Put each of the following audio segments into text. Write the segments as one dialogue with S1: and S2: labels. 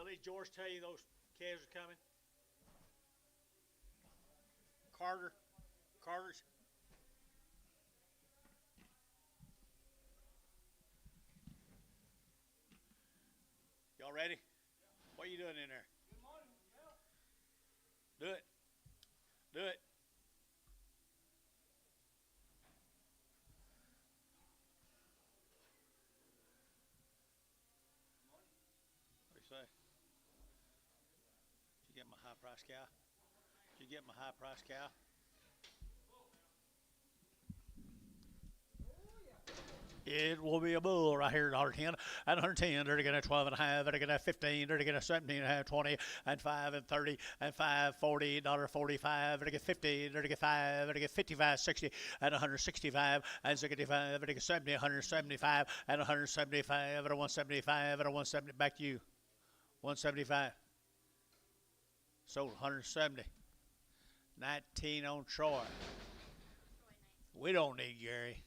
S1: Billy, George tell you those calves are coming? Carter's. Y'all ready? What are you doing in there? Do it. Do it. What do you say? Did you get my high price cow? Did you get my high price cow? It will be a bull right here at 110 at 110. They're going to 12 and a half. They're going to 15. They're going to 17 and a half, 20 and 5 and 30 and 5, 40, $45. They're going to 50. They're going to get 5. They're going to get 55, 60 and 165 and 65. They're going to get 70, 175 and 175 and 175 and 170. Back to you. 175. Sold 170. 19 on Troy. We don't need Gary.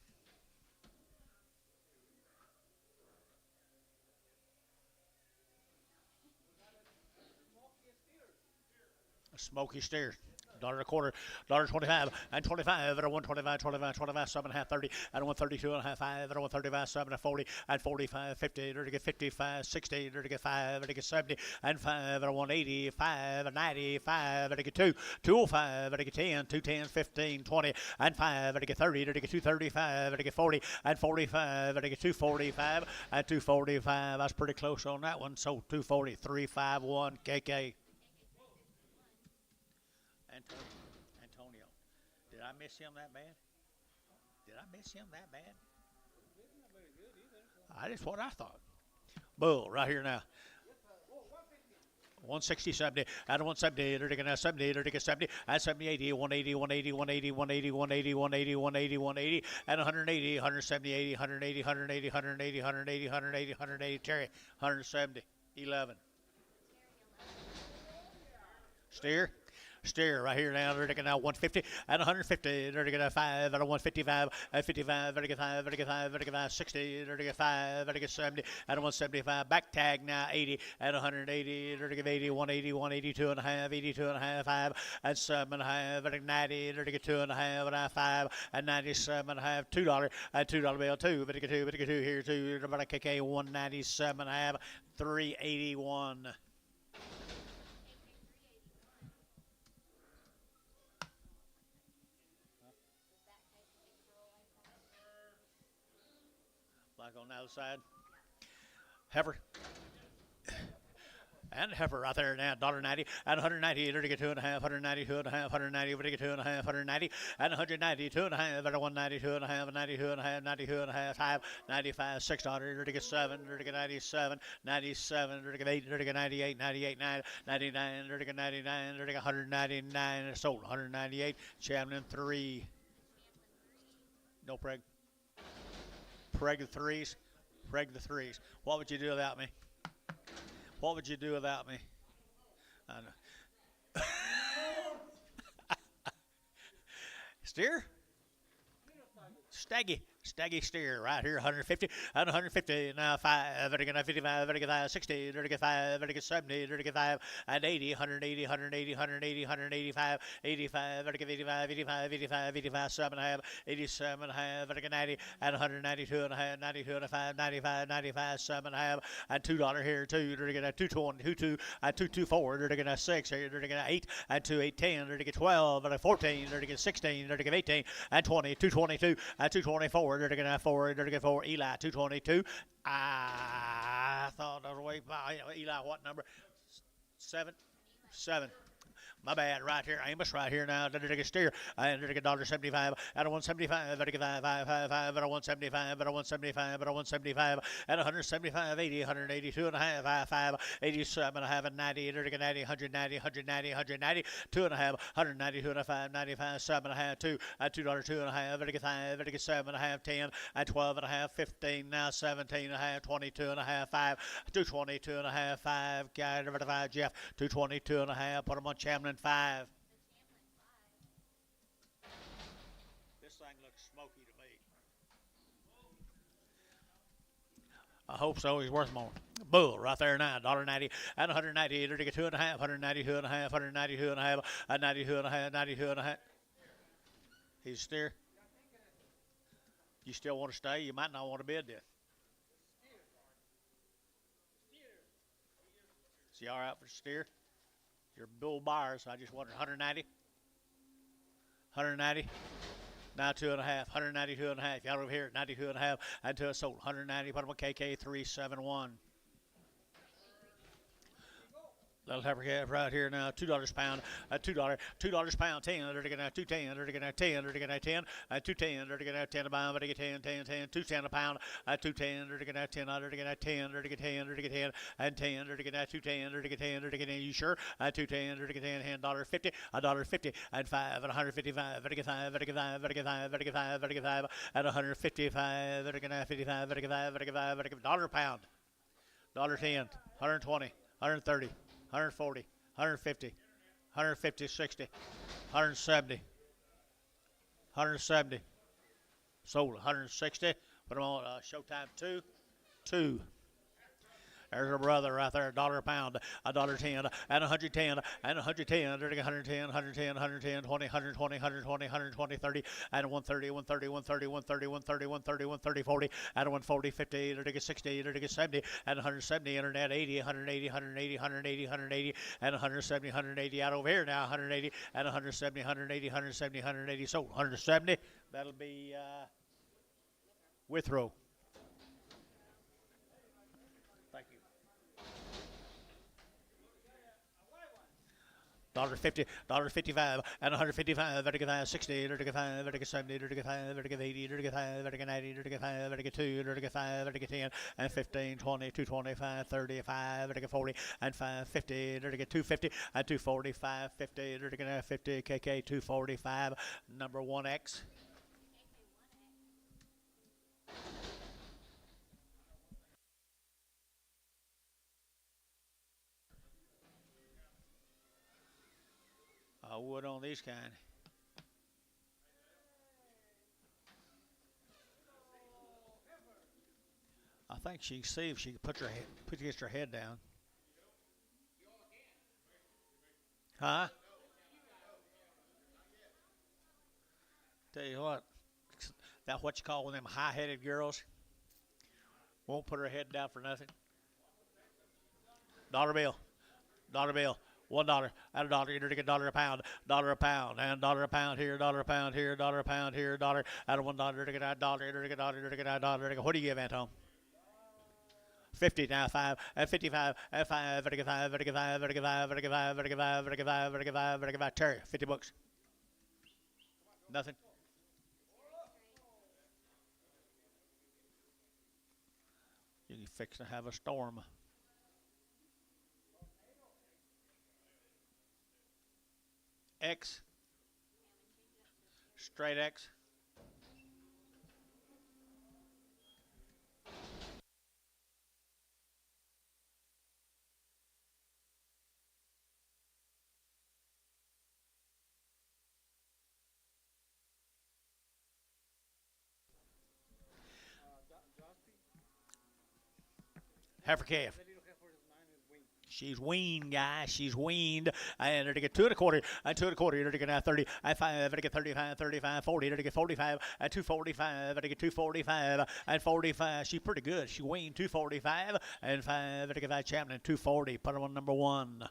S1: Smoky steer. $1.25, $1.25 and 25 at a 125, 25, 25, 7 and a half, 30 at a 132 and a half, 5 at a 135, 7 and 40 and 45, 50, to get 55, 60, to get 5, to get 70 and 5 at a 180, 5 and 90, 5 to get 2, 205 to get 10, 210, 15, 20 and 5 to get 30, to get 235 to get 40 and 45 to get 245 and 245. I was pretty close on that one. So 243, 51 KK. Antonio. Did I miss him that bad? Did I miss him that bad? That's what I thought. Bull right here now. 160, 70, out of 170, they're taking 70, they're taking 70, at 70, 80, 180, 180, 180, 180, 180, 180, 180, 180, and 180, 170, 80, 180, 180, 180, 180, 180, 180, Terry, 170, 11. Steer right here now. They're taking out 150 at 150. They're taking 5 at 155 at 55. They're taking 5. They're taking 5. They're taking 5. 60. They're taking 5. They're taking 70 at 175. Back tag now 80 at 180. They're taking 80, 180, 182 and a half, 82 and a half, 5 at 7 and a half. They're taking 90. They're taking 2 and a half at 5 at 97 and a half. $2 at $2 bill 2. But two. But 2 here 2. About a KK 197 and a half. 381. Black on the other side. Heifer. And heifer right there now, $1.90 at 190. They're to get 2 and a half, 190, 2 and a half, 190. We're to get 2 and a half, 190, and 190, 2 and a half, at 190, 2 and a half, 92 and a half, 92 and a half, 5, 95, $6. They're to get 7. They're to get 97, 97. They're to get 8. They're to get 98, 98, 9, 99. They're to get 99. They're to get 199. It's sold 198. Chamberlain 3. No preg. Preg the threes. Preg the threes. What would you do without me? What would you do without me? I know. Steer? Staggy steer right here, 150 and 150. Now 5, they're going to 55, they're going to 60, they're going to 5, they're going to 70, they're going to 5, and 80, 180, 180, 180, 185, 85, they're going to 85, 85, 85, 85, 7 and a half, 87 and a half, they're going to 90, and 192 and a half, 92 and a half, 95, 95, 7 and a half, and $2 here, 2, they're going to 220, 22, and 224, they're going to 6, they're going to 8, and 2, 8, 10, they're going to 12, and 14, they're going to 16, they're going to 18, and 20, 222, and 224. They're going to 4. They're going to 4. Eli 222. I thought that was way by Eli. What number? 7. 7. My bad, right here. Amos right here now. They're going to steer. And they're going to $1.75 at a 175. They're going to 5 at a 175 at a 175 at a 175 at 175, 80, 182 and a half, 5, 87 and a half, and 90. They're going to 90, 190, 190, 190, 2 and a half, 192 and a half, 95, 7 and a half, 2 at $2, 2 and a half. They're going to 5. They're going to 7 and a half, 10 at 12 and a half, 15 now, 17 and a half, 22 and a half, 5, 222 and a half, 5. Guy number 5, Jeff 222 and a half. Put them on Chamberlain 5. This thing looks smoky to me. I hope so. He's worth more. Bull right there now, $1.90 and 190. There to get 2.5, 192 and a half, 192 and a half, 92 and a half, 92 and a half. He's a steer. You still want to stay? You might not want to bid then. Is he all right for steer? You're bull buyer, so I just wondered 190. 190. Now 2.5, 192 and a half. Y'all over here at 92 and a half until it's sold. 190. Put them on KK 371. Little heifer calf right here now, $2 a pound, $2 pound, 10, they're to get now 210, they're to get now 10, they're to get now 10, 210, they're to get now 10 a pound, but they get 10, 10, 10, 210 a pound, 210, they're to get now 10, they're to get now 10, they're to get 10, they're to get 10, and 10, they're to get now 210, they're to get 10, they're to get 10, you sure? 210, they're to get 10, $1.50, $1.50, and 5, and 155, they're to get 5, they're to get 5, they're to get 5, they're to get 5, they're to get 5, and 155, they're to get now 55, they're to get 5, they're to get 5, they're to get $1 a pound, $1.10, 120, 130. 140, 150, 150, 60, 170, 170. Sold 160. Put them on Showtime 2. There's a brother right there, $1 a pound, $1.10, and 110, and 110, 110, 110, 110, 20, 120, 120, 120, 30, and 130, 130, 130, 130, 130, 130, 130, 40, and 140, 50, 60, 70, and 170, internet 80, 180, 180, 180, 180, and 170, 180 out over here now, 180, and 170, 180, 170, 180, sold 170. That'll be Withrow. $1.50, $1.55, and 155, vertical 60, vertical 5, vertical 70, vertical 5, vertical 80, vertical 5, vertical 90, vertical 5, vertical 2, vertical 5, vertical 10, and 15, 20, 225, 35, vertical 40, and 550, vertical 250, and 245, 50, vertical 50, KK 245, number 1X. I would on these kind. I think she can see if she can put her head down. Huh? Tell you what, that's what you call one of them high-headed girls. Won't put her head down for nothing. Dollar bill. $1 and $1. You're to get $1 a pound, $1 a pound, and $1 a pound here, $1 a pound here, $1 a pound here, $1 and $1 to get $1, you're to get $1, you're to get $1. What do you give, Anton? 50 now, 5 and 55 and 5, vertical 5, vertical 5, vertical 5, vertical 5, vertical 5, vertical 5, vertical 5, vertical 5. Terry, 50 bucks. Nothing. You can fix to have a storm. X. Straight X. Heifer calf. She's weaned, guys. She's weaned. And they're to get 2 1/4, and 2 1/4. They're to get now 30, and 5. They're to get 35, 35, 40. They're to get 45, and 245. They're to get 245, and 45. She's pretty good. She weaned 245, and 5. They're to get 5 champion, 240. Put her on number 1.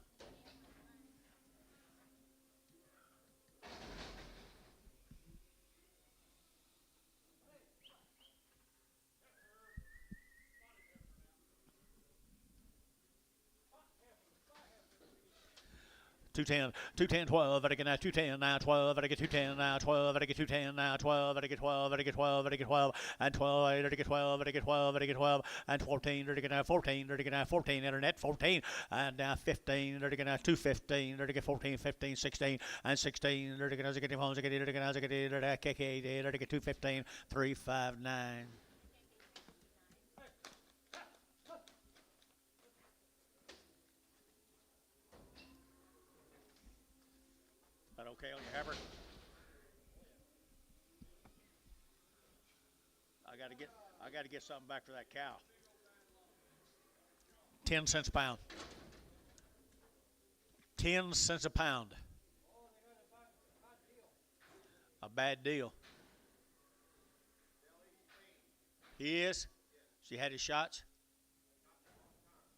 S1: Two ten, 12, I get now 210, now 12, I get 210, now 12, I get 210, now 12, I get 12, I get 12, I get 12, and 12, I get 12, I get 12, I get 12, and 14, I get now 14, I get now 14, internet 14, and now 15, I get now 215, I get 14, 15, 16, and 16, I get now I get phones, I get it, I get it, I get KK, I get 215, 359. That okay on your heifer? I gotta get something back for that cow. 10 cents a pound. 10 cents a pound. A bad deal. He is. She had his shots.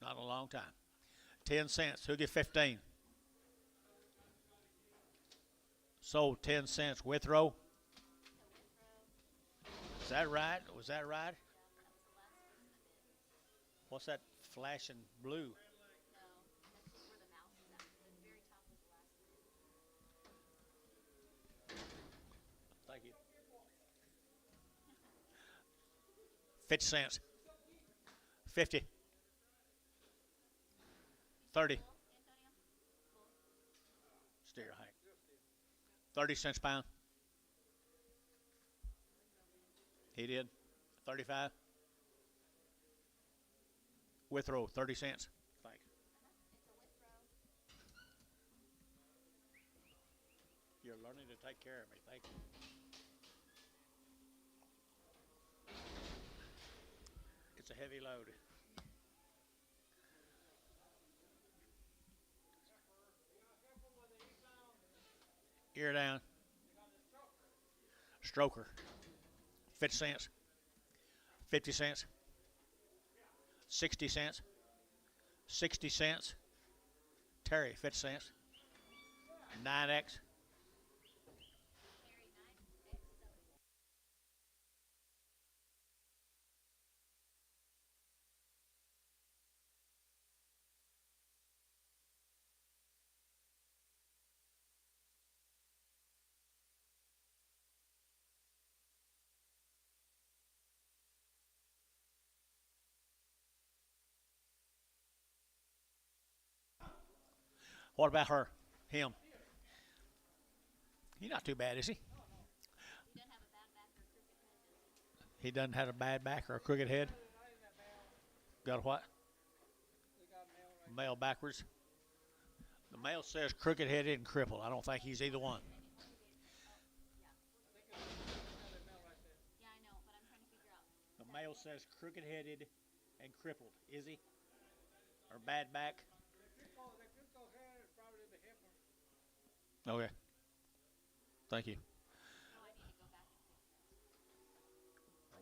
S1: Not a long time. 10 cents. Who'll get 15? Sold 10 cents. Withrow. Is that right? Was that right? What's that flashing blue? Thank you. 50 cents. 50. 30. Steer, Hank. 30 cents a pound. He did. 35. Withrow, 30 cents. Thanks. You're learning to take care of me. Thank you. It's a heavy load. Ear down. Stroker. 50 cents. 50 cents. 60 cents. 60 cents. Terry, 50 cents. 9X. What about her? Him? He's not too bad, is he? He doesn't have a bad back or a crooked head? Got a what? Male backwards. The male says crooked headed and crippled. I don't think he's either one. The male says crooked headed and crippled. Is he? Or bad back? Okay. Thank you.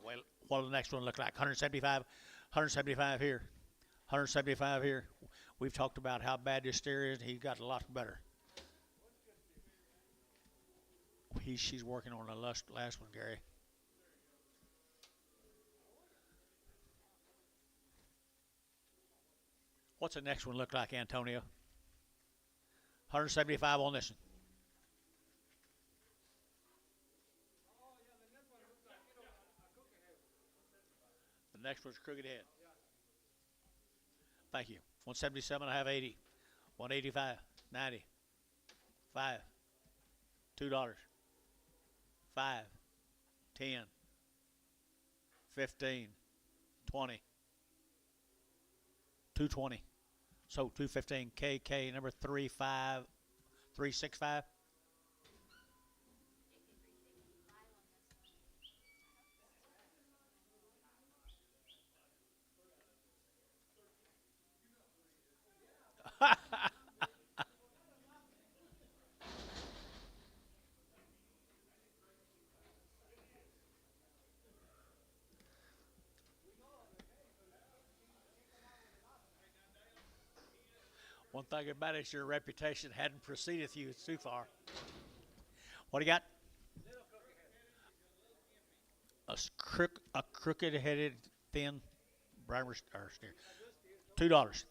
S1: Well, what will the next one look like? 175, 175 here, 175 here. We've talked about how bad this steer is. He got a lot better. She's working on the last one, Gary. What's the next one look like, Antonio? 175 on this one. The next one's crooked head. Thank you. 177, I have 80. 185, 90, 5, $2, 5, 10, 15, 20, 220. So 215, KK number 35365. One thing about it is your reputation hadn't preceded you too far. What do you got? A crooked-headed, thin Brammer steer. $2.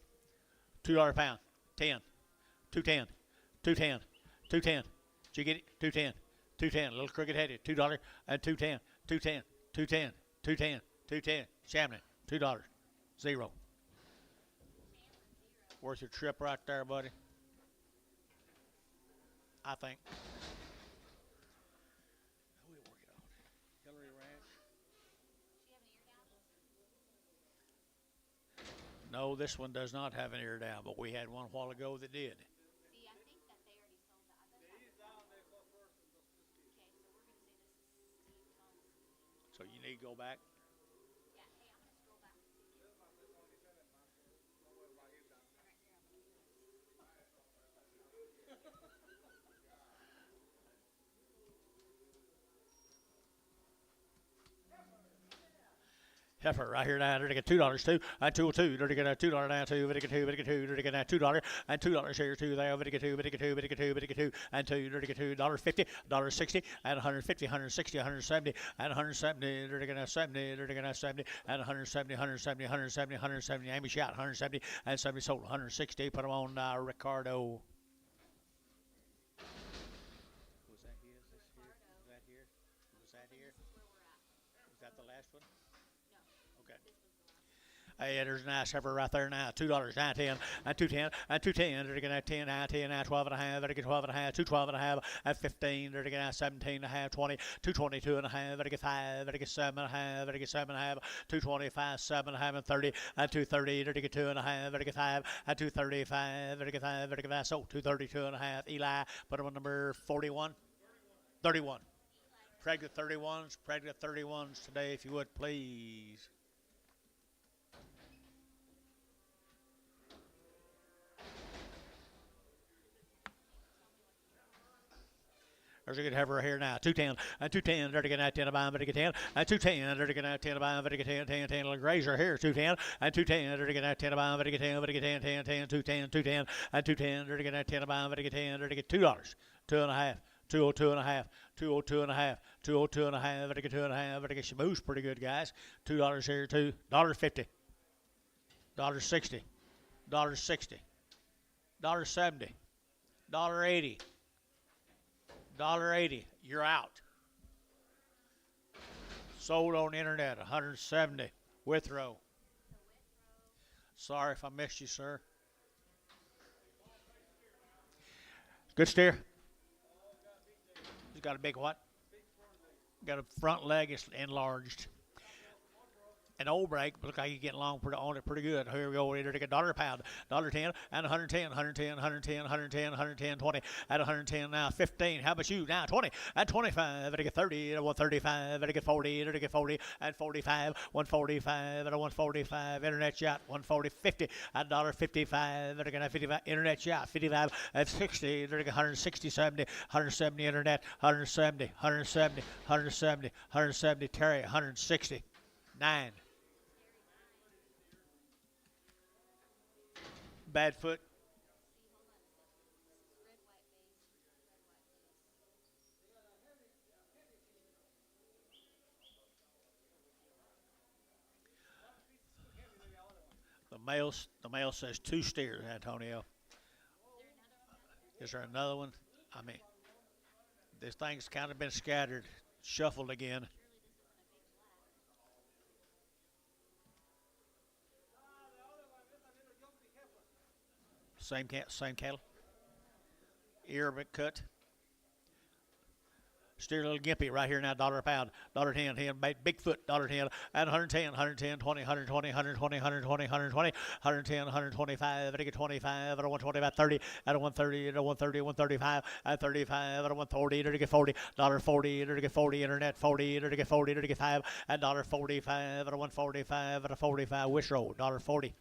S1: $2 a pound. 10. 210. 210. 210. Did you get it? 210. 210. A little crooked-headed. $2 and 210. 210. 210. 210. 210. Shamlin. $2. 0. Worth your trip right there, buddy. I think. Who we working on? Hillary Ranch. No, this one does not have an ear down, but we had one a while ago that did. So you need to go back. Heifer right here now. They're to get $2 too. And 202. They're to get a $2 now too. They're to get two. They're to get $2 and $2 here too. There. They're to get two. They're to get two. They're to get two. They're to get two and two. They're to get $2.50, $1.60 and 150, 160, 170 and 170. They're to get 70. They're to get 70 and 170, 170, 170, 170. Amy shot 170 and 70 sold 160. Put them on Ricardo. Was that here? Was that here? Was that here? Was that the last one? Okay. Hey, there's a nice heifer right there now. $2, 9.10, and 2.10, and 2.10. They're getting 10, 9.10, now 12 and a half. They're getting 12 and a half, 2.12 and a half, and 15. They're getting 17 and a half, 20, 2.22 and a half. They're getting 5. They're getting 7 and a half. They're getting 7 and a half, 2.25, 7 and a half, and 30, and 2.30. They're getting 2 and a half. They're getting 5, and 2.35. They're getting 5. They're getting 5. So 2.32 and a half. Eli, put him on number 41, 31. Pregnant 31s today, if you would, please. There's a good heifer here now. 210 and 210. They're to get 10 to buy, but to get 10 and 210. They're to get 10 to buy, but to get 10, 10, 10. Little grazer here. 210 and 210. They're to get 10 to buy, but to get 10, but to get 10, 10, 10, 210, 210 and 210. They're to get 10 to buy, but to get 10. They're to get $2, 2 and a half. 202 and a half, 202 and a half, 202 and a half, but to get 2 and a half, but to get she moves pretty good, guys. $2 here, too. $1.50, $1.60, $1.60, $1.70, $1.80, $1.80. You're out. Sold on the internet, 170 with row. Sorry if I missed you, sir. Good steer. He's got a big what? Got a front leg is enlarged. An old break, but look like he's getting along on it pretty good. Here we go. We're to get $1 a pound, $1.10, and 110, 110, 110, 110, 110, 20, at 110 now, 15. How about you now? 20 and 25. Better get 30 at 135. Better get 40. Better get 40 and 45. 145 at 145. Internet shot 140, 50 at $1.55. Better get 55. Internet shot 55 at 60. Better get 160, 70, 170 internet, 170, 170, 170, 170. Terry 160. 9. Bad foot. The male says 2 steers, Antonio. Is there another one? I mean, this thing's kind of been scattered, shuffled again. Same cattle. Ear bit cut. Steer a little gimpy right here now, $1 a pound, $1.10, big foot, $1.10, and 110, 110, 20, 120, 120, 120, 120, 110, 125, at a 25, at a 125, 30, at a 130, at a 130, 135, at 35, at a 140, at a get 40, $1.40, at a get 40, internet 40, at a get 40, at a get 5, at $1.45, at a 145, at a 45, wish roll, $1.40.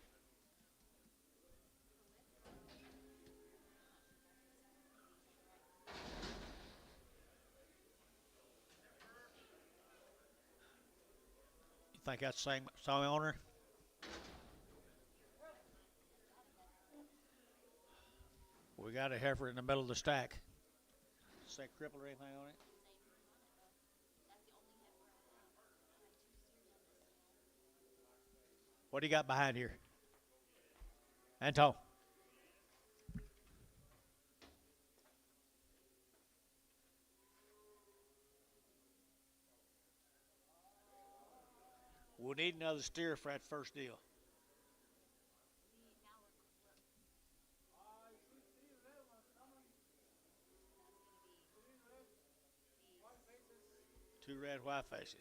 S1: Think that's the same owner? We got a heifer in the middle of the stack. Say cripple or anything on it? What do you got behind here? Anton. We'll need another steer for that first deal. Two red white faces.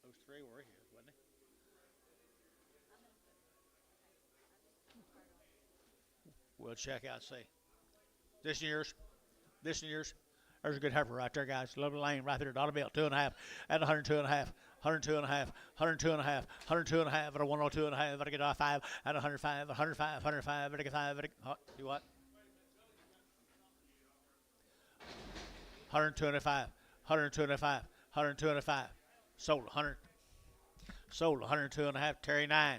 S1: Those 3 were his, wasn't they? We'll check out, see. This year's. There's a good heifer right there, guys. Lovely lane right there. $1 bill, 2.5 at 102 and a half. 102 and a half, 102 and a half, 102 and a half, at a 102 and a half, at a get 5, at 105, 105, 105, at a get 5, at a, do what? 125, 125, 125. Sold 100. Sold 102 and a half. Terry 9.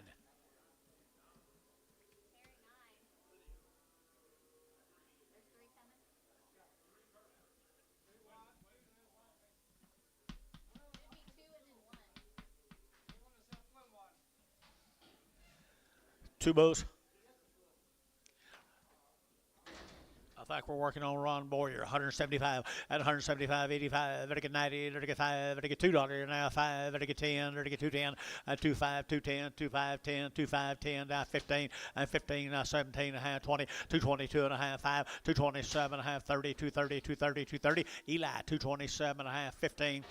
S1: Two bows. I think we're working on Ron Boyer, 175 at 175, 85, vertical 90, vertical 5, vertical $2 now 5, vertical 10, vertical 210, 25, 210, 25, 10, 25, 10, now 15, and 15, now 17 and a half, 20, 222 and a half, 5, 227 and a half, 30, 230, 230, 230, Eli, 227 and a half, 15.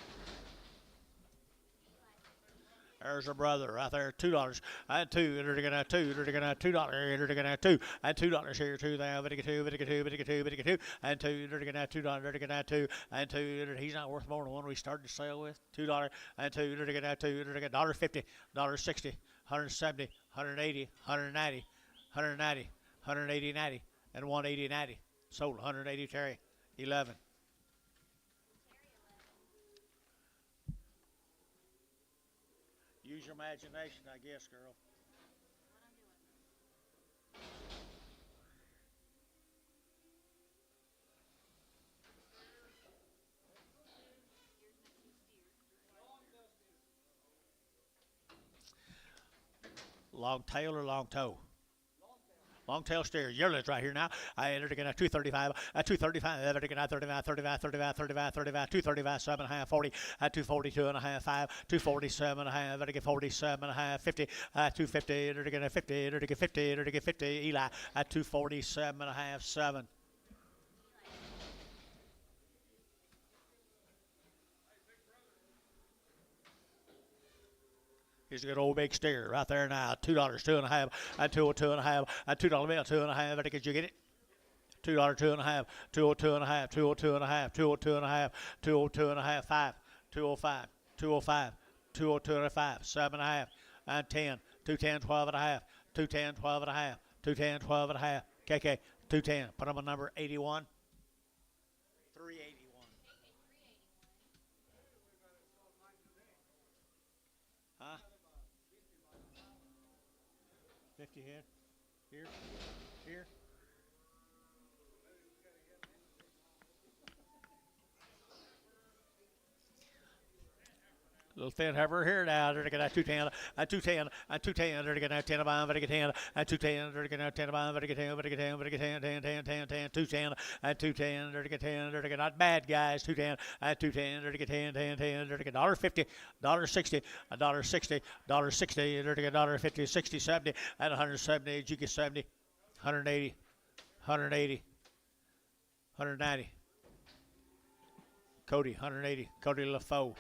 S1: There's a brother right there, $2. And two, they're gonna two, they're gonna $2, they're gonna two, and $2 here, two there, Vitica two, Vitica two, Vitica two, Vitica two, and two, they're gonna $2, they're gonna two, and two, he's not worth more than one we started to sell with, $2, and two, they're gonna two, they're gonna $1.50, $1.60, 170, 180, 190, 190, 180, 90, and 180, 90. Sold 180 Terry, 11. Use your imagination, I guess, girl. Long tail or long toe? Long tail steer. Yearlings right here now. I entered again at 235. At 235. Entered again at 35, 35, 35, 35, 35, 235, 7 and a half, 40. At 242 and a half, 5. 247 and a half. Entered again 47 and a half, 50. At 250. Entered again at 50. Entered again 50. Entered again 50. Eli at 247 and a half, 7. Here's a good old big steer right there now. $2, 2 and a half, and 202 and a half, and $2 bill, 2 and a half. Did you get it? $2, 2 and a half, 202 and a half, 202 and a half, 202 and a half, 202 and a half, 5, 205, 205, 202 and a half, 7 and a half, and 10, 210, 12 and a half, 210, 12 and a half, 210, 12 and a half. KK, 210. Put them on number 81. 381. Huh? 50 head. Here. Here. Little thin heifer here now. They're going to 210, 210, 210. They're going to 10 about, they're going to 10, 210. They're going to 10 about, they're going to 10, they're going to 10, they're going to 10, 10, 10, 10, 210, 210. They're going to 10, they're going to not bad guys. 210, 210. They're going to 10, 10, 10. They're going to $1.50, $1.60, $1.60, $1.60. They're going to $1.50, 60, 70, and 170. You get 70, 180, 180, 190. Cody, 180. Cody LaFoe.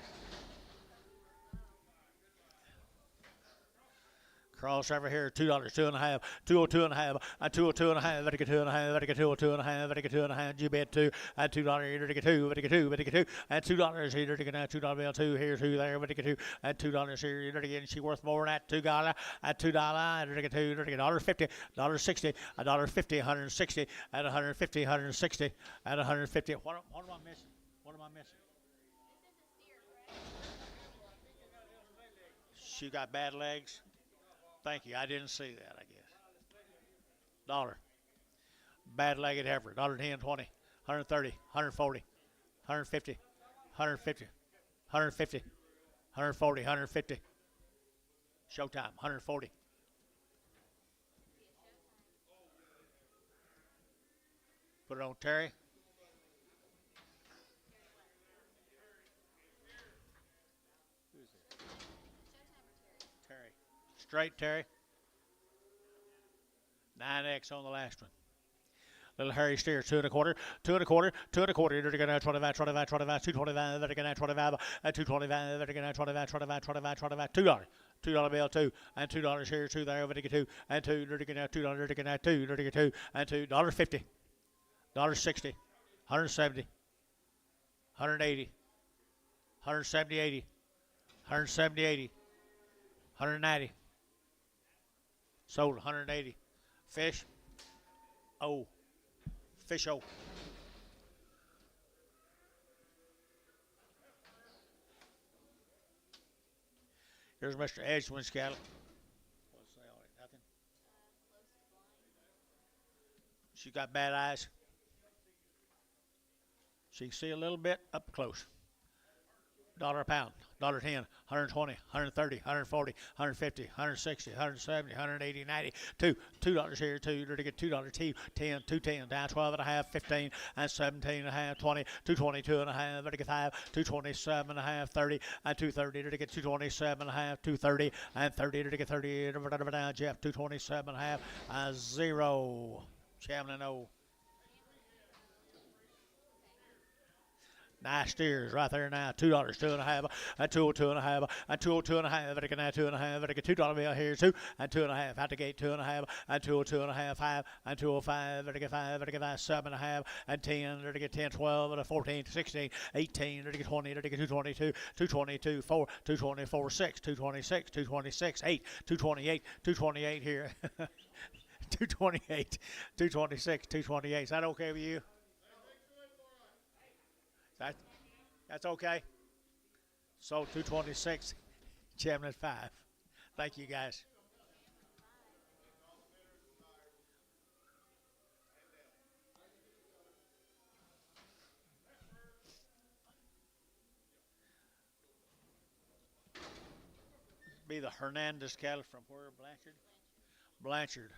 S1: Cross over here, $2, 2 and a half, 202 and a half, 202 and a half, Vatican 2 and a half, Vatican 202 and a half, Vatican 2 and a half, you bet 2, and $2, Vatican 2, Vatican 2, Vatican 2, and $2 here, Vatican $2 bill 2 here, 2 there, Vatican 2, and $2 here, Vatican, she worth more than that, $2, and $2, Vatican 2, Vatican $1.50, $1.60, $1.50, 160, and 150, 160, and 150. What am I missing? What am I missing? She got bad legs. Thank you. I didn't see that, I guess. Dollar. Bad-legged heifer. $1.10, 20, 130, 140, 150, 150, 150, 140, 150. Showtime, 140. Put it on Terry. Terry. Straight, Terry. 9X on the last one. Little Harry steer, 2 1/4, 2 1/4, 2 1/4. They're going to 25, 25, 25, 225. They're going to 25, 225. They're going to 25, 25, 25, 25. $2. $2 bill 2 and $2 here, 2 there, over to get 2 and 2. They're going to $2. They're going to 2. They're going to 2 and $2.50, $1.60, 170, 180, 170, 80, 170, 80, 190. Sold 180. Fish. Oh. Fish. Oh. Here's Mr. Edgeman's cattle. What's that on it? Nothing. She got bad eyes. She can see a little bit up close. $1 a pound, $1.10, 120, 130, 140, 150, 160, 170, 180, 90, $2 here, $2, $2, 10, 210, down 12 and a half, 15, and 17 and a half, 20, 222 and a half, 5, 227 and a half, 30, and 230, 227 and a half, 230, and 30, 30, down Jeff, 227 and a half, 0, Chamlin O. Nice steers right there now. $2, 2.5, and 202.5, and 202.5. Vertical now 2.5. Vertical $2 bill here 2, and 2.5. Out the gate 2.5, and 202.5, 5, and 205. Vertical 5, vertical 5, 7.5, and 10. Vertical 10, 12, and 14, 16, 18. Vertical 20, vertical 222, 222, 4, 224, 6, 226, 226, 8, 228, 228 here. 228, 226, 228. Is that okay with you? That's okay. So 226, Chairman 5. Thank you, guys. Be the Hernandez cattle from where, Blanchard? Blanchard.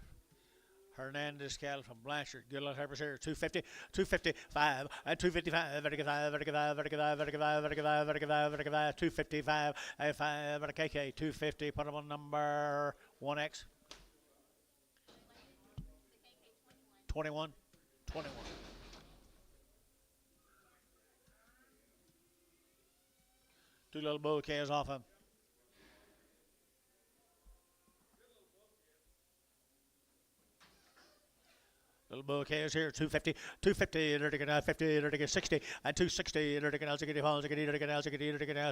S1: Hernandez cattle from Blanchard. Good luck, Harper's here. 250, 255, and 255, vertical 5, vertical 5, vertical 5, vertical 5, vertical 5, vertical 5, vertical 5, 255, and 5, vertical KK, 250, put them on number 1X. 21, 21. Two little bull calves off him. Little bull calves here, 250, 250, 50, 60, and 260,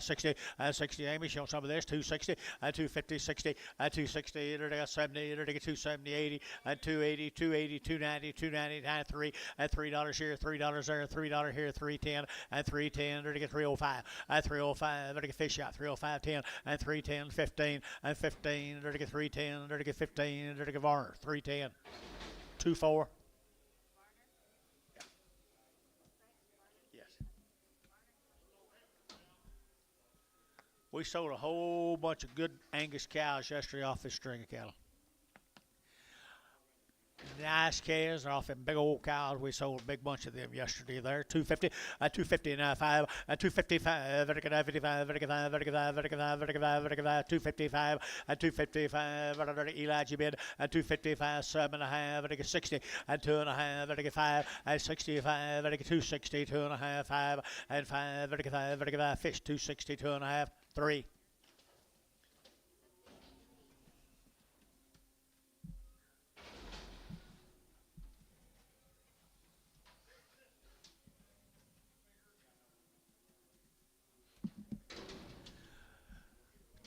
S1: 60, and 60. Amy, show some of this, 260, and 250, 60, and 260, 70, 270, 80, and 280, 280, 290, 290, 93, and $3 here, $3 there, $3 here, 310, and 310, 305, and 305, fish out, 305, 10, and 310, 15, and 15, 310, 15, Varner, 310, 24. We sold a whole bunch of good Angus cows yesterday off this string of cattle. Nice calves off them big old cows. We sold a big bunch of them yesterday there. 250, 250 and 5, 255, 55, 55, 55, 55, 55, 255, 255, Elijah bid, 255, 7.5, 60, and 2.5, 5, and 65, 260, 2.5, 5, and 5, 55, fish, 260, 2.5, 3.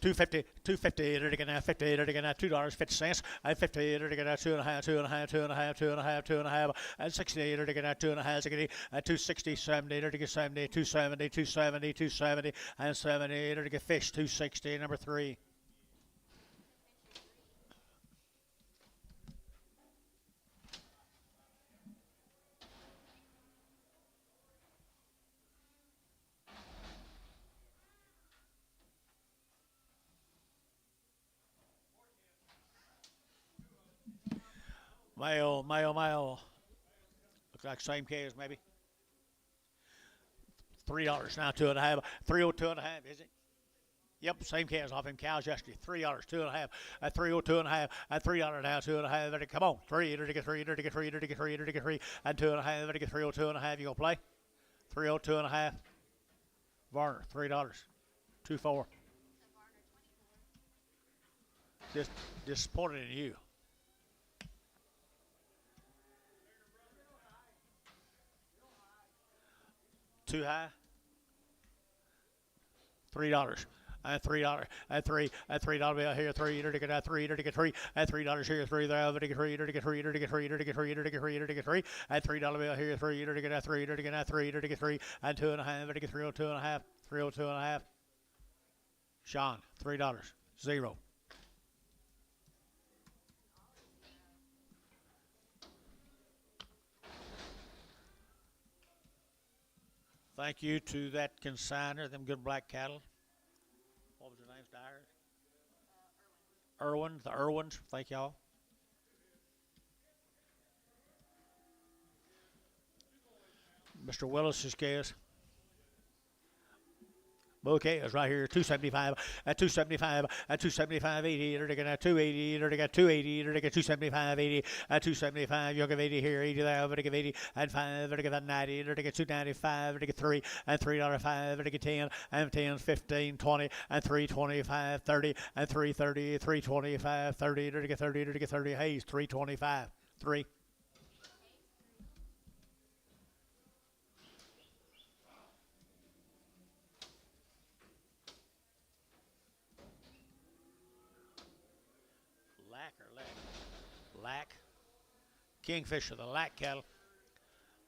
S1: $2.50, $2.50, and 50, two and a half, and 60, 2.5, and 260, 70, 270, 270, and 70, fish, 260, number 3. Male. Looks like same case, maybe. $3 now, 2.5. 302.5, is it? Yep, same case off him cows yesterday. $3, 2.5, at 302.5, at $3 now, 2.5. Come on, 3, 3, and 2.5, 302.5. You gonna play? 302.5. Varner, $3, 2.4. Just disappointed in you. Too high? $3. And $3, and $3 bill here, 3, 3, and $3 here, 3 there, 3, and $3 bill here, 3, 3, and 2.5, 302.5, 302.5. Sean, $3. 0. Thank you to that consigner, them good black cattle. What was their names, Dyers? Irwin, the Irwins. Thank y'all. Mr. Willis's case. Okay, it's right here, 275, at 275, at 275, 80, at 280, at 280, at 275, 80, at 275, you'll give 80 here, 80 there, at 80, and 5, at 90, at 295, at 3, and $3.05, at 10, and 10, 15, 20, and 325, 30, and 330, 325, 30, at 30, at 30, Hayes, 325, 3. Lack or lack? Lack. Kingfisher, the lack cattle.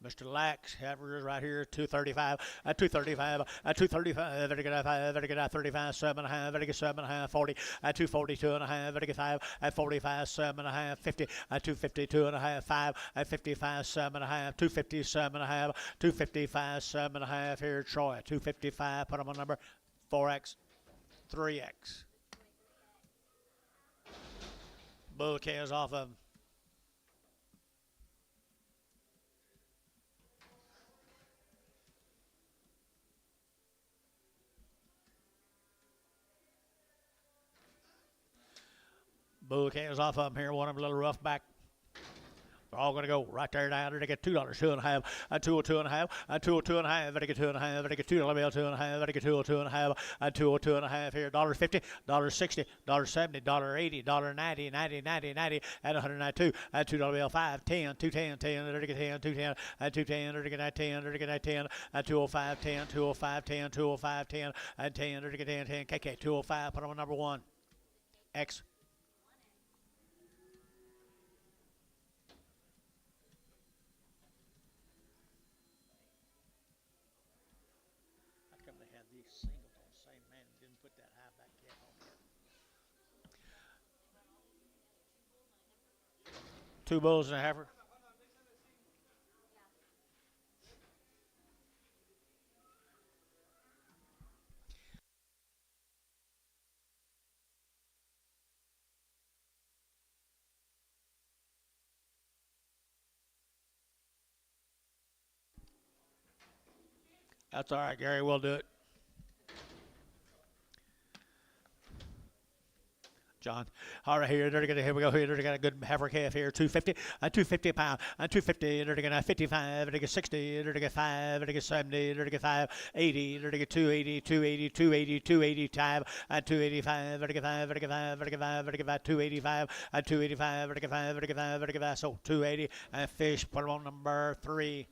S1: Mr. Lax, average right here, 235, at 235, at 235, at 35, 7 and a half, at 7 and a half, 40, at 242 and a half, at 5, at 45, 7 and a half, 50, at 252 and a half, 5, at 55, 7 and a half, 257 and a half, 255, 7 and a half here, Troy, 255, put them on number 4X, 3X. Bouquet is off of him. Bouquet is off of him here. One of them a little rough back. They're all going to go right there down. They get $2, 2 and a half, a 202 and a half, a 202 and a half, they get 2 and a half, they get $2 bill, 2 and a half, they get 202 and a half, a 202 and a half here, $1.50, $1.60, $1.70, $1.80, $1.90, 90, 90, 90, at 192, at $2 bill, 5, 10, 210, 10, they get 10, 210, at 210, they get 10, they get 10, at 205, 10, 205, 10, 205, 10, at 10, they get 10, 10, KK, 205, put them on number 1, X. These singles on the same man and didn't put that high back cap on yet. 2 bulls and a heifer. That's all right, Gary. We'll do it. John. All right, here we go. Here they got a good heifer calf here. 250, a 250 pound, a 250. They're gonna 55. They're gonna 60. They're gonna 5. They're gonna 70. They're gonna 5, 80. They're gonna 280, 280, 280, 280 time. At 285. They're gonna 5. They're gonna 5. They're gonna 5. They're gonna 285. At 285. They're gonna 5. They're gonna 5. They're gonna 5. So 280. And fish. Put them on number 3.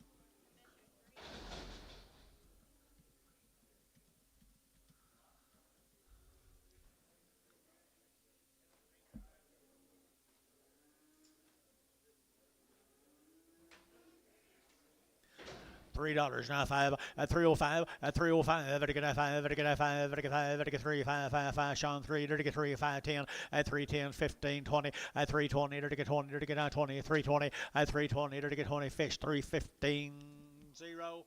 S1: $3 now 5 at 305 at 305 vertical 5 vertical 5 vertical 5 vertical 3 5 5 5 Sean 3 vertical 3 5 10 at 310 15 20 at 320 vertical 20 vertical 20 320 at 320 vertical 20 fish 315 0.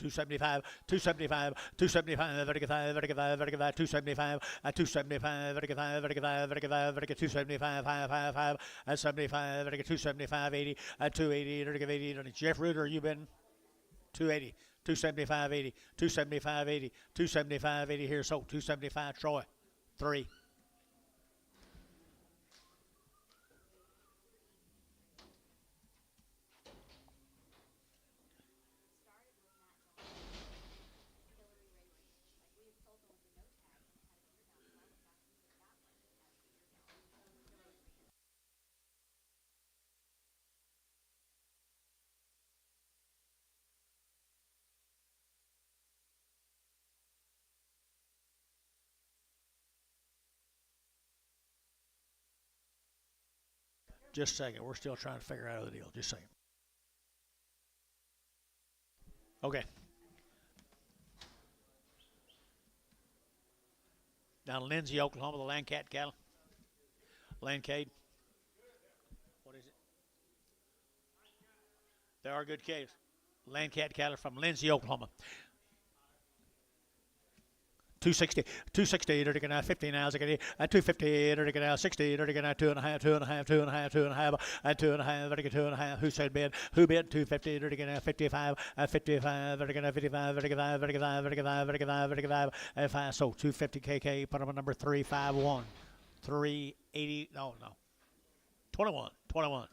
S1: 275, 275, 275, vertical 5, vertical 5, vertical 5, 275, at 275, vertical 5, vertical 5, vertical 5, vertical 275, 5, 5, 5, at 75, vertical 275, 80, at 280, vertical 80. Jeff Reuter, you've been 280, 275, 80, 275, 80, 275, 80 here, so 275, Troy, 3. Just a second. We're still trying to figure out the deal. Just a second. Okay. Down in Lindsay, Oklahoma, the Landcat cattle. Landcade. What is it? They are good calves. Landcat cattle from Lindsay, Oklahoma. 260, 260, dirty now 50 now, 250, dirty now 60, dirty now 2.5, 2.5, 2.5, 2.5, 2.5, dirty 2.5. Who said bid? Who bid? 250, dirty now 55, 55, dirty now 55, dirty 5, dirty 5, dirty 5, dirty 5, dirty 5, 5. So 250 KK. Put them on number 351, 380. No, 21, 21.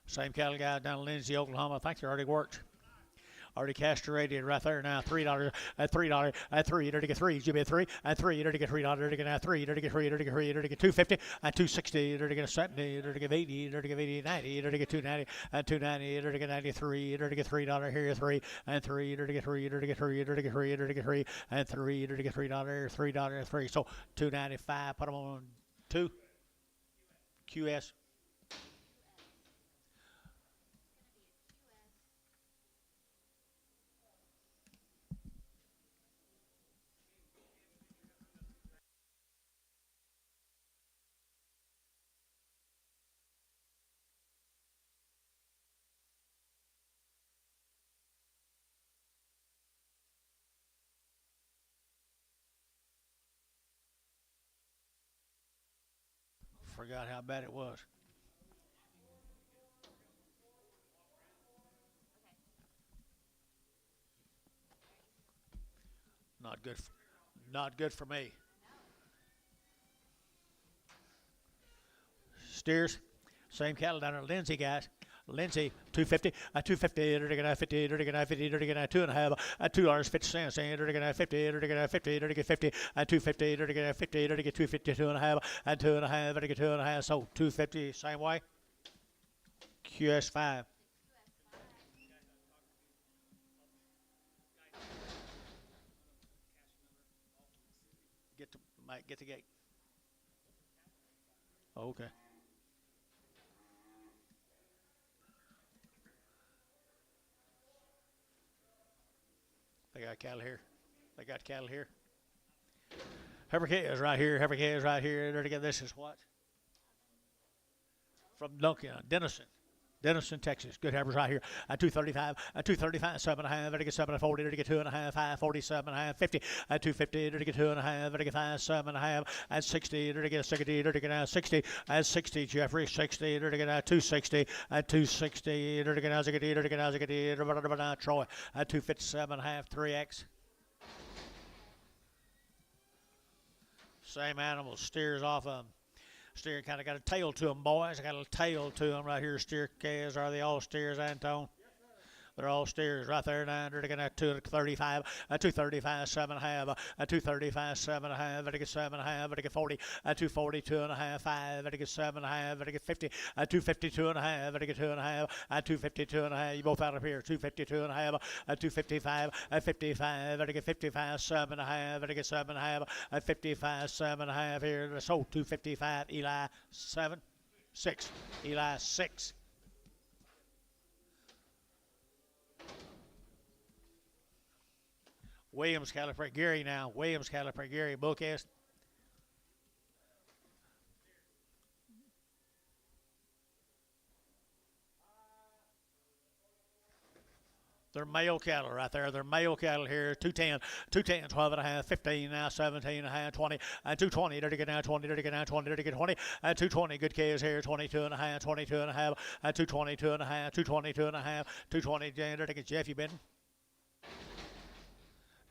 S1: Same cattle guy down in Lindsay, Oklahoma. I think they already worked. Already castrated right there now. $3 at $3 at three. Dirty get three. Jimmy at three at three. Dirty get $3. Dirty get now three. Dirty get three. Dirty get three. Dirty get 250 at 260. Dirty get 70. Dirty get 80. Dirty get 80. 90. Dirty get 290 at 290. Dirty get 93. Dirty get $3 here. Three and three. Dirty get three. Dirty get three. Dirty get three. Dirty get three and three. Dirty get $3. $3 3. So 295. Put them on two. QS. Forgot how bad it was. Not good. Not good for me. Steers, same cattle down there. Lindsay guys. Lindsay 250 at 250. Dirty get 50. Dirty get 50. Dirty get 2.5 at $2.50. Dirty get 50. Dirty get 50. Dirty get 50 at 250. Dirty get 50. Dirty get 250. 2.5 at 2.5. Dirty get 2.5. So 250 same way. QS5. Get the gate. Oh, okay. They got cattle here. They got cattle here. Heifer is right here. Heifer is right here. There to get this is what? From Duncan, Denison, Texas. Good heifers right here. At 235, at 235, 7.5, to get 740, to get 2.5, 547.5, 50, at 250, to get 2.5, to get 5, 7.5, at 60, to get 60, to get 60, at 60, Jeffrey, 60, to get 260, at 260, to get 60, to get 60, Troy, at 257.5, 3X. Same animal, steers off of them. Steer kind of got a tail to them, boys. I got a tail to them right here. Steer calves. Are they all steers, Antone? They're all steers right there now. They're going to 235, 235, 7.5, 235, 7.5, they get 7.5, they get 40, 240, 2.5, 5, they get 7.5, they get 50, 250, 2.5, they get 2.5, 250, 2.5. You both out of here. 250, 2.5, 255, 55, they get 55, 7.5, they get 7.5, 55, 7.5 here. So 255, Eli 7, 6, Eli 6. Williams Caliper Gary now. Williams Caliper Gary Bookest. They're male cattle right there. They're male cattle here. 210, 210, 12 and a half, 15 now, 17 and a half, 20, 220. Dirty get now, 20, dirty get now, 20, dirty get 20, 220. Good calves here, 22 and a half, 22 and a half, 222 and a half, 222 and a half, 220. Dirty get Jeff, you been?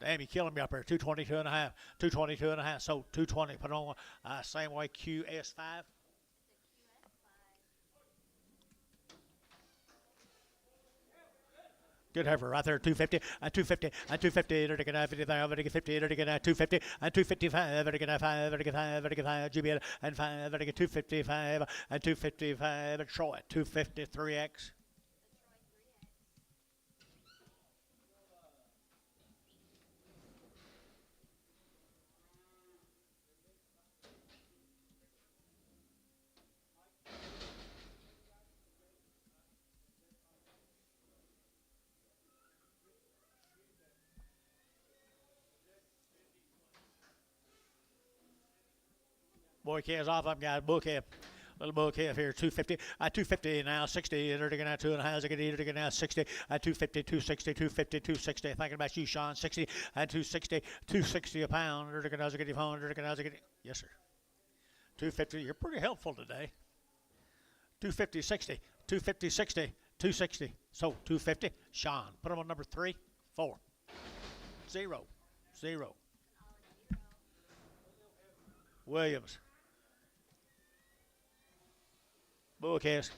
S1: Damn, you killing me up here. 222 and a half, 222 and a half. So 220. Put on same way QS5. Good heifer right there, 250, 250, 250, to get 55, to get 50, to get 250, 255, to get 5, to get 5, to get 5, GB, and 5, to get 255, 255, Troy, 253X. Boy calves off them guys. Bull calf. Little bull calf here, 250. 250 now, 60. They're taking out 2.5. They're going to get now 60. 250, 260, 250, 260. Thinking about you, Sean. 60 and 260, 260 a pound. They're taking out get phone. They're taking out yes, sir. 250. You're pretty helpful today. 250, 60. 250, 60. 260. So 250. Sean. Put him on number 3, 4. 0. 0. Williams. Bullcast.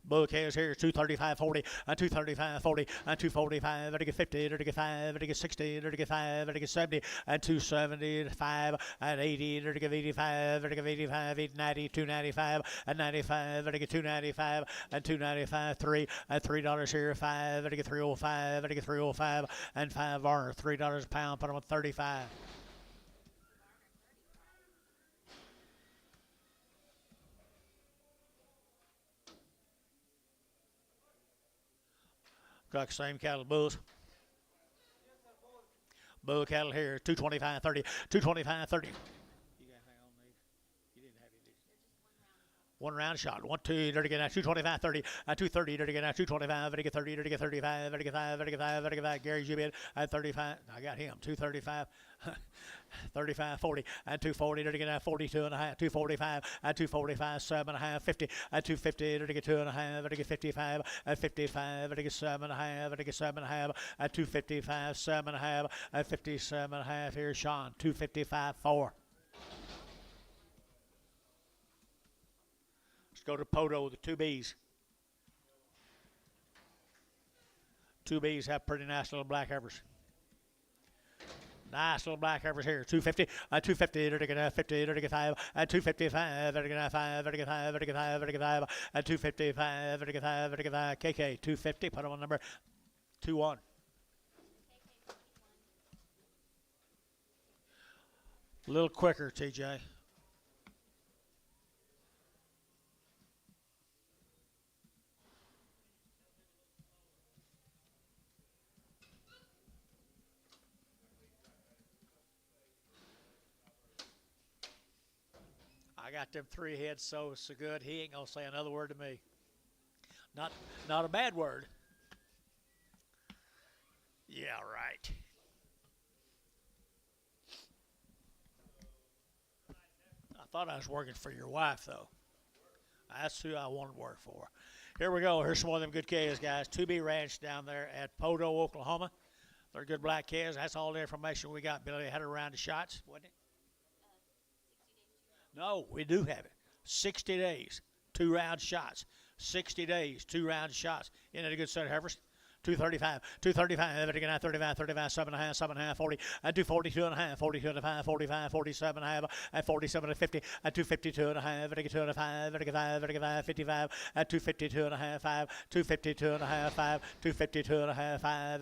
S1: Bullcast here, 235.40, 235.40, 245, ready to get 50, ready to get 5, ready to get 60, ready to get 5, ready to get 70, 275, 80, ready to get 85, ready to get 85, 90, 295, 95, ready to get 295, 295, 3, $3 here, 5, ready to get 305, ready to get 305, 5 are $3 a pound, put them on 35. Got the same cattle, bulls. Bull cattle here, 225.30, 225.30. You got hang on these. You didn't have any. One round shot. 1, 2, there to get out. 225.30, 230, there to get out. 225, there to get 30, there to get 35, there to get 5, there to get 5, there to get 5. Gary's you bid at 35. I got him. 235. 35, 40, and 240, to get 42 and a half, 245, and 245, 7.5, 50, and 250, to get 2.5, to get 55, and 55, to get 7.5, to get 7.5, and 255, 7.5, and 57.5. Here's Sean, 255, 4. Let's go to Poto, the 2Bs. 2Bs have pretty nice little black heifers. Nice little black heifers here. 250, 250, to get 50, to get 5, and 255, to get 5, to get 5, to get 5, to get 5, and 255, to get 5, to get 5. KK, 250, put them on number 21. A little quicker, TJ. I got them 3 heads so good, he ain't going to say another word to me. Not a bad word. Yeah, right. I thought I was working for your wife, though. That's who I wanted to work for. Here we go. Here's some of them good calves, guys. 2B Ranch down there at Poto, Oklahoma. They're good black calves. That's all the information we got. Billy had a round of shots, wasn't it? No, we do have it. 60 days, 2 round shots. 60 days, 2 round shots. Isn't that a good set of heifers? 235, 235, 35, 35, 7.5, 7.5, 40, and 242.5, 42.5, 45, 47.5, and 47 and 50, and 252.5, 2.5, 5, 55, and 252.5, 5, 252.5, 5, 252.5, 5,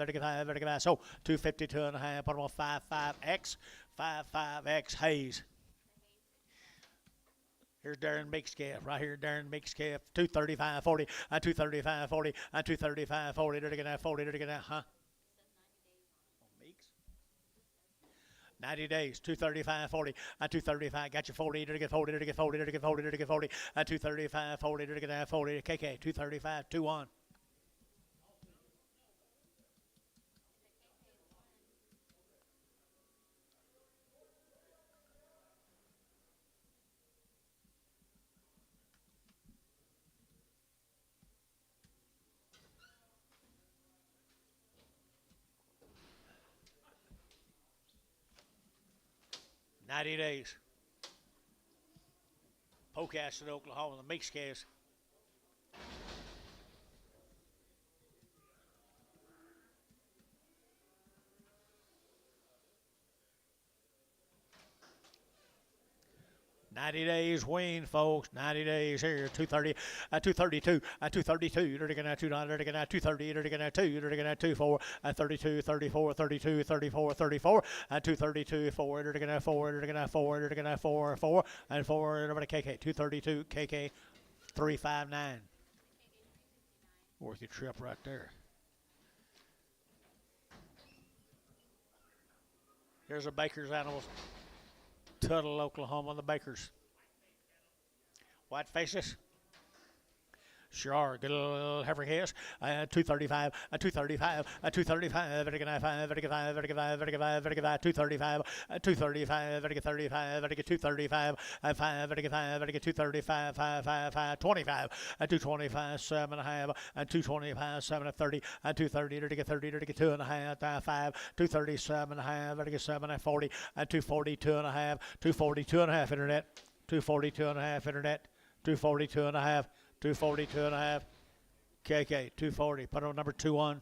S1: 5, so 252.5, put them on 55X, 55X Hayes. Here's Darren Meeks calf, right here, Darren Meeks calf, 235.40, and 235.40, and 235.40, they're going to 40, they're going to, huh? Meeks? 90 days, 235.40, and 235, got you 40, they're going to get 40, they're going to get 40, they're going to get 40, they're going to get 40, and 235.40, they're going to get 40, KK, 235, 2-1. $90 days. Pocasset, Oklahoma, the Meeks calves. $90 days wean, folks. 90 days here. 230, 232, 232. They're going to $2. They're going to 230. They're going to 2. They're going to 24, 32, 34, 32, 34, 34, and 232, 4. They're going to 4. They're going to 4. They're going to 4, 4, and 4. They're going to KK 232, KK 359. Worth your trip right there. Here's a Baker's Animals. Tuttle, Oklahoma, the Bakers. White faces. Sure, good little heifer case. 235, 235, 235, vertical 5, vertical 5, vertical 5, vertical 5, vertical 5, 235, 235, vertical 35, vertical 235, 5, vertical 5, vertical 235, 5, 5, 5, 25, 225, 7 and a half, 225, 7 and 30, 230, vertical 30, vertical 2 and a half, 5, 237 and a half, vertical 7 and 40, 242 and a half, 242 and a half, internet, 242 and a half, internet, 242 and a half. 242 and a half. KK, 240. Put on number 2-1.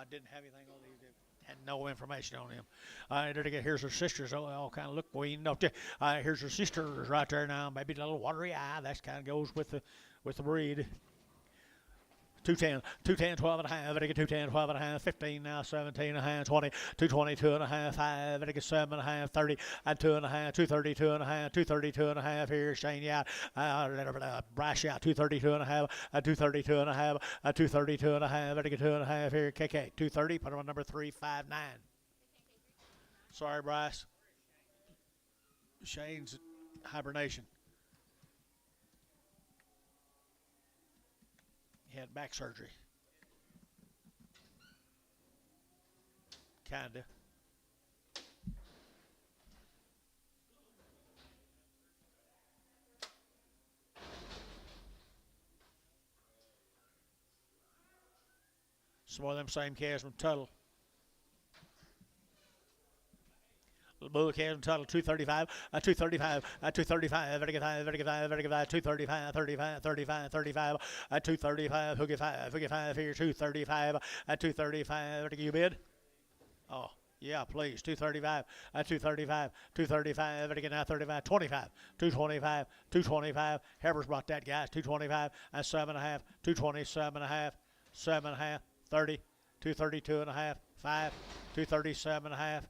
S1: Didn't have anything on these. Had no information on him. Here's her sisters. All kind of look. We know. Here's her sisters right there now. Maybe a little watery eye. That kind of goes with the breed. 210, 210, 12 and a half, Vertical 210, 12 and a half, 15 now, 17 and a half, 20, 222 and a half, 5, Vertical 7 and a half, 30, and 2 and a half, 232 and a half, 232 and a half, here, Shane Yacht, Brash Yacht, 232 and a half, 232 and a half, 232 and a half, Vertical 2 and a half, here, KK, 230, put him on number 359. Sorry, Bryce. Shane's hibernation. He had back surgery. Kinda. Some more of them same calves from Tuttle. Bull calves from Tuttle, 235, 235, 235, vertical 5, vertical 5, vertical 5, 235, 35, 35, 35, 235, hooky 5 here, 235, 235, vertical, you bid? Oh, yeah, please, 235, 235, 235, vertical now 35, 25, 225, 225, Herbers brought that, guys, 225, and 7.5, 227.5, 7.5, 30, 232.5, 5, 237.5,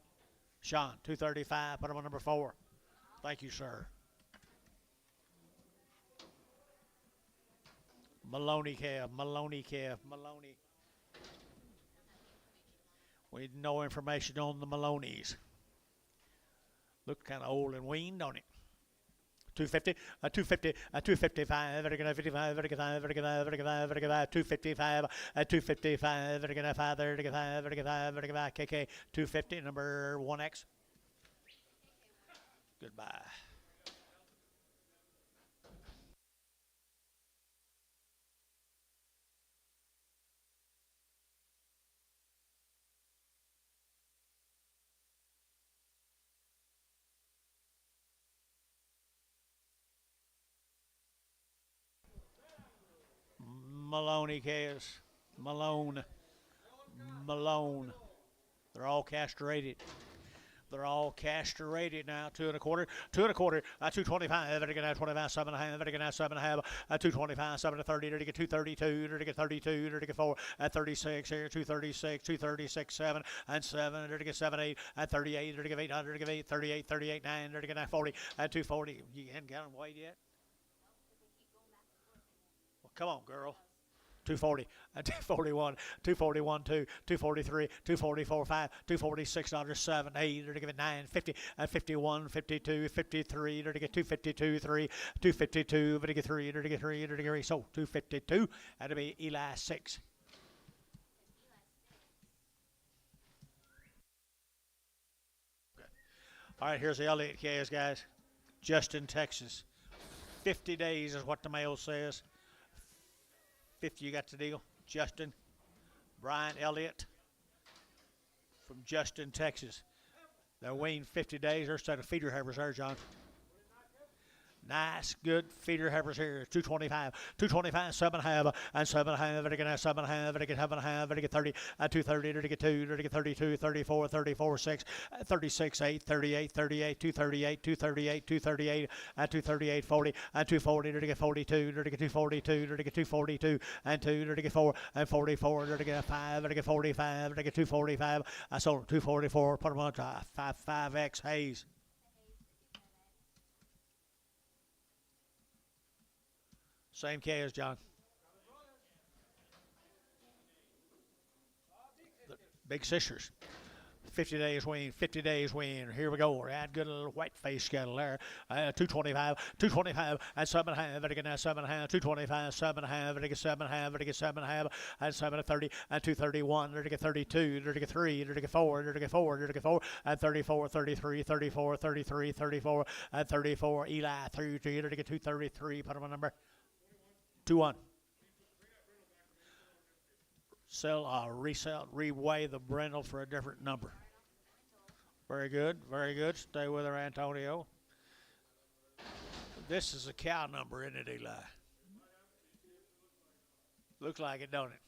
S1: Sean, 235, put him on number 4. Thank you, sir. Maloney calf, Maloney. We no information on the Maloney's. Look kind of old and weaned, don't it? 250, 250, 255, vertical 55, vertical 5, vertical 5, vertical 5, vertical 5, 255, 255, vertical 5, vertical 5, vertical 5, vertical 5, KK, 250, number 1X. Goodbye. Maloney calves. Malone. They're all castrated. They're all castrated now. 2 1/4, 2 1/4, 225, vertical now 25, 7.5, vertical now 7.5, 225, 7 to 30, vertical 232, vertical 32, vertical 4, at 36 here, 236, 236, 7, and 7, vertical 7, 8, at 38, vertical 800, vertical 8, 38, 38, 9, vertical 9, 40, at 240. You hadn't got them weighed yet? Well, come on, girl. 240, 241, 241, 2, 243, 244, 5, 246, 7, 8, to give it 9, 50, 51, 52, 53, to get 252, 3, 252, to get 3, to get 3, to get 3, so 252, that'll be Eli 6. All right, here's the Elliott case, guys. Justin, Texas. 50 days is what the mail says. 50, you got the deal? Justin, Brian Elliott from Justin, Texas. They're weighing 50 days. There's a feeder heifers there, John. Nice, good feeder heifers here. 225, 225, 7.5, and 7.5, vertical 7.5, vertical 7.5, vertical 30, 230, vertical 2, vertical 32, 34, 34, 6, 36, 8, 38, 38, 238, 238, 238, 238, 40, 240, vertical 42, vertical 242, vertical 242, and 2, vertical 4, and 44, vertical 5, vertical 45, vertical 245. I sold 244, put them on 5X Hayes. Same K as John. Big sisters. 50 days wean, 50 days wean. Here we go. That good little white face cattle there. 225, 225, and 7.5. It again, 7.5, 225, 7.5. It again, 7.5. It again, 7.5, and 7.30, and 231. It again, 32. It again, 3. It again, 4. It again, 4. It again, 4, and 34, 33, 34, 33, 34, and 34. Eli 33. It again, 233. Put him on number 2-1. Resell, reweigh the brindle for a different number. Very good, very good. Stay with her, Antonio. This is a cow number, isn't it, Eli? Looks like it, don't it?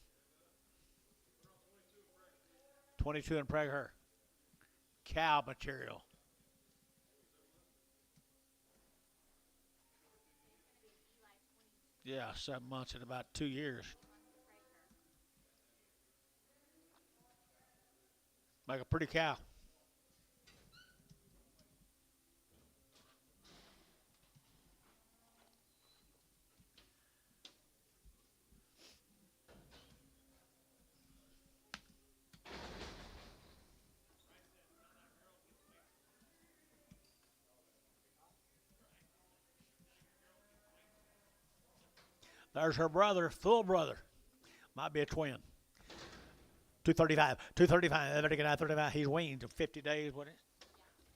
S1: 22 and preg her. Cow material. Yeah, 7 months in about 2 years. Like a pretty cow. There's her brother, full brother. Might be a twin. 235, 235, everybody get out 35. He's weaned to 50 days, what is it?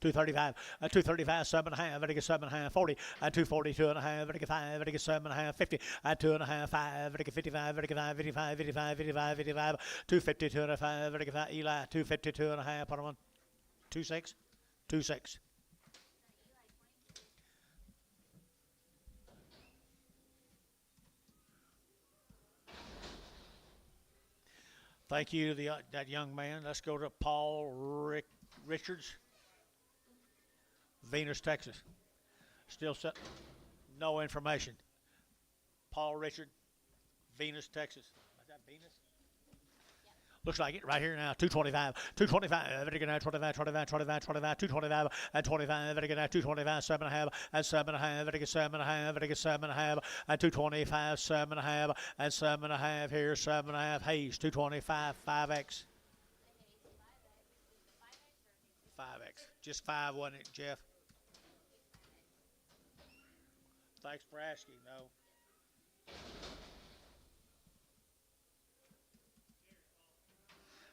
S1: 235, 235, 7.5, everybody get 7.5, 40, and 242 and a half, everybody get 5, everybody get 7.5, 50, and 2.5, 5, everybody get 55, everybody get 5, 55, 55, 55, 55, 252 and a 5, everybody get 5, Eli, 252 and a half, put him on 26, 26. Thank you to that young man. Let's go to Paul Richards, Venus, Texas. Still set, no information. Paul Richard, Venus, Texas. Is that Venus? Looks like it right here now. 225, 225. Everybody get out 25, 25, 25, 25, 225, and 25. Everybody get out 225, 7.5, and 7.5. Everybody get 7.5. Everybody get 7.5, and 225, 7.5, and 7.5 here, 7.5. Hayes, 225, 5X. 5X. Just 5, wasn't it, Jeff? Thanks for asking, no.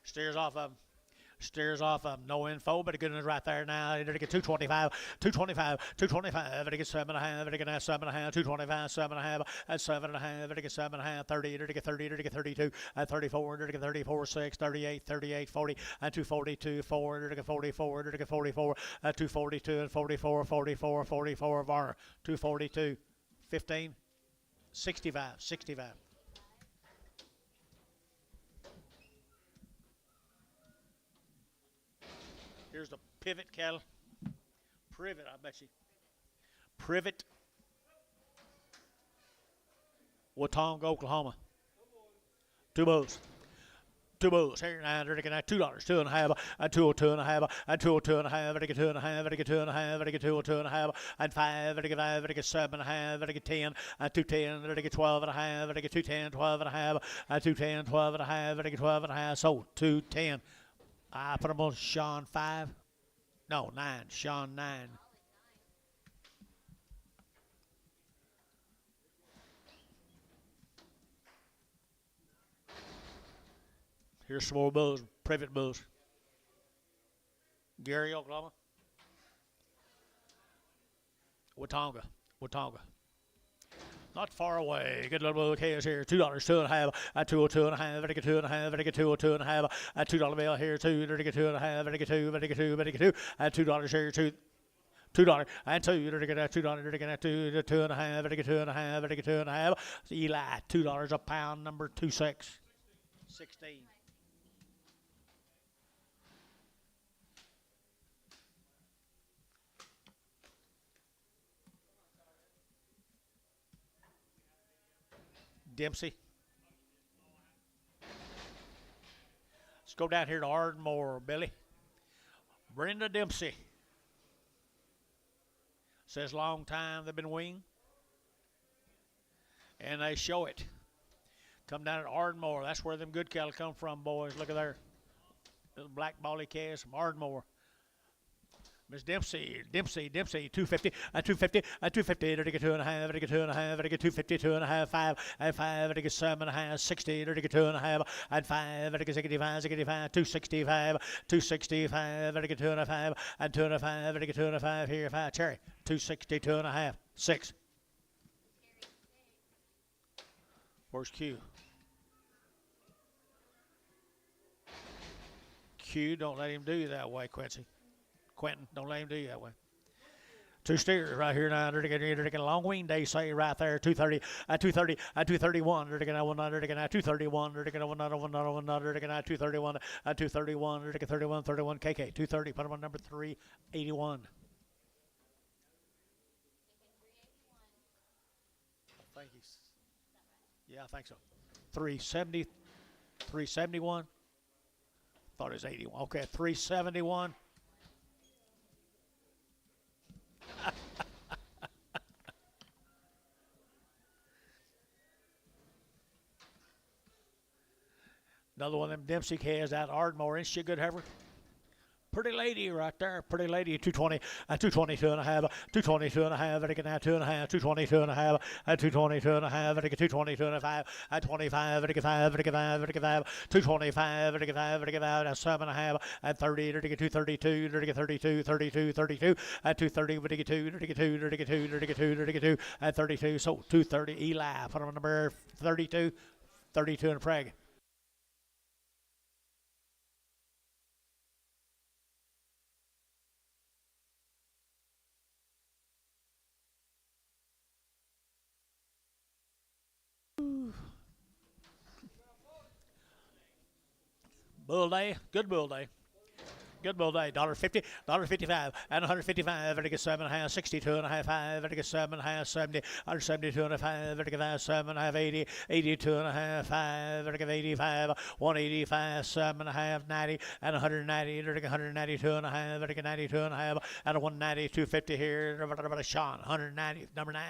S1: Steers off of him. Steers off of him. No info, but a good one right there now. They're going to get 225, 225, 225. They're going to get 7.5. They're going to get 7.5, 225, 7.5, and 7.5. They're going to get 7.5, 30. They're going to get 30. They're going to get 32, and 34. They're going to get 34, 6, 38, 38, 40, and 242, 4. They're going to get 44. They're going to get 44, and 242, and 44, 44, 44. Varner, 242, 15, 65, 65. Here's the pivot cattle. Privet, I bet you. Privet. Watonga, Oklahoma. 2 bulls. 2 bulls. Here now they're looking at $2, 2.5, and 202 and a half, and 202 and a half, and 2 and a half, and 2 and a half, and 202 and a half, and 5, and 5, and 7.5, and 10, and 210, and 12 and a half, and 210, 12 and a half, and 210, 12 and a half, and 12 and a half. So 210. I put them on Sean 5. No, 9. Sean 9. Here's some more bulls, privet bulls. Gary, Oklahoma. Watonga. Watonga. Not far away. Good little bull case here. $2, 2.5, and 202 and a half, and 2 and a half, and 202 and a half, and $2 bill here, 2, and 2 and a half, and 2, and 2, and 2, and $2 here, 2. $2 and 2. You're gonna get $2. You're gonna get 2, 2 and a half, and 2 and a half, and 2 and a half. Eli, $2 a pound, number 26. 16. Dempsey. Let's go down here to Ardmore, Billy. Brenda Dempsey. Says long time they've been weaned. And they show it. Come down at Ardmore. That's where them good cattle come from, boys. Look at there. Little black bally calves from Ardmore. Miss Dempsey, 250, 250, there to get 2.5, there to get 2.5, there to get 250, 2.5, 5, and 5, there to get 7.5, 60, there to get 2.5, and 5, there to get 65, 265, 265, there to get 2.5, and 2.5, there to get 2.5, here, 5, cherry, 260, 2.5, 6. Where's Q? Q, don't let him do you that way, Quincy. Quentin, don't let him do you that way. 2 steers right here now. They're getting a long wing day, say right there. 230, 230, 231. They're getting 1, they're getting 231. They're getting 1, they're getting 231, 231. They're getting 31, 31. KK 230. Put them on number 381. I think he's. Yeah, I think so. 370, 371. Thought it was 81. Okay, 371. Another one of them Dempsey calves out Ardmore. Isn't she a good heifer? Pretty lady right there. Pretty lady. 220, 222 and a half, 222 and a half, I get now 2.5, 222 and a half, 222 and a half, I get 222 and a 5, 25, I get 5, I get 5, I get 5, 225, I get 5, I get 5, 7.5, 30, I get 232, I get 32, 32, 32, 230, I get 2, I get 2, I get 2, I get 2, I get 2, 32, so 230, Eli, put on number 32, 32 and a preg. Bull day, good bull day. Good bull day. $1.50, $1.55, and 155. Vertical 7.5, 62 and a half, 5. Vertical 7.5, 70, 172 and a 5. Vertical 5, 7.5, 80, 82 and a half, 5. Vertical 85, 185, 7.5, 90, and 190. Vertical 192 and a half. Vertical 92 and a half, and a 190, 250 here. Sean, 190, number 9.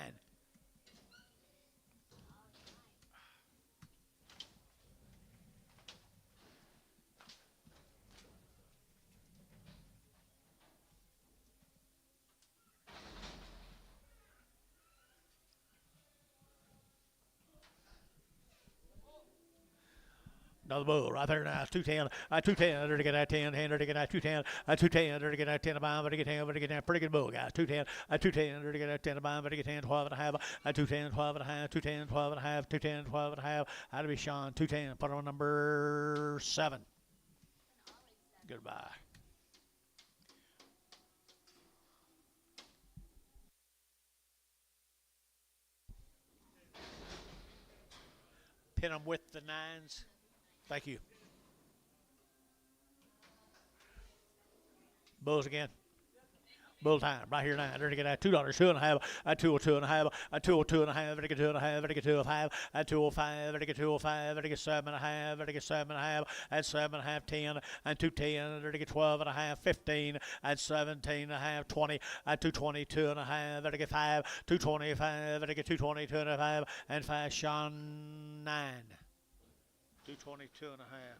S1: Another bull right there now. 210, 210. They're to get that 10. They're to get that 210, 210. They're to get that 10 a bomb. They're to get 10. They're to get that pretty good bull, guys. 210, 210. They're to get that 10 a bomb. They're to get 10, 12 and a half. 210, 12 and a half. 210, 12 and a half. 210, 12 and a half. That'll be Sean. 210. Put on number 7. Goodbye. Pin them with the 9s. Thank you. Bulls again. Bull time right here now. They're to get at $2, 2.5, a 202 and a half, a 202 and a half, they get 2.5, they get 205, a 205, they get 205, they get 7.5, they get 7.5, and 7.5, 10, and 210, they get 12 and a half, 15, and 17 and a half, 20, and 222 and a half, they get 5, 225, they get 222 and a half, and 5, Sean 9. 222 and a half.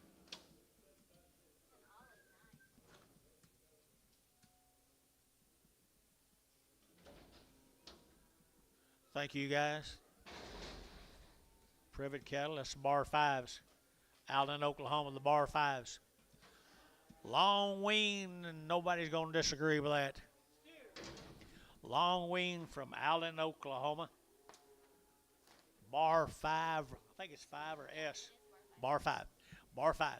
S1: Thank you, guys. Privet cattle, that's the bar 5s. Allen, Oklahoma, the bar 5s. Long wean, and nobody's going to disagree with that. Long wean from Allen, Oklahoma. Bar 5, I think it's 5 or S. Bar 5. Bar 5.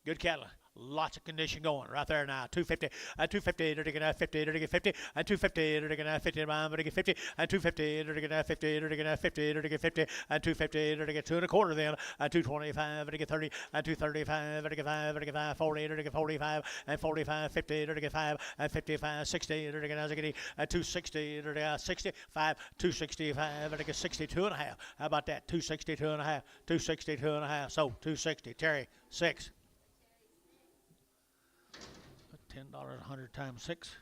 S1: Good cattle. Lots of condition going right there now. 250, 250, they're going to 50, they're going to 50, and 250, they're going to 50, they're going to get 50, and 250, they're going to 50, they're going to 50, they're going to 50, and 250, they're going to get 2.25 then, and 225, they're going to get 30, and 235, they're going to get 5, they're going to get 5, 40, they're going to get 45, and 45, 50, they're going to get 5, and 55, 60, they're going to get 260, they're going to 65, 265, they're going to get 62 and a half. How about that? 262 and a half, 262 and a half. So 260. Terry, 6. $10, 100 times 6.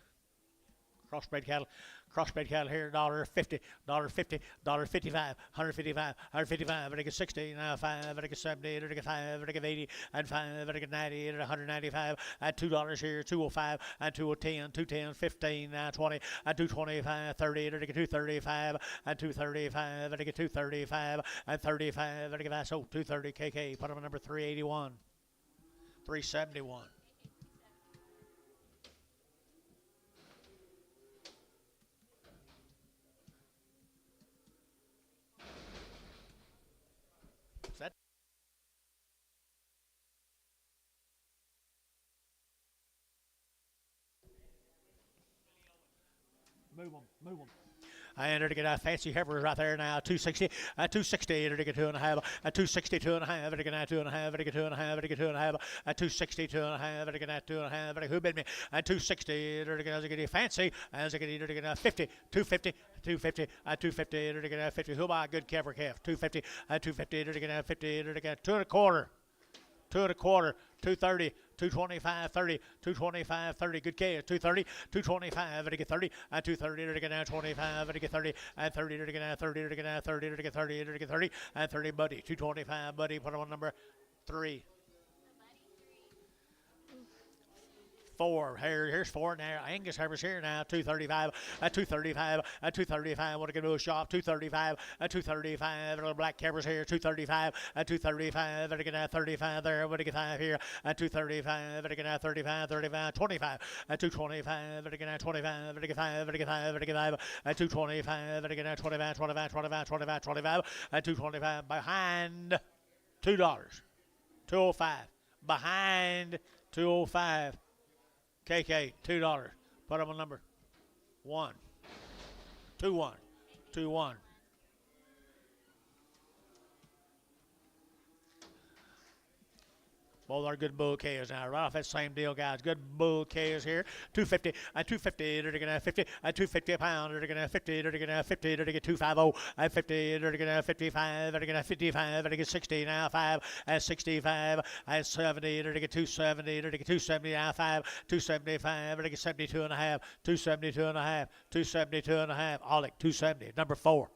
S1: Crossbred cattle. Crossbred cattle here, $1.50, $1.50, $1.55, $155, $155, vertical 60, now 5, vertical 70, vertical 5, vertical 80, and 5, vertical 90, and $195, and $2 here, 205, and 210, 210, 15, now 20, and 225, 30, vertical 235, and 235, vertical 235, and 35, vertical 5, so 230 KK, put them on number 381, 371. That move them, move them. I entered to get a fancy heifers right there now. 260, 260, to get 2.5, 260, 2.5, to get 2.5, to get 2.5, to get 2.5, 260, 2.5, to get 2.5, who bid me? 260, to get a fancy, as I get to get 50, 250. 250, 250, to get 50. Who buy a good calf or calf? 250, 250, to get 50, to get 2.25. 2.25, 230, 225, 30, 225, 30, good K, 230, 225, to get 30, and 230, to get 25, to get 30, and 30, to get 30, to get 30, to get 30, to get 30, and 30, buddy, 225, buddy, put him on number 3. 4. Here's 4 now. Angus Harvest here now. 235. 235. 235. Want to go to a shop? 235. 235. Little black cameras here. 235. 235. Better get out 35 there. Want to get 5 here. 235. Better get out 35. 35. 25. 225. Better get out 25. Better get 5. Better get 5. Better get 5. 225. Better get out 25. 25. 25. 25. 25. 225. Behind $2. 205. Behind 205. KK, $2. Put them on number 1. 2-1. 2-1. Both are good bull calves now. Right off that same deal, guys. Good bull calves here. 250, 250, they're going to 50, 250 a pound, they're going to 50, they're going to 50, they're going to 250, 50, they're going to 55, they're going to 55, they're going to 60 now 5, 65, 70, they're going to 270, they're going to 270 now 5, 275, they're going to 72 and a half, 272 and a half, 272 and a half. Alec 270, number 4.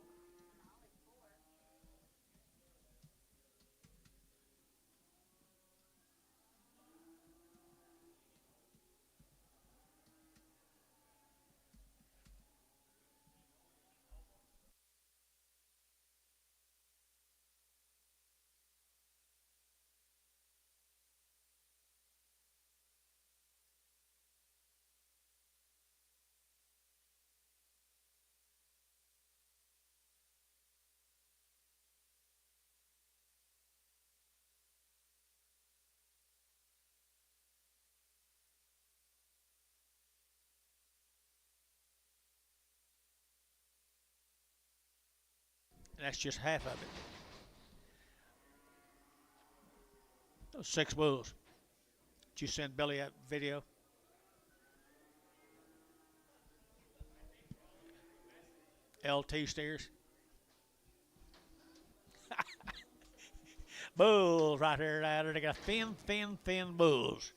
S1: That's just half of it. Those 6 bulls. Did you send Billy that video? LT steers. Bulls right here. They got thin bulls.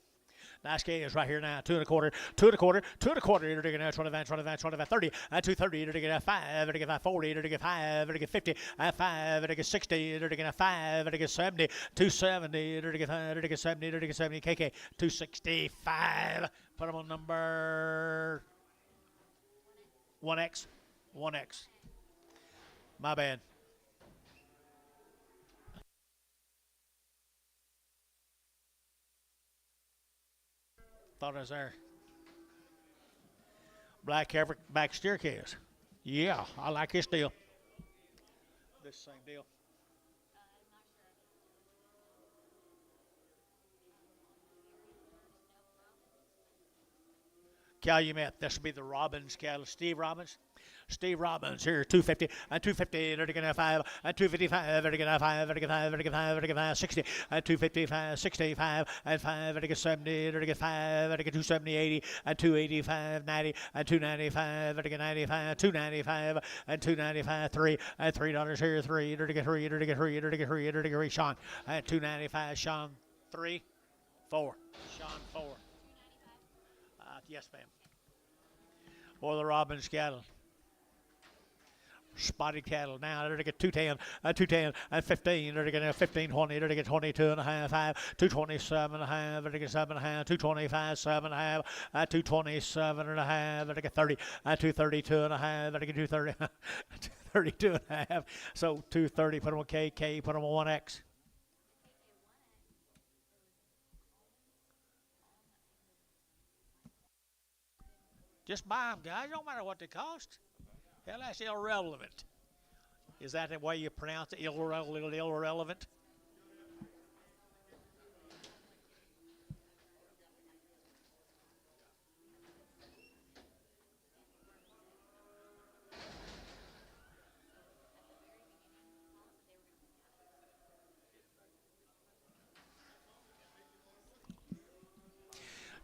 S1: Nice calves right here now. 2.25, 2.25, 2.25. They're going to 25, 25, 25, 30, 230. They're going to 5. They're going to 40. They're going to 5. They're going to 50, 5. They're going to 60. They're going to 5. They're going to 70, 270. They're going to 5. They're going to 70. They're going to 70. KK 265. Put them on number 1X. 1X. My bad. Thought I was there. Black back steer calves. Yeah, I like this deal. This same deal. Calumet. This will be the Robbins cattle. Steve Robbins. Steve Robbins here, 250, 250, they're going to 5, 255, they're going to 5, they're going to 5, they're going to 5, they're going to 5, 60, 255, 65, 5, they're going to 70, they're going to 5, they're going to 270, 80, 285, 90, 295, they're going to 95, 295, 295, 3, $3 here, 3, they're going to 3, they're going to 3, they're going to 3, they're going to 3, Sean, 295, Sean, 3, 4, Sean, 4. Yes, ma'am. Or the Robbins cattle. Spotted cattle now. They're to get 210, 210, and 15. They're to get 15, 20. They're to get 22 and a half, 5, 227 and a half. They're to get 7 and a half, 225, 7 and a half, 227 and a half. They're to get 30, 232 and a half. They're to get 230, 232 and a half. So 230. Put them on KK. Put them on 1X. Just buy them, guys. Don't matter what they cost. Hell, that's irrelevant. Is that the way you pronounce it? Irrelevant?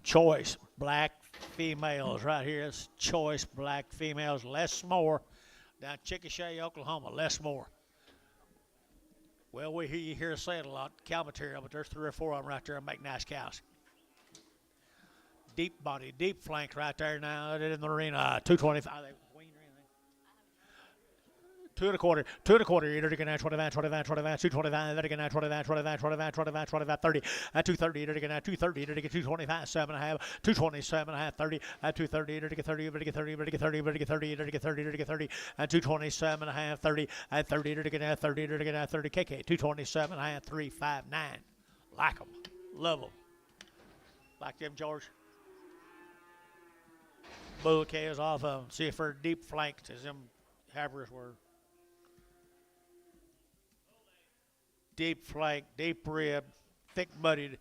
S1: Choice black females right here. It's choice black females. Less more. Down Chickasha, Oklahoma. Less more. Well, we hear you hear say it a lot, cow material, but there's 3 or 4 of them right there that make nice cows. Deep body, deep flank right there now in the arena. 225. Two and a quarter, you're going to 25, 25, 25, 225, they're going to 25, 25, 25, 25, 25, 30, 230, you're going to 230, you're going to 225, 7 and a half, 227 and a half, 30, 230, you're going to get 30, you're going to get 30, you're going to get 30, you're going to get 30, you're going to get 30, you're going to get 30, 227 and a half, 30, 30, you're going to get 30, you're going to get 30, KK, 227 and a half, 359. Like them, love them. Like them, George. Bull calves off of them. See if they're deep flanked as them havers were. Deep flank, deep rib, thick butted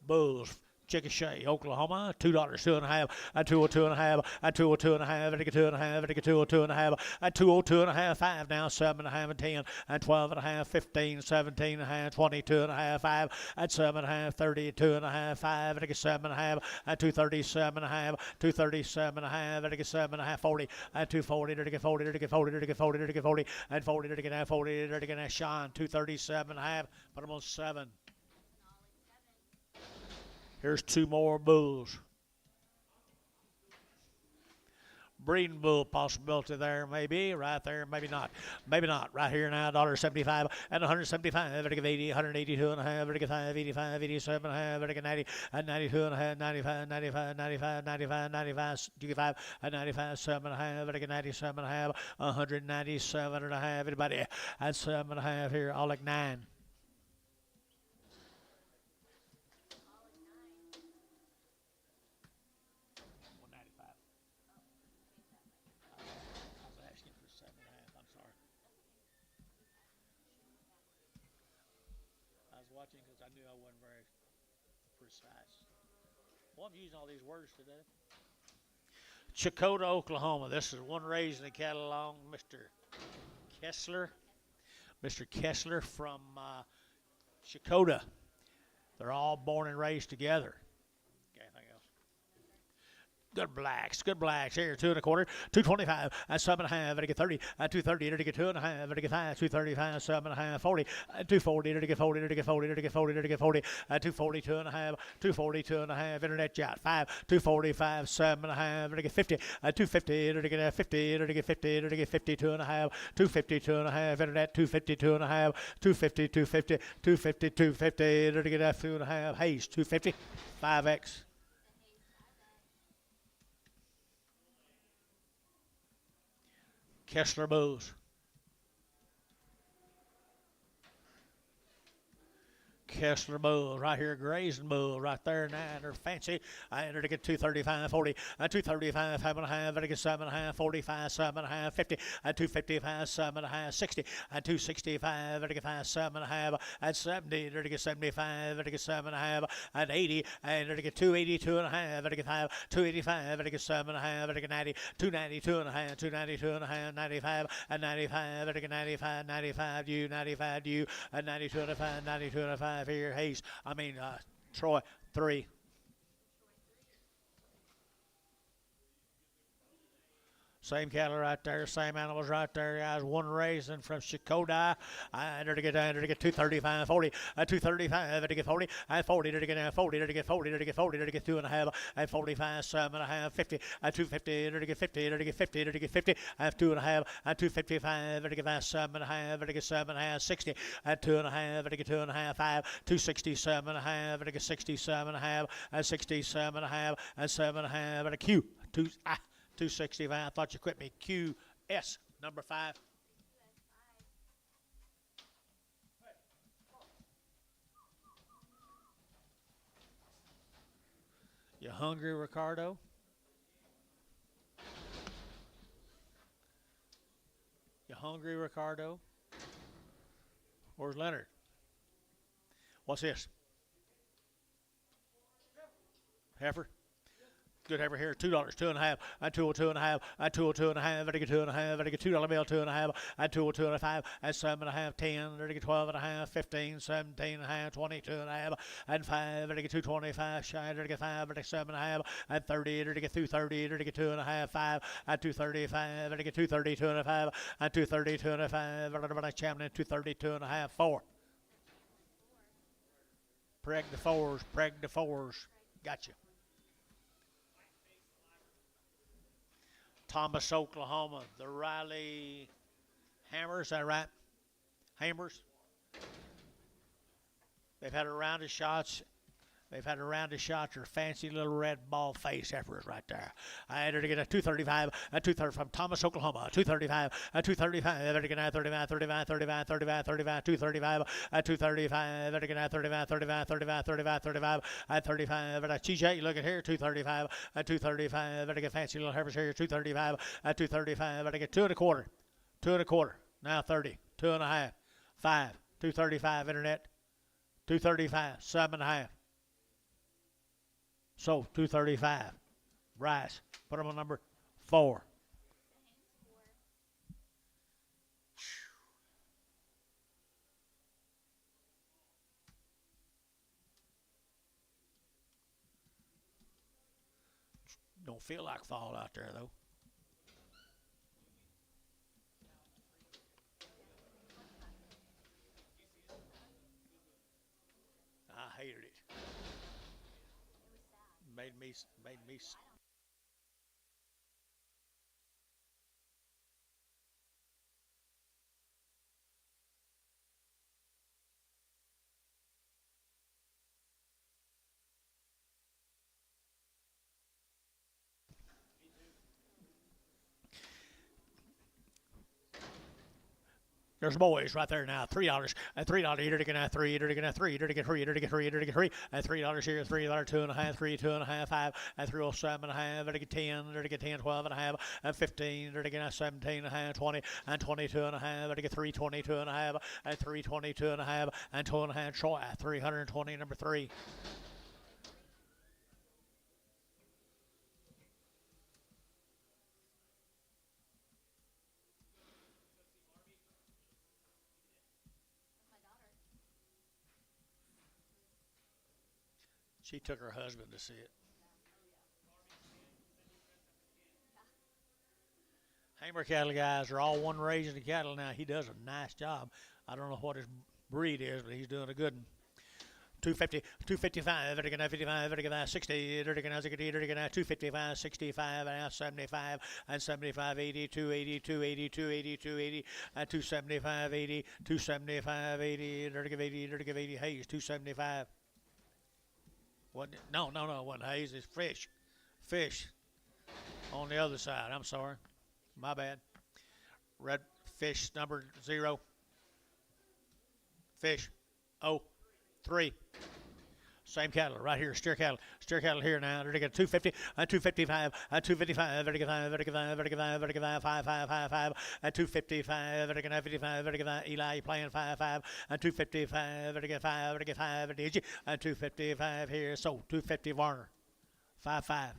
S1: bulls. Chickasha, Oklahoma, $2, 2 and a half, 202 and a half, 202 and a half, 2 and a half, 202 and a half, 202 and a half, 5 now, 7 and a half, 10, 12 and a half, 15, 17 and a half, 22 and a half, 5, 7 and a half, 32 and a half, 5, 7 and a half, 237 and a half, 237 and a half, 7 and a half, 40, 240, 40, 40, 40, 40, 40, and 40, 40, Sean, 237 and a half, put them on 7. Here's 2 more bulls. Breeding bull possibility there, maybe. Right there, maybe not. Maybe not. Right here now, $1.75 and 175. Vertical 80, 182 and a half, vertical 5, 85, 87 and a half, vertical 90, and 92 and a half, 95, 95, 95, 95, 95, 95, and 95, 7 and a half, vertical 97 and a half, 197 and a half. Everybody, and 7 and a half here, all like 9. Watching because I knew I wasn't very precise. Well, I'm using all these words today. Chakota, Oklahoma. This is one raising the cattle along Mr. Kessler. Mr. Kessler from Chakota. They're all born and raised together. Good blacks. Here, 2 and a quarter, 225, 7 and a half, to get 30, 230, to get 2 and a half, to get 5, 235, 7 and a half, 40, 240, to get 40, to get 40, to get 40, to get 40, 242 and a half, 242 and a half, internet yacht, 5, 245, 7 and a half, to get 50, 250, to get 50, to get 50, to get 52 and a half, 252 and a half, internet, 252 and a half, 250, 250, 250, 250, to get 2 and a half, Hayes, 250, 5X. Kessler bulls. Kessler bull right here, grazing bull right there. Now they're fancy. I entered to get 235, 40, 235, 5 and a half, to get 7 and a half, 45, 7 and a half, 50, 255, 7 and a half, 60, 265, to get 5, 7 and a half, and 70, to get 75, to get 7 and a half, and 80, and to get 282 and a half, to get 5, 285, to get 7 and a half, to get 90, 292 and a half, 292 and a half, 95, and 95, to get 95, 95, you, 95, you, and 92 and a 5, 92 and a 5. Here, Hayes. Troy, 3. Same cattle right there, same animals right there, guys. One racing from Shikoda. I to get 235, 40, 235, to get 40, 40, to get 40, to get 40, to get 40, to get 2.5, 45, 7.5, 50, 250, to get 50, to get 50, to get 50, 2.5, 255, to get 7.5, to get 7.5, 60, 2.5, to get 2.5, 5, 267.5, to get 67.5, 67.5, 7.5, a Q, 265. I thought you quit me. QS number 5. You hungry, Ricardo? You hungry, Ricardo? Where's Leonard? What's this? Heifer? Good heifer here. $2, 2.5. I tool 2.5. I tool 2.5. I get 2.5. I get $2 bill 2.5. I tool 2.5. And 7.5. 10. I get 12.5. 15. 17.5. 22.5. And 5. I get 225. Shy. I get 5. I get 7.5. And 30. I get 230. I get 2.5. 5. And 235. I get 230. 2.5. And 230. 2.5. I champion 230. 2.5. 4. Preg the fours. Preg the fours. Gotcha. Thomas, Oklahoma. The Riley Hammers, is that right? Hammers. They've had a round of shots. They've had a round of shots. Or fancy little red ball face heifers right there. I had her to get a 235, a 230 from Thomas, Oklahoma. 235, a 235. I had to get a 35, 35, 35, 35, 35, 235, a 235. I had to get a 35, 35, 35, 35, 35, a 35. But a TJ, look at here, 235, a 235. I had to get fancy little heifers here, 235, a 235. I had to get 2.25, 2.25. Now 30, 2.5, 5, 235 internet, 235, 7.5. So 235. Bryce, put him on number 4. Don't feel like fall out there though. I hated it. Made me. There's boys right there now. $3. $3 here to get 3, to get 3, to get 3, to get 3, to get 3. $3 here, $3, 2.5, 3, 2.5, 5, and 307.5, to get 10, to get 10, 12.5, and 15, to get 17.5, 20, and 22.5, to get 322.5, and 322.5, and 2.5. Troy, 320, number 3. She took her husband to see it. Hamer cattle guys are all one raising the cattle now. He does a nice job. I don't know what his breed is, but he's doing a good one. 250, 255, 55, 55, 60, 255, 65, and 75, and 75, 80, 280, 280, 280, 280, and 275, 80, 275, 80, 80, 80, Hayes, 275. No, it wasn't Hayes. It's Fish. Fish on the other side. I'm sorry. My bad. Red Fish number 0. Fish. 3. Same cattle right here, steer cattle here now. They're going to get 250, 255, 255, 55, 5, 255, 55, Eli playing 5, and 255, 5, did you? And 255 here, so 250 Varner, 5.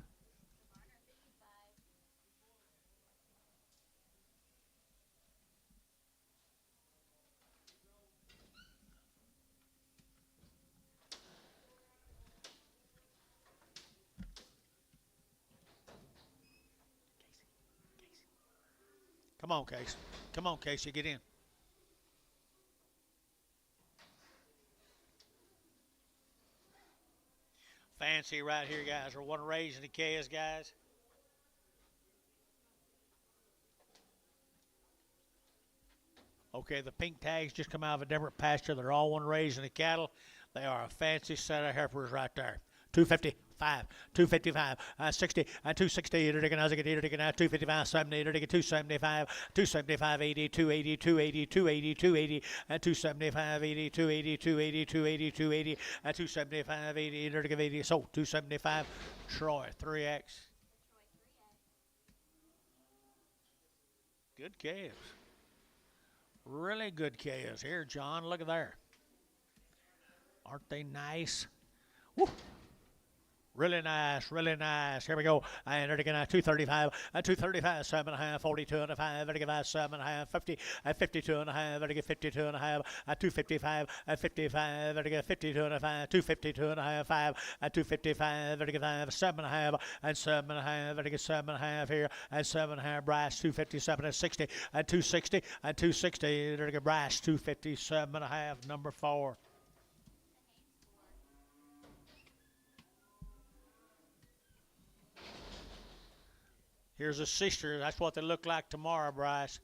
S1: Come on, Case. Come on, Casey, get in. Fancy right here, guys. We're one raising the K's, guys. Okay, the pink tags just come out of a different pasture. They're all one raising the cattle. They are a fancy set of heifers right there. 255, 255, 60, 260, 255, 70, 275, 275, 80, 280, 280, 280, 280, 275, 80, 280, 280, 280, 280, 275, 80, 80, so 275, Troy, 3X. Good calves. Really good calves. Here, John, look at there. Aren't they nice? Woo. Really nice, really nice. Here we go. And they're going 235, 235, 7.5, 42 and a half, 55, 7.5, 50, 52 and a half, 52 and a half, 255, 55, 52 and a half, 252 and a half, 5, 255, 7.5, and 7.5, 7.5 here, and 7.5 brass, 257 and 60, and 260, and 260, brass, 257 and a half, number 4. Here's a sister. That's what they look like tomorrow, Bryce.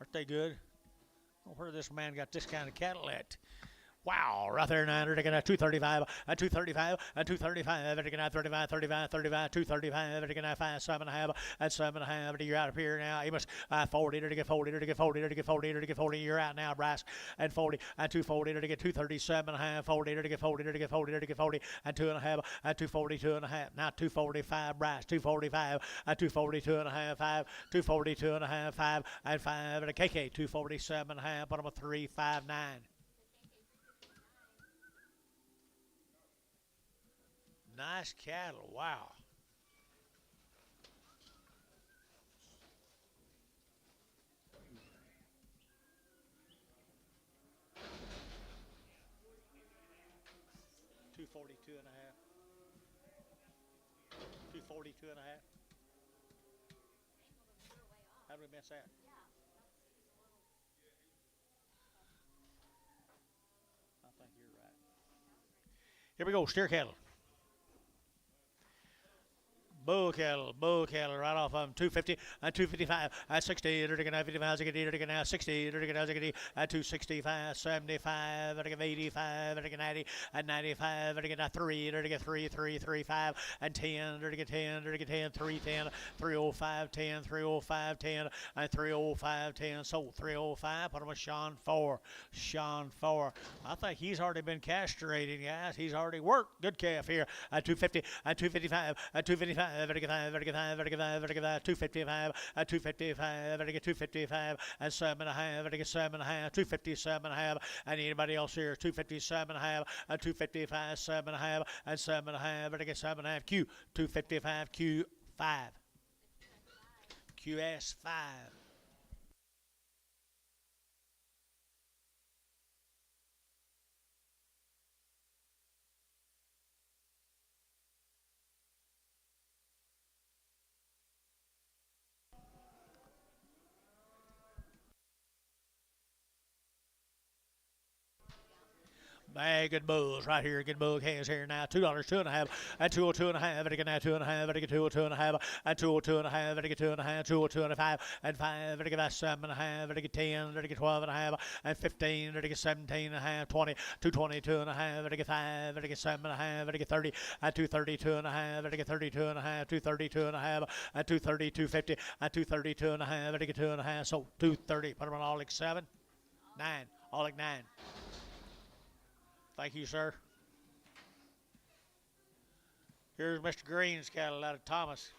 S1: Aren't they good? I don't know where this man got this kind of cattle at. Wow, right there now, they're taking a 235, a 235, a 235, they're taking a 35, 35, 35, 235, they're taking a 5, 7.5, and 7.5, you're out of here now. You must 40, they're taking 40, they're taking 40, they're taking 40, they're taking 40, you're out now, Bryce, and 40, and 240, they're taking 237.5, 40, they're taking 40, they're taking 40, they're taking 40, and 2.5, and 242.5, now 245, Bryce, 245, and 242.5, 5, 242.5, 5, and 5, and a KK, 247.5, put them a 359. Nice cattle, wow. $242.5. $242.5. How did we miss that? I think you're right. Here we go, steer cattle. Bull cattle, right off of them. 250, 255, 60, 55, 60, 265, 75, 85, 90, 95, 3, 335, and 10, 10, 310, 305, 10, 305, 10, and 305, 10. So 305, put him with Sean 4. Sean 4. I think he's already been castrated, guys. He's already worked. Good calf here. 250, 255, 255. 255, 255, 255, and 7.5, 7.5, 257.5, and anybody else here, 257.5, 255, 7.5, and 7.5, 7.5, Q, 255, Q5, QS5. Good bulls right here. Good bull calves here now. $2, 2.5, and 202.5. It again now 2.5. It again 202.5, and 202.5. It again 2.5, 202.5, and 5. It again 7.5. It again 10. It again 12.5, and 15. It again 17.5, 20, 222.5. It again 5. It again 7.5. It again 30, and 232.5. It again 32.5, 232.5, and 232.50, and 232.5. It again 2.5. So 230. Put them on all like 7, 9, all like 9. Thank you, sir. Here's Mr. Green's cattle out of Thomas.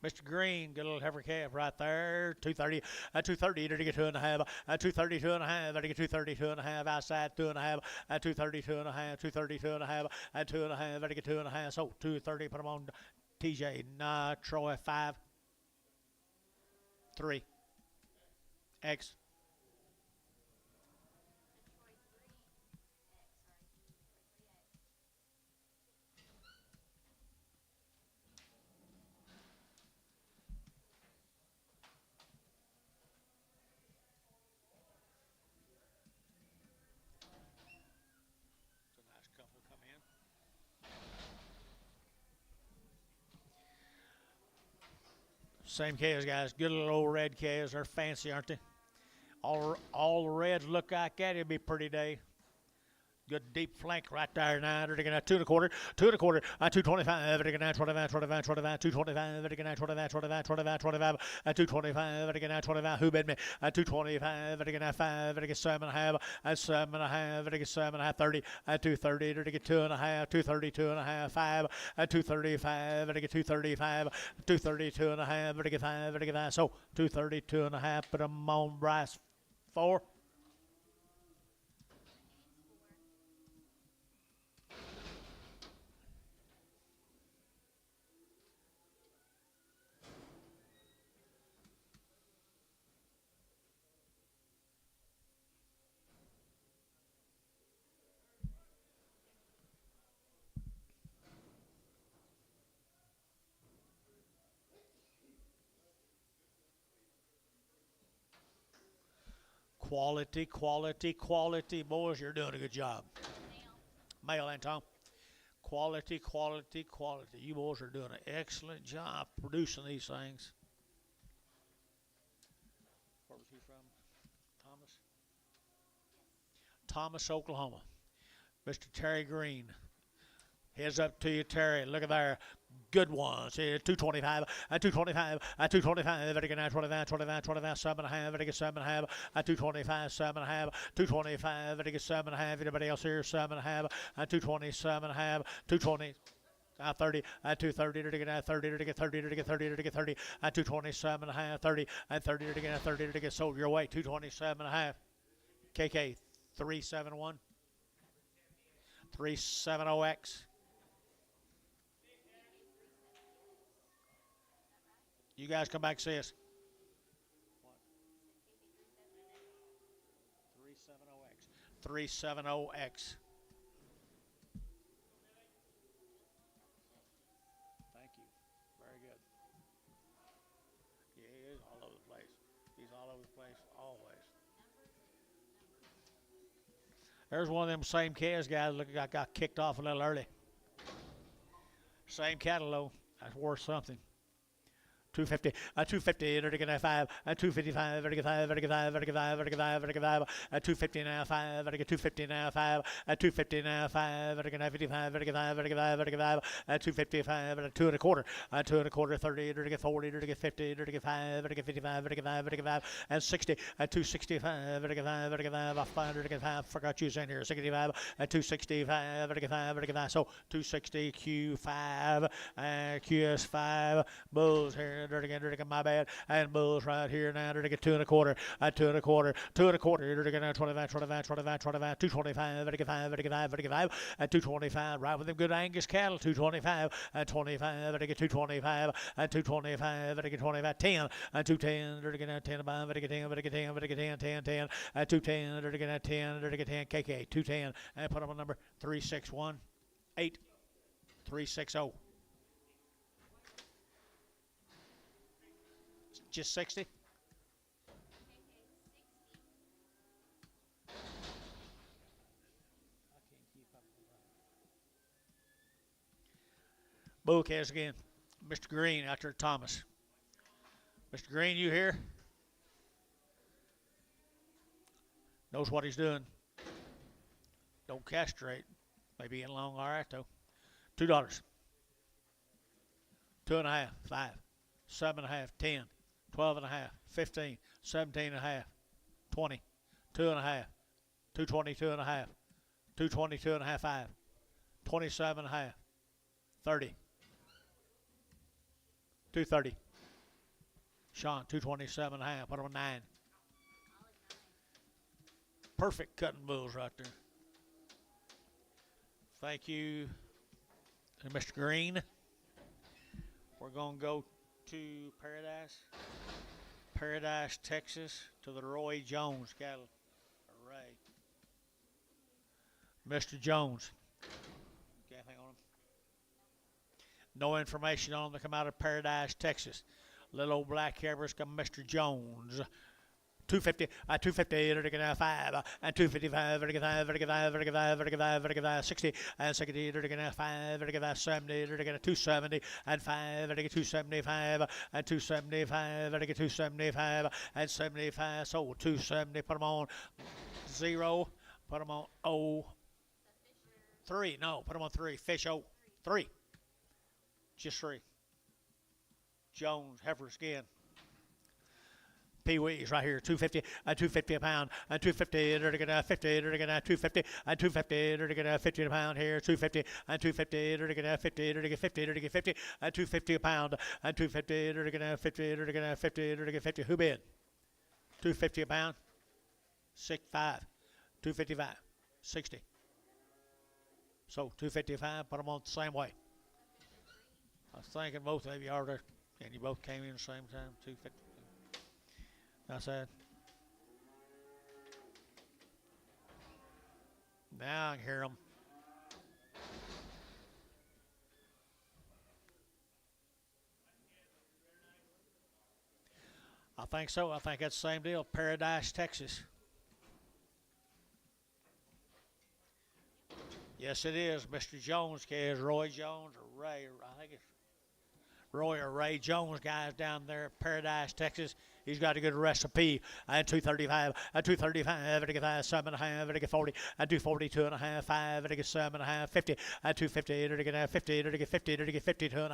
S1: Mr. Green, good little heifer calf right there. 230, 230, to get 2.5, 232.5, to get 232.5, outside 2.5, 232.5, 232.5, and 2.5, to get 2.5. So 230, put them on TJ. Nah, Troy 5, 3, X. Same cows, guys. Good little old red cows. They're fancy, aren't they? All the reds look like that. It'll be a pretty day. Good deep flank right there now. They're taking a 2 1/4, 2 1/4, 225, they're taking 25, 25, 25, 225, they're taking 25, 25, 25, 25, 225, they're taking 25, who bid me? 225, they're taking 5, they're taking 7.5, 7.5, they're taking 7.5, 30, 230, they're taking 2.5, 230, 2.5, 5, 235, they're taking 235, 230, 2.5, they're taking 5, they're taking 5, so 230, 2.5, put them on Bryce 4. Quality, quality, quality. Boys, you're doing a good job. Male and Tom. Quality, quality, quality. You boys are doing an excellent job producing these things. Where was he from? Thomas? Thomas, Oklahoma. Mr. Terry Green. Heads up to you, Terry. Look at there. Good ones. 225, 225, 225, very good, 25, 25, 25, 7.5, very good, 7.5, 225, 7.5, 225, very good, 7.5. Anybody else here? 7.5, 220, 7.5, 220. 30, 230, to get 30, to get 30, to get 30, to get 30, 227 and a half, 30, 30, to get 30, to get sold your way, 227 and a half. KK 371, 370X. You guys come back and see us. 370X. 370X. Thank you. Very good. Yeah, he is all over the place. He's all over the place always. There's one of them same calves guys. Look, got kicked off a little early. Same cattle though. That's worth something. 250, 250, vertical 5, 255, vertical 5, vertical 5, vertical 5, vertical 5, vertical 5, 250 now 5, vertical 250 now 5, 250 now 5, vertical 55, vertical 5, vertical 5, vertical 5, 255, 2 1/4, 2 1/4, 30, vertical 40, vertical 50, vertical 5, vertical 55, vertical 5, vertical 5, and 60, 265, vertical 5, vertical 5, off 5, vertical 5, forgot you in here, 65, 265, vertical 5, vertical 5, so 260, Q5, QS5, bulls here. Dirty again, my bad. And bulls right here now. Dirty get 2 1/4, 2 1/4, 2 1/4. Dirty get 25, 25, 25, 25, 225, vertical 5, vertical 5, vertical 5, 225. Right with them good Angus cattle. 225, 25, vertical 225, 225, vertical 25, 10, 210, dirty get 10, vertical 10, vertical 10, vertical 10, 10, 10, 210, dirty get 10, dirty get 10, KK 210, and put them on number 361 8360. Just 60. Bull cast again. Mr. Green out there, Thomas. Mr. Green, you here? Knows what he's doing. Don't castrate. Maybe in long, all right though. $2. 2.5, 5, 7.5, 10. 12 and a half, 15, 17 and a half, 20, 2 and a half, 222 and a half, 222 and a half, 5, 27 and a half, 30, 230. Sean, 227 and a half, put on 9. Perfect cutting bulls right there. Thank you, Mr. Green. We're going to go to Paradise, Texas, to the Roy Jones cattle array. Mr. Jones. Okay, hang on. No information on them to come out of Paradise, Texas. Little old black hairers come Mr. Jones. 250, 250, vertical 5, and 255, vertical 5, vertical 5, vertical 5, vertical 5, vertical 5, 60, and 60, vertical 5, vertical 5, 70, vertical 270, and 5, vertical 275, and 275, vertical 275, and 75, so 270, put them on 0, put them on 0, 3, no, put them on 3, fish 0, 3, just 3, Jones, heifer skin. Pee Wee's right here, 250, 250 a pound, 250, 50, 250, 250, 50 a pound here, 250, 250, 50, 50, 50, 250 a pound, 250, 50, 50, who bid? 250 a pound, 65, 255, 60. So 255, put them on the same way. I was thinking both of you are there, and you both came in the same time, 250. I said, now I can hear them. I think so. I think that's the same deal. Paradise, Texas. Yes, it is. Mr. Jones, is Roy Jones or Ray. I think it's Roy or Ray Jones, guys down there at Paradise, Texas. He's got a good recipe. And 235, 235, 55, 7.5, 40, 240, 2.5, 5, 7.5, 50, 250, 50, 50, 50, 2.5,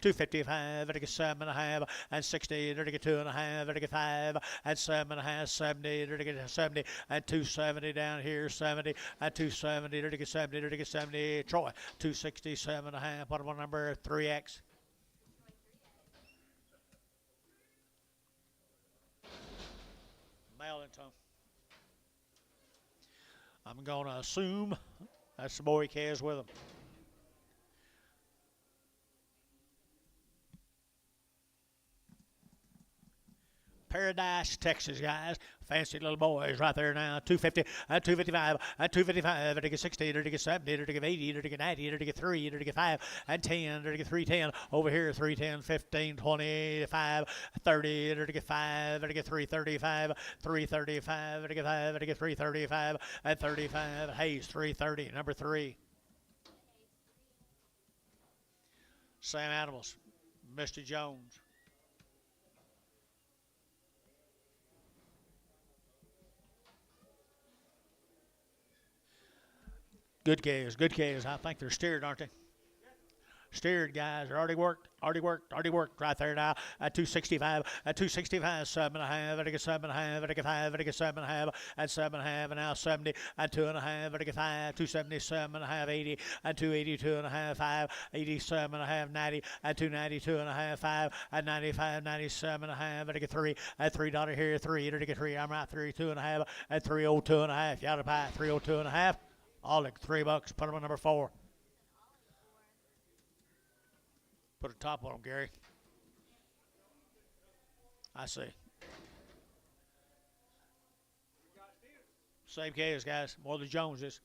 S1: 255, 7.5, and 60, 2.5, 5, and 7.5, 70, 70, and 270 down here, 70, and 270, 70, 70, Troy, 267.5, what about number 3X? Mellington. I'm going to assume that's the boy he cares with him. Paradise, Texas, guys. Fancy little boys right there now. 250, 255, 255, 60, 70, 80, 90, 3, 5, and 10, 310. Over here, 310, 15, 25, 30, 5, 335, 335, 335, and 35. Hayes, 330, number 3. Sam Animals, Mr. Jones. Good calves, good calves. I think they're steered, aren't they? Steered, guys. Already worked right there now. At 265, 7.5, 7.5, 5, 7.5, and 7.5, and now 70, and 2.5, 5, 277.5, 80, and 282.5, 5, 87.5, 90, and 292.5, 5, and 95, 97.5, 3, and $3 here, 3, 3. I'm right, 32.5, and 302.5. Y'all pie, 302.5. All like $3. Put them on number 4. Put a top on them, Gary. I see. Same case, guys. More the Joneses.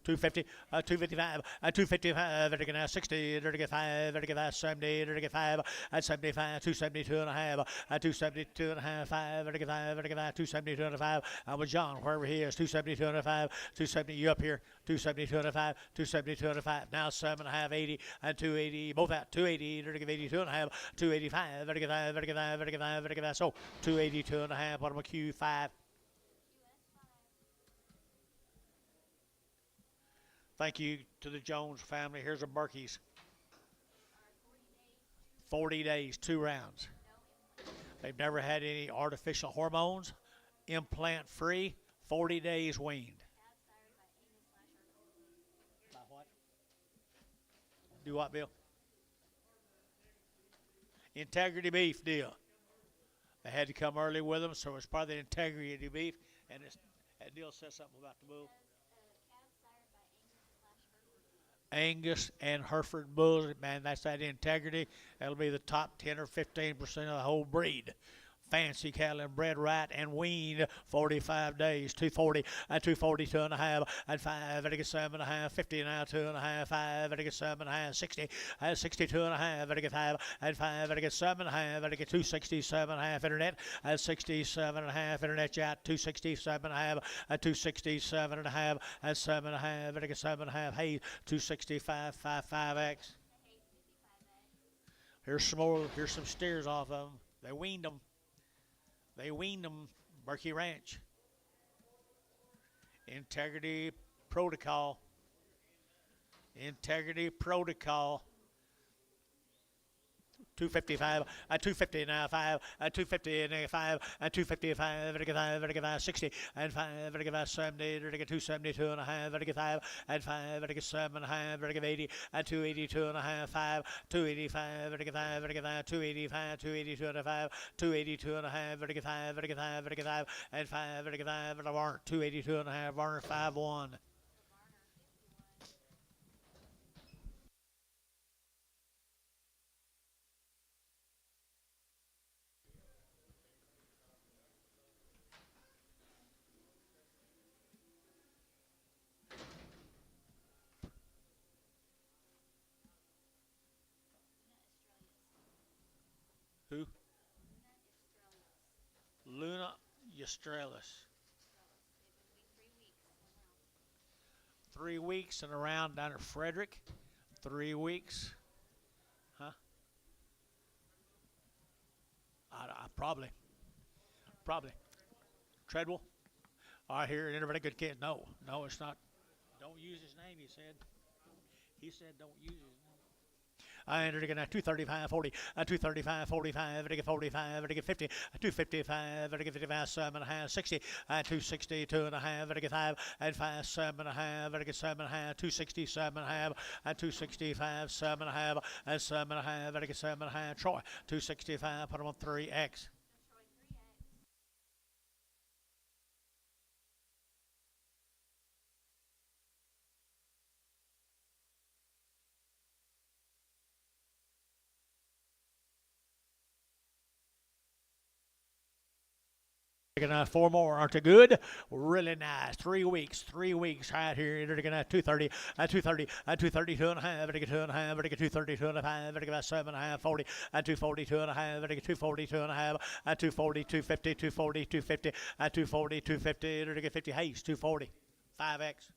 S1: 250, 255, 255, 60, 35, 70, 5, and 75, 272.5, 272.5, 5, 272.5. I'm with John, wherever he is, 272.5, 270, you up here, 272.5, 272.5. Now 7.5, 80, and 280, both out, 280, 82.5, 285, 35, so 282.5, what am I, Q5. Thank you to the Jones family. Here's a Berkey's. 40 days, 2 rounds. They've never had any artificial hormones, implant free, 40 days weaned. What? Do what, Bill? Integrity beef deal. They had to come early with them, so it's part of the integrity beef. And that deal says something about the bull. Angus and Hereford bulls, man, that's that integrity. That'll be the top 10 or 15% of the whole breed. fancy cattle and bred right and weaned 45 days. 240 and 242 and a half and 5 and 7 and a half. 50 now 2 and a half. 5 and 7 and a half. 60 and 62 and a half and 5 and 5 and 7 and a half and 267 and a half. Internet and 67 and a half. Internet chat 267 and a half and 267 and a half and 7 and a half and 7 and a half. Hey, 265 55x. Here's some more. Here's some steers off of them. They weaned them. They weaned them. Berkey Ranch. Integrity Protocol. Integrity Protocol. 255, 250 now, 5, 250 and 5, 255, 60, and 5, 70, 272 and a half, 5, and 5, 7 and a half, 80, and 282 and a half, 5, 285, 285, 282 and a 5, 282 and a half, 5, and 5, and a warrant, 282 and a half, warrant 5-1. Who? Luna Australis. 3 weeks and around down at Frederick. 3 weeks. Huh? I probably. Treadwell. I hear everybody good kid. No, it's not. Don't use his name, he said. He said don't use his name. I entered again at 235, 40, 235, 45, 45, 50, 255, 55, 7 and a half, 60, 262 and a half, 5, and 5, 7 and a half, 7 and a half, 267 and a half, and 265, 7 and a half, and 7 and a half, 7 and a half, Troy, 265, put him on 3X. Four more, aren't they good? Really nice. 3 weeks right here. They're going to 230, 230, 232 and a half, 2 and a half, 232 and a half, 7 and a half, 40, 242 and a half, 242 and a half, 240, 250, 240, 250, 240, 250, 50 haste, 240, 5X.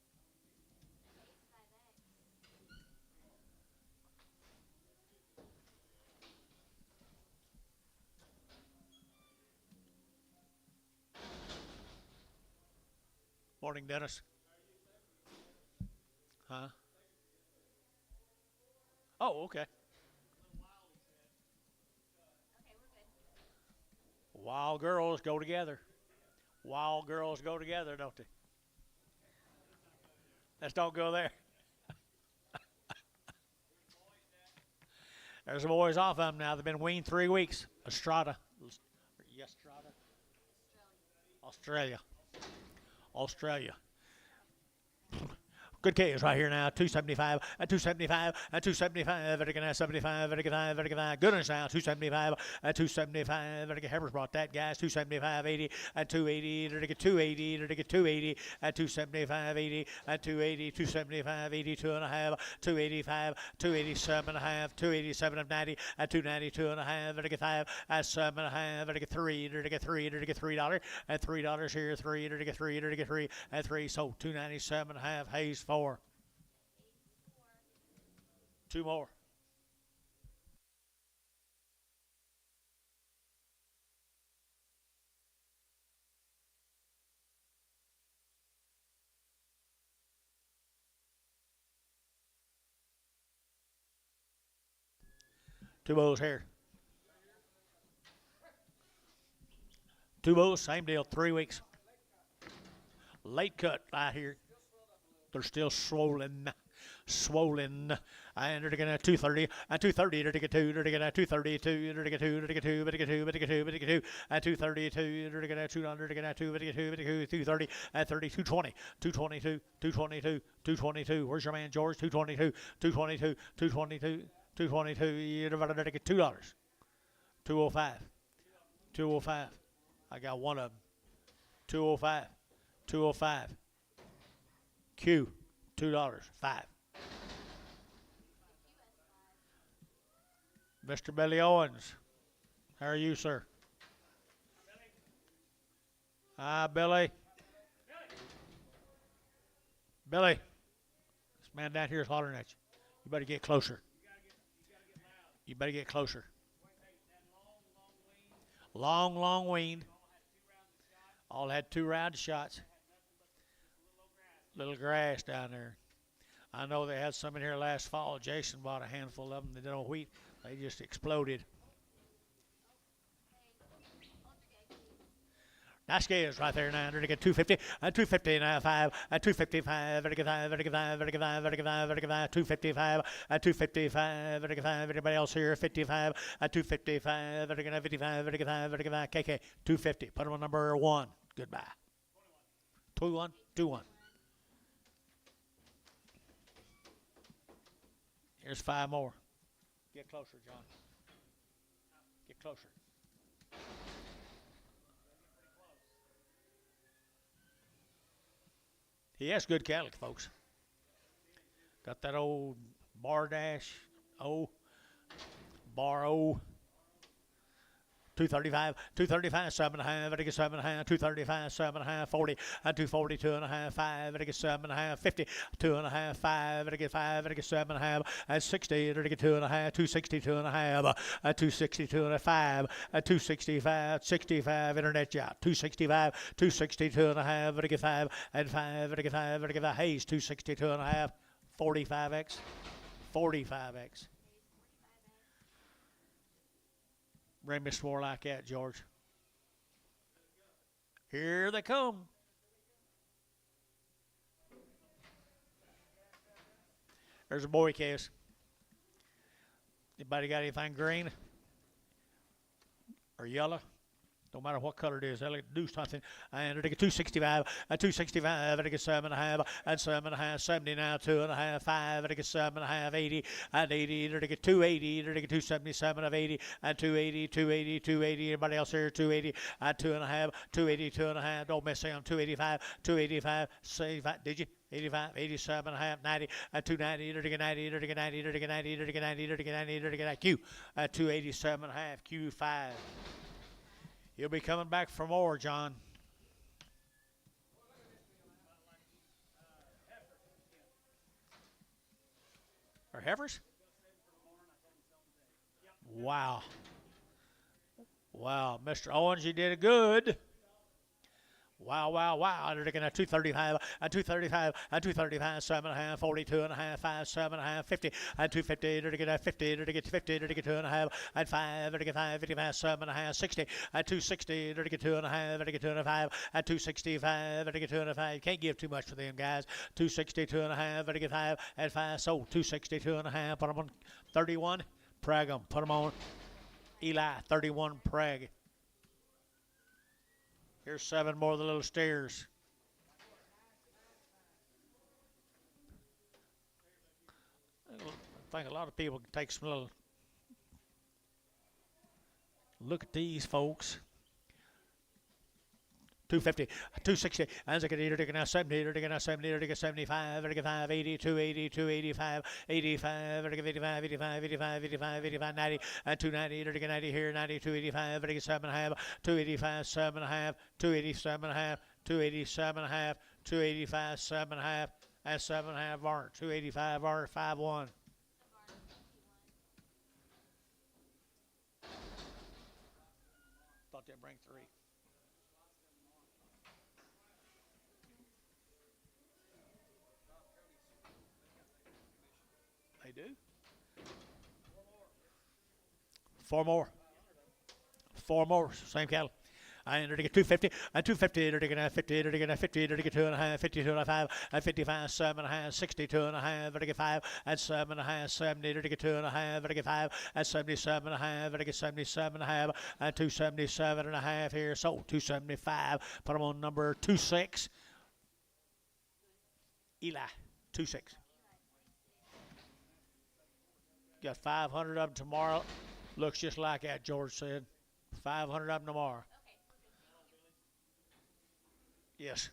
S1: Morning, Dennis. Huh? Oh, okay. Wild girls go together. Wild girls go together, don't they? Let's don't go there. There's the boys off of them now. They've been weaned 3 weeks. Estrada. Yes, Estrada. Australia. Good case right here now. 275, 275, 275, 75, 75. Goodness now. 275, 275. Hebbers brought that, guys. 275, 80, 280, 280, 280, 275, 80, 280, 275, 82 and a half, 285, 287 and a half, 287 and 90, 292 and a half, 5, 7 and a half, 3, $3, and $3 here, 3, and 3. So 297 and a half. Hayes 4. 2 more. Two bulls here. 2 bulls, same deal, 3 weeks. Late cut right here. They're still swollen. I entered again at 230, and 230, to get 2, to get at 232, to get 2, to get 2, to get 2, to get 2, to get 2, and 232, to get at 200, to get at 2, to get 2, 230, and 30, 220, 222, 222, 222. Where's your man, George? 222, 222, 222, 222. You divided to get $2. 205. 205. I got one of them. 205. 205. Q. $2. 5. Mr. Billy Owens. How are you, sir? Hi, Billy. Billy. This man down here is hollering at you. You better get closer. You better get closer. Long, long wean. All had 2 round shots. Little grass down there. I know they had some in here last fall. Jason bought a handful of them. They don't wheat. They just exploded. Nice scales right there now. Vertical 250, 250 now 5, 255, vertical 5, vertical 5, vertical 5, vertical 5, vertical 5, 255, 255, vertical 5. Everybody else here 55, 255, vertical 55, vertical 5, vertical 5. KK 250. Put them on number 1. Goodbye. 2-1, 2-1. Here's 5 more. Get closer, John. Get closer. He has good cattle, folks. Got that old bar dash O, bar O. 235, 235, 7.5, vertical 7.5, 235, 7.5, 40, 240, 2.5, 5, vertical 7.5, 50, 2.5, 5, vertical 5, vertical 7.5, 60, vertical 2.5, 260, 2.5, 260, 2.5, 265, 65, internet yacht, 265, 260, 2.5, vertical 5, and 5, vertical 5, vertical 5, Hayes, 260, 2.5, 45x, 45x. Bring me more like that, George. Here they come. There's a boy case. Anybody got anything green or yellow? No matter what color it is, they'll do something. And they get 265, 265, they get 7.5, and 7.5, 70 now, 2.5, 5, they get 7.5, 80, and 80, they get 280, they get 277 of 80, and 280, 280, 280. Everybody else here, 280, and 2.5, 280, 2.5. Don't miss him, 285, 285, 75. Did you? 85, 87 and a half, 90, 290, 90, 90, 90, 90, 90, 90, 90, 90, 90, 90, Q, 287 and a half, Q5. You'll be coming back for more, John. Or heifers? Wow. Wow, Mr. Owens, you did it good. Wow, wow, wow. They're looking at 235, 235, 235, 7.5, 42.5, 5, 7.5, 50, 250, they're looking at 50, they're looking at 50, they're looking at 2.5, 5, they're looking at 5, 55, 7.5, 60, 260, they're looking at 2.5, they're looking at 2.5, 265, they're looking at 2.5. You can't give too much for them, guys. 260, 2.5, they're looking at 5, and 5, so 260, 2.5, put them on 31, Prague them, put them on Eli, 31, Prague. Here's 7 more of the little steers. I think a lot of people can take some little look at these folks. 250, 260, and they get now 70, they get now 70, they get 75, they get 5, 80, 280, 285, 85, they get 55, 55, 55, 55, 55, 90, and 290, they get 90 here, 90, 285, they get 7.5, 285, 7.5, 287.5, 287.5, 285, 7.5, and 7.5 bar, 285 bar, 5-1. Thought they'd bring 3. They do. 4 more. 4 more. Same cattle. And they're to get 250, and 250, they're to get 50, they're to get 50, they're to get 2.5, 52.5, and 55, 7.5, 62.5, they're to get 5, and 7.5, 70, they're to get 2.5, they're to get 5, and 77.5, they're to get 77.5, and 277.5 here, so 275. Put them on number 26. Eli, 26. Got 500 of them tomorrow. Looks just like that, George said. 500 of them tomorrow. Yes.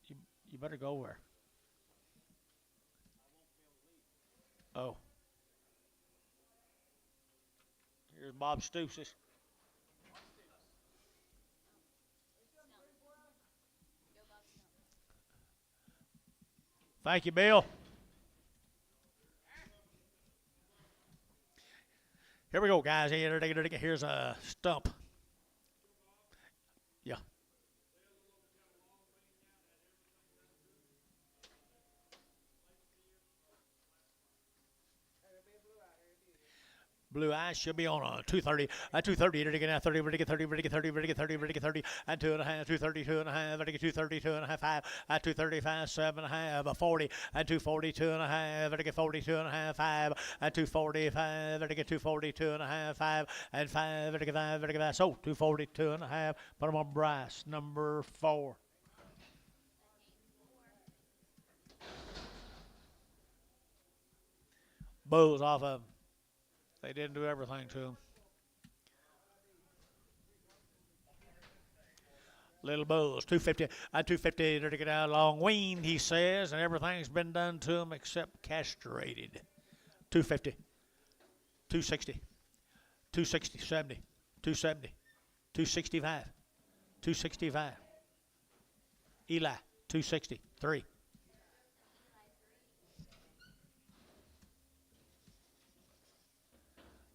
S1: You, you better go where? Oh, here's Bob Stoops. Thank you, Bill. Here we go, guys. Here's a stump. Yeah. Blue eyes should be on 230. 230. Ready to get now 30. Ready to get 30. Ready to get 30. Ready to get 30. Ready to get 30. And 2.5. 230. 2.5. Ready to get 230. 2.5. 5. 235. 7.5. 40. And 240. 2.5. Ready to get 40. 2.5. 5. And 245. Ready to get 240. 2.5. 5. And 5. Ready to get 5. Ready to get 5. So 240. 2.5. Put them on Bryce. Number 4. Bulls off of them. They didn't do everything to him. Little Bulls, 250, 250, to get out long weaned, he says, and everything's been done to him except castrated. 250, 260, 260, 70, 270, 265, 265. Eli, 260, 3.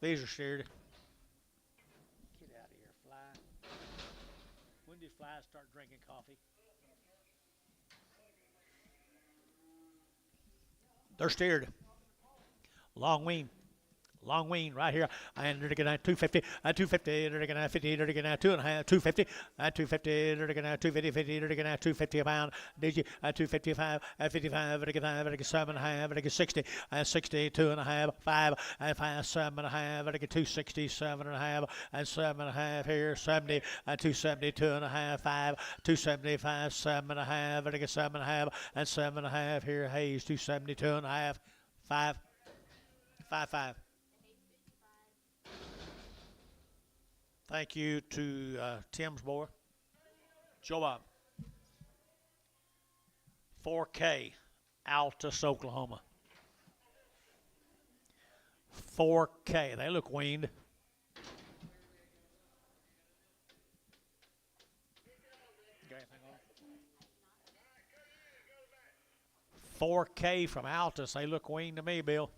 S1: These are steered. Get out of here, fly. When did flies start drinking coffee? They're steered. Long wean. Long wean right here. And they're going to 250, 250, they're going to 50, they're going to 2.5, 250, 250, they're going to 250, 50, they're going to 250 a pound. Did you 255, 55, they're going to 7.5, they're going 60, 60, 2.5, 5, 5, 7.5, they're going 260, 7.5, and 7.5 here, 70, 270, 2.5, 5, 275, 7.5, they're going 7.5, and 7.5 here, Hayes, 270, 2.5, 5, 5, 5. Thank you to Tim's boy, Joe Bob. 4K, Altus, Oklahoma. 4K. They look weaned. Got anything on? 4K from Altus. They look weaned to me, Bill.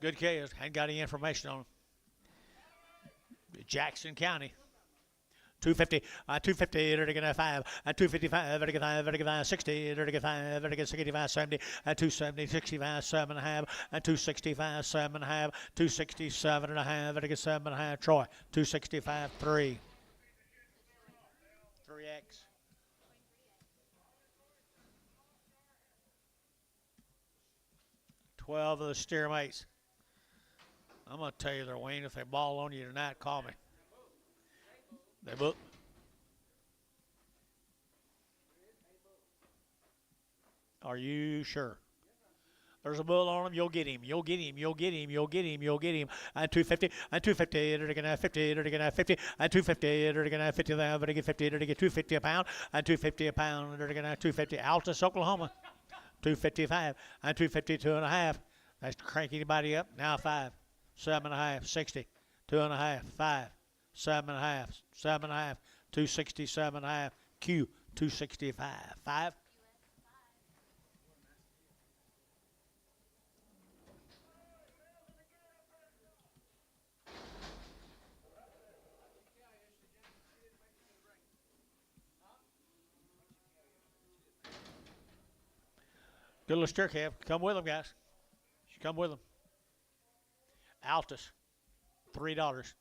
S1: Good kids. Hadn't got any information on them. Jackson County. 250, 250, they're going to 5, 255, they're going to 5, 60, they're going to 5, they're going to 65, 70, 270, 65, 7.5, 265, 7.5, 267 and a half, they're going to 7.5, Troy, 265, 3. 3X. $12 of the steer mates. I'm going to tell you, they're Wayne. If they ball on you tonight, call me. They book. Are you sure? There's a bull on him. You'll get him. You'll get him. You'll get him. You'll get him. You'll get him. And 250. And 250. They're going to 50. They're going to 50. And 250. They're going to 50. They're going to get 50. They're going to get 250 a pound. And 250 a pound. They're going to 250. Altus, Oklahoma. 255. And 250, 2.5. That's to crank anybody up. Now 5. 7.5, 60, 2.5, 5, 7.5, 7.5, 267.5, Q, 265, 5. Good little steer calf. Come with them, guys. Come with them. Altus, $3.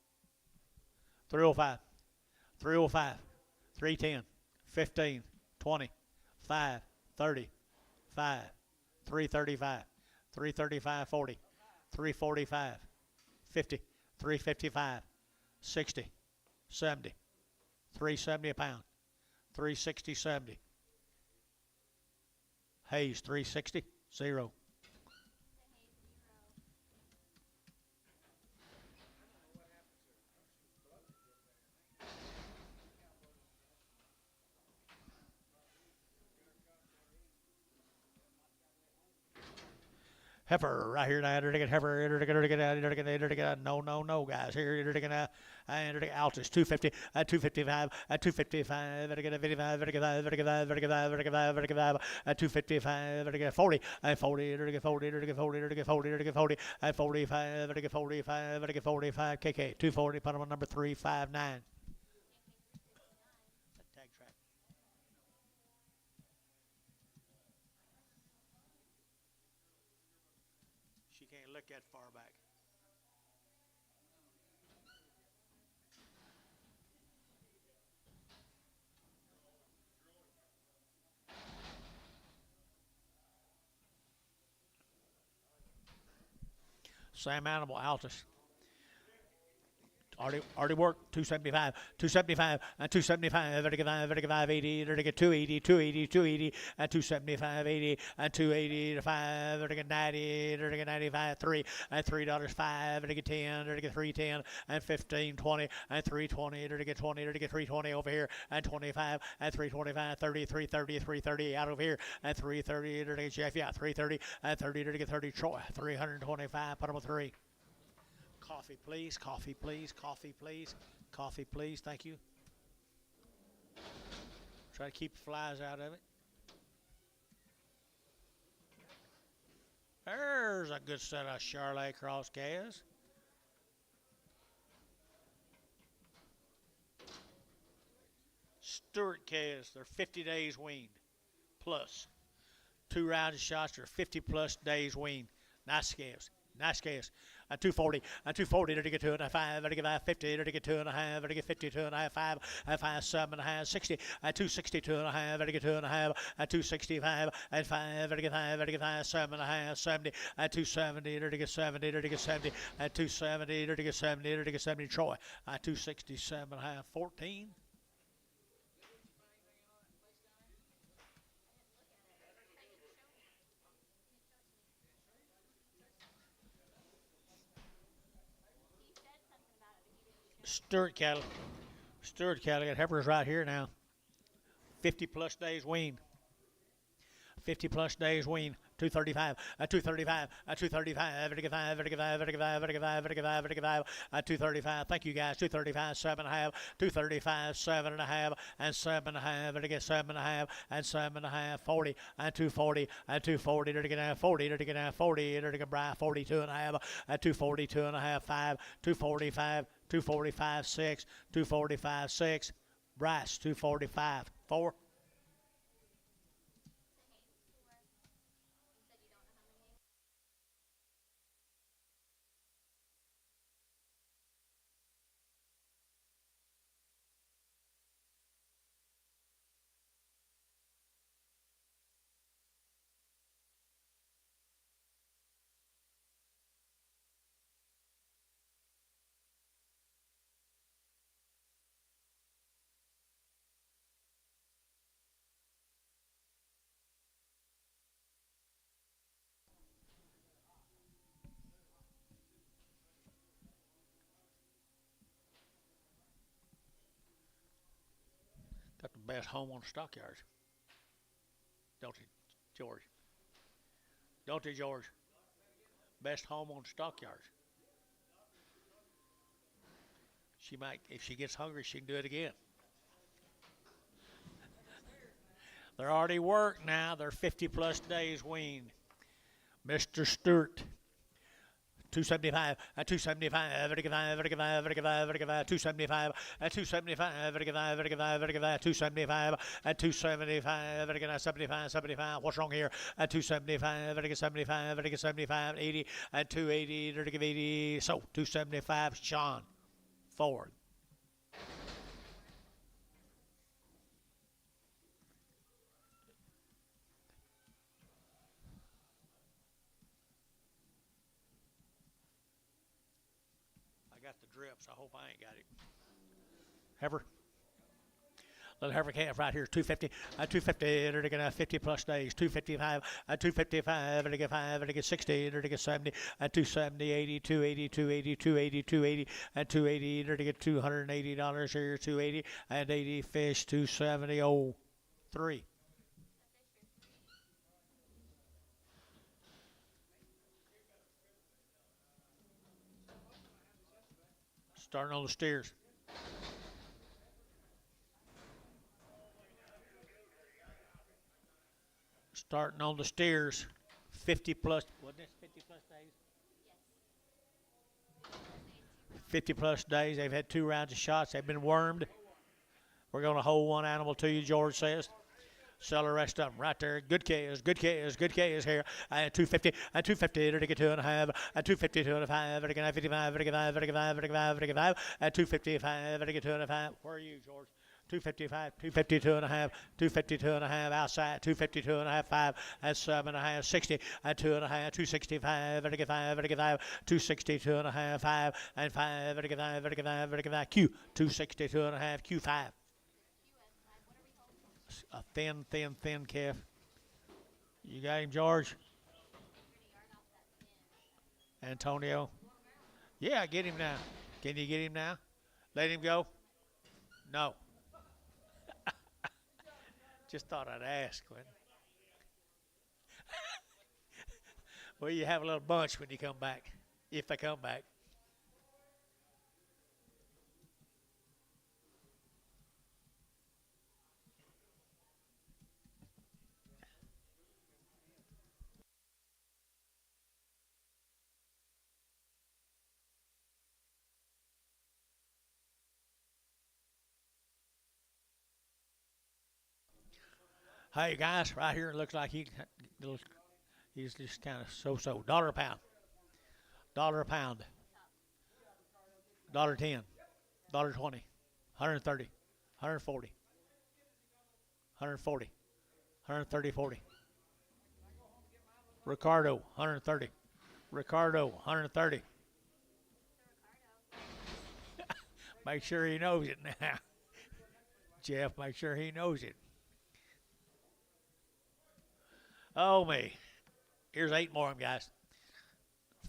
S1: 305, 305, 310, 15, 20, 5, 30, 5, 335, 335, 40, 345, 50, 355, 60, 70, 370 a pound, 360, 70. Hayes, 360, 0. Heifer right here now. Get heifer. Get no, no, no, guys. Here, get Altus 250, 255, 255. Get 55, get 55, get 55, get 55, get 55, 255, get 40, 40, get 40, get 40, get 40, get 40, 45, get 45, get 45. KK 240. Put them on number 359. Tag track. She can't look that far back. Sam Animal Altus. Already worked 275, 275, and 275, 5, 80, 280, 280, 280, and 275, 80, and 280 to 5, 90, 95, 3, and $3, 5, 10, 310, and 15, 20, and 320, 20, 320 over here, and 25, and 325, 30, 330, 330 out over here, and 330, Jeff, yeah, 330, and 30, 30, Troy, 325, put them on 3. Coffee, please. Coffee, please. Coffee, please. Coffee, please. Thank you. Try to keep the flies out of it. There's a good set of Charlotte cross calves. Stewart calves, they're 50 days weaned plus. 2 rounds of shots, they're 50 plus days weaned. Nice calves. Nice calves. 240, 240, to get 2.5, to get 50, to get 2.5, to get 52 and a half, 5, 5, 7 and a half, 60, 262 and a half, to get 2.5, 265, and 5, to get 5, to get 5, 7 and a half, 70, 270, to get 70, to get 70, 270, to get 70, to get 70, Troy, 267 and a half, 14. Stewart cattle. Stewart cattle got heifers right here now. 50 plus days wean. 50 plus days wean. 235, 235, 235, 235. Thank you guys. 235, 7.5, 235, 7.5, and 7.5, to get 7.5, and 7.5, 40, and 240, and 240, to get 40, to get 40, to get Bry 42.5, 242.5, 5, 245, 245, 6, 245, 6, Bryce 245, 4. Got the best home on the stockyards. Don't you, George? Don't you, George? Best home on the stockyards. She might, if she gets hungry, she can do it again. They're already worked now. They're 50 plus days weaned. Mr. Stewart. 275, 275, 275, 275, 275, 275, 75. What's wrong here? 275, 75, 75, 80, 280, 80. So 275, Sean Ford. Got the drips. I hope I ain't got it. Heifer. Little heifer calf right here. 250. 250. They're going to 50 plus days. 255. 255. They're going to 5. They're going to 60. They're going to 70. 270. 80. 280. 280. 280. 280. 280. They're going to get $280 here. 280 and 80 fish. 270. Oh, 3. Starting on the steers. Starting on the steers. 50 plus, wasn't it 50 plus days? 50 plus days. They've had 2 rounds of shots. They've been wormed. We're going to hold one animal to you, George says. Sell the rest of them right there. Good KS, good KS, good KS here. And 250, and 250, to get 2.5, and 250, 2.5, to get 55, to get 5, to get 5, to get 5, to get 5, and 255, to get 2.5. Where are you, George? 255, 250, 2.5, 250, 2.5 outside, 250, 2.5, 5, and 7.5, 60, and 2.5, 265, to get 5, to get 5, 260, 2.5, 5, and 5, to get 5, to get 5, to get 5, Q, 260, 2.5, Q5. A thin calf. You got him, George? Antonio? Yeah, get him now. Can you get him now? Let him go? No. Just thought I'd ask, Quentin. Well, you have a little bunch when you come back, if they come back. Hey guys, right here it looks like he's just kind of so-so. Dollar a pound. Dollar a pound. $1.10. $1.20. 130. 140. 140. 130, 40. Ricardo, 130. Ricardo, 130. Make sure he knows it now. Jeff, make sure he knows it. Oh, me. Here's 8 more of them, guys.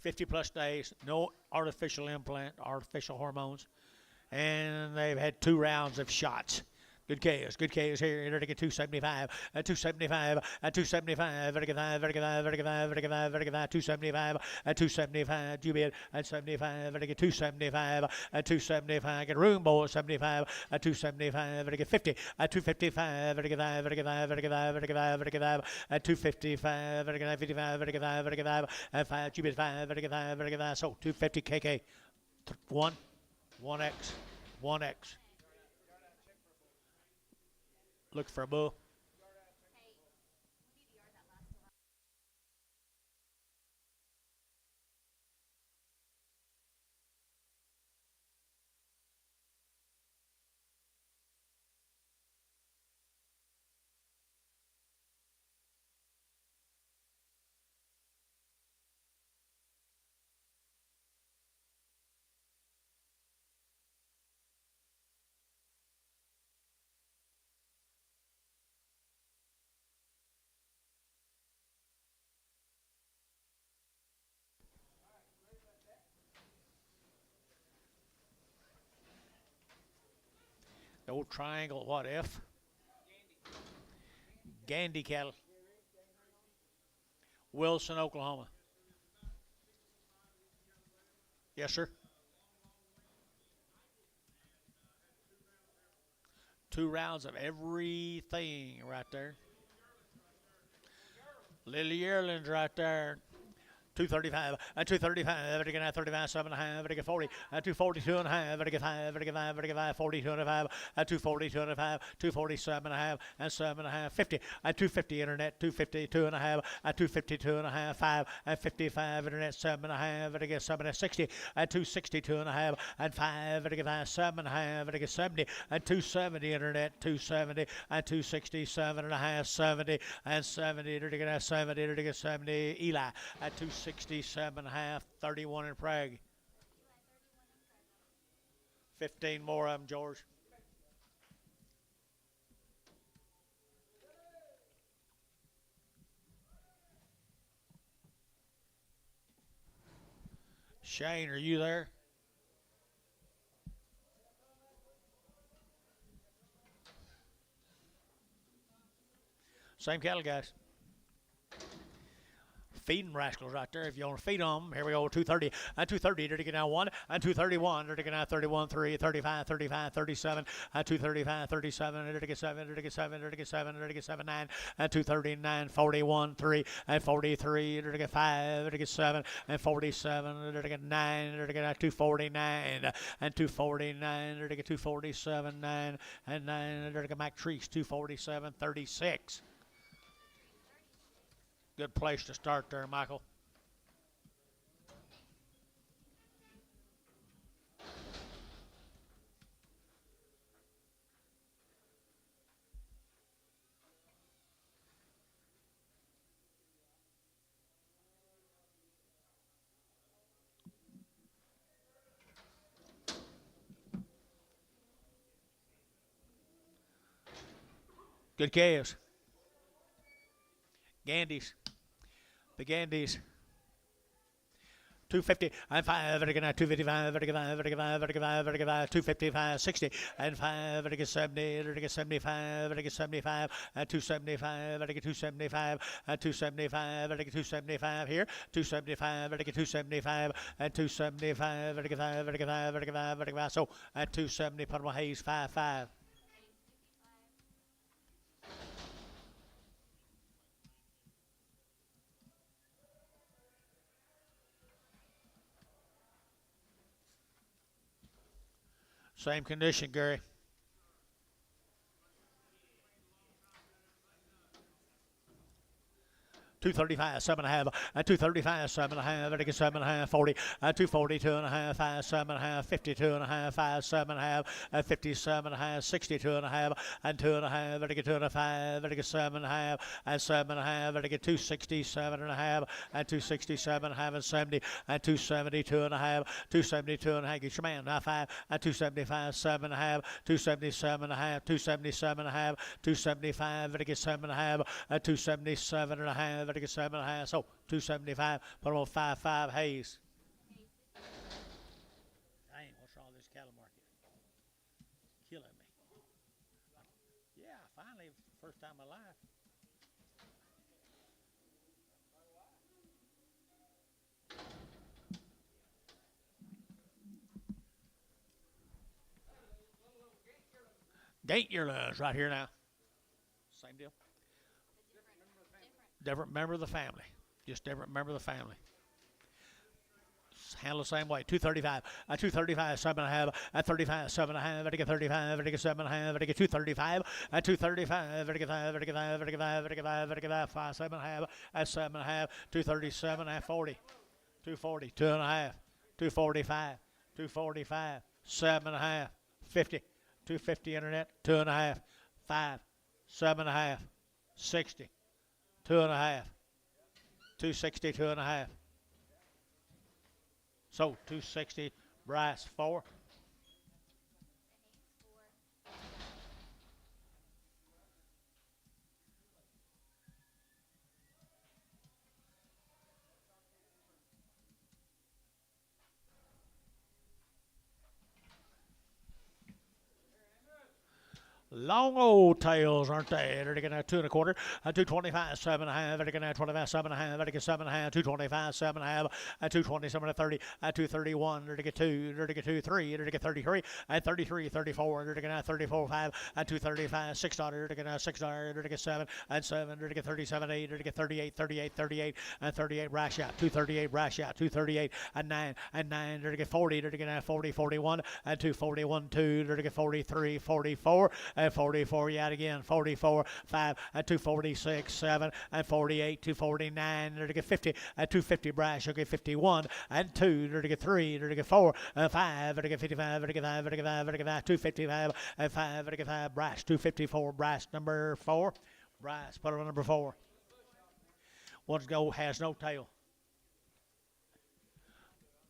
S1: 50 plus days, no artificial implant, artificial hormones, and they've had 2 rounds of shots. Good KS here. Enter to get 275, 275, 275, 275, 275, Jubid, 75, to get 275, 275, get room boy, 75, 275, to get 50, 255, to get 5, to get 5, to get 5, to get 5, to get 5, 255, to get 55, to get 5, to get 5, 5, Jubid 5, to get 5, to get 5, so 250 KK, 1X, 1X. Look for a bull. The old triangle, what, F? Gandy cattle. Wilson, Oklahoma. Yes, sir. 2 rounds of everything right there. Lily Yearlings right there. 235, 235, to get 35, 7.5, to get 40, 240, 2.5, to get 5, to get 5, to get 5, 40, 2.5, 240, 2.5, 247.5, and 7.5, 50, 250 internet, 250, 2.5, 250, 2.5, 5, and 55 internet, 7.5, to get 7, 60, 260, 2.5, and 5, to get 5, 7.5, to get 70, 270 internet, 270, 260, 7.5, 70, and 70, to get 70, to get 70, Eli, 267.5, 31 in Prague. 15 more of them, George. Shane, are you there? Same cattle, guys. feeding rascals right there. If you want to feed them, here we go. 230 and 230. There to get now 1 and 231. There to get now 31, 3, 35, 35, 37 and 235, 37. There to get 7. There to get 7. There to get 7. There to get 7, 9 and 239, 41, 3 and 43. There to get 5. There to get 7 and 47. There to get 9. There to get 249 and 249. There to get 247, 9 and 9. There to get Mac Treese 247, 36. Good place to start there, Michael. Good calves. Gandies. The Gandies. 250 and 5, 255, 255, 60 and 5, 70, 75, 75 and 275, 275 and 275, 275 here, 275, 275 and 275, 55, so at 270, put on Hayes 55. Same condition, Gary. $235, 7.5, and $235, 7.5, 7.5, 40, 240, 2.5, 5, 7.5, 52 and a half, 5, 7.5, 57.5, 62.5, and 2.5, 2.5, 7.5, and 7.5, 267.5, and 267.5, and 70, and 272.5, 272.5. Get your man now 5, and 275, 7.5, 277.5, 277.5, 275, 7.5, and 277.5. Get 7.5, so 275. Put them on 5.5 Hayes. Dang, what's wrong with this cattle market? Killing me. Yeah, finally, first time in my life. Gate yearlings right here now. Same deal. Different member of the family. Just different member of the family. Handle the same way. 235, 235, 7.5, 35, 7.5, 35, 7.5, 235, 235, 5, 7.5, 7.5, 237, 40, 240, 2.5, 245, 245, 7.5, 50, 250 internet, 2.5, 5, 7.5, 60. 2.5, 260, 2.5. So 260, Bryce 4. Long old tails, aren't they? They're going to 2.25, 225, 7.5, they're going to 25, 7.5, they're going 7.5, 225, 7.5, 227, 30, 231, they're going to 2, they're going to 3, they're going to 33, 33, 34, they're going to 34, 5, 235, 6, they're going to 6, they're going to 7, 7, they're going to 37, 8, they're going to 38, 38, 38, 38, rash out, 238, rash out, 238, 9, 9, they're going to 40, they're going to 40, 41, 241, 2, they're going to 43, 44, 44 yet again, 44, 5, 246, 7, 48, 249, they're to get 50, 250 Brash, they're to get 51, 2, they're to get 3, they're to get 4, 5, they're to get 55, they're to get 5, they're to get 5, they're to get 5, 255, 5, they're to get 5, Brash, 254, Brash number 4, Brash, put it on number 4. One's go has no tail.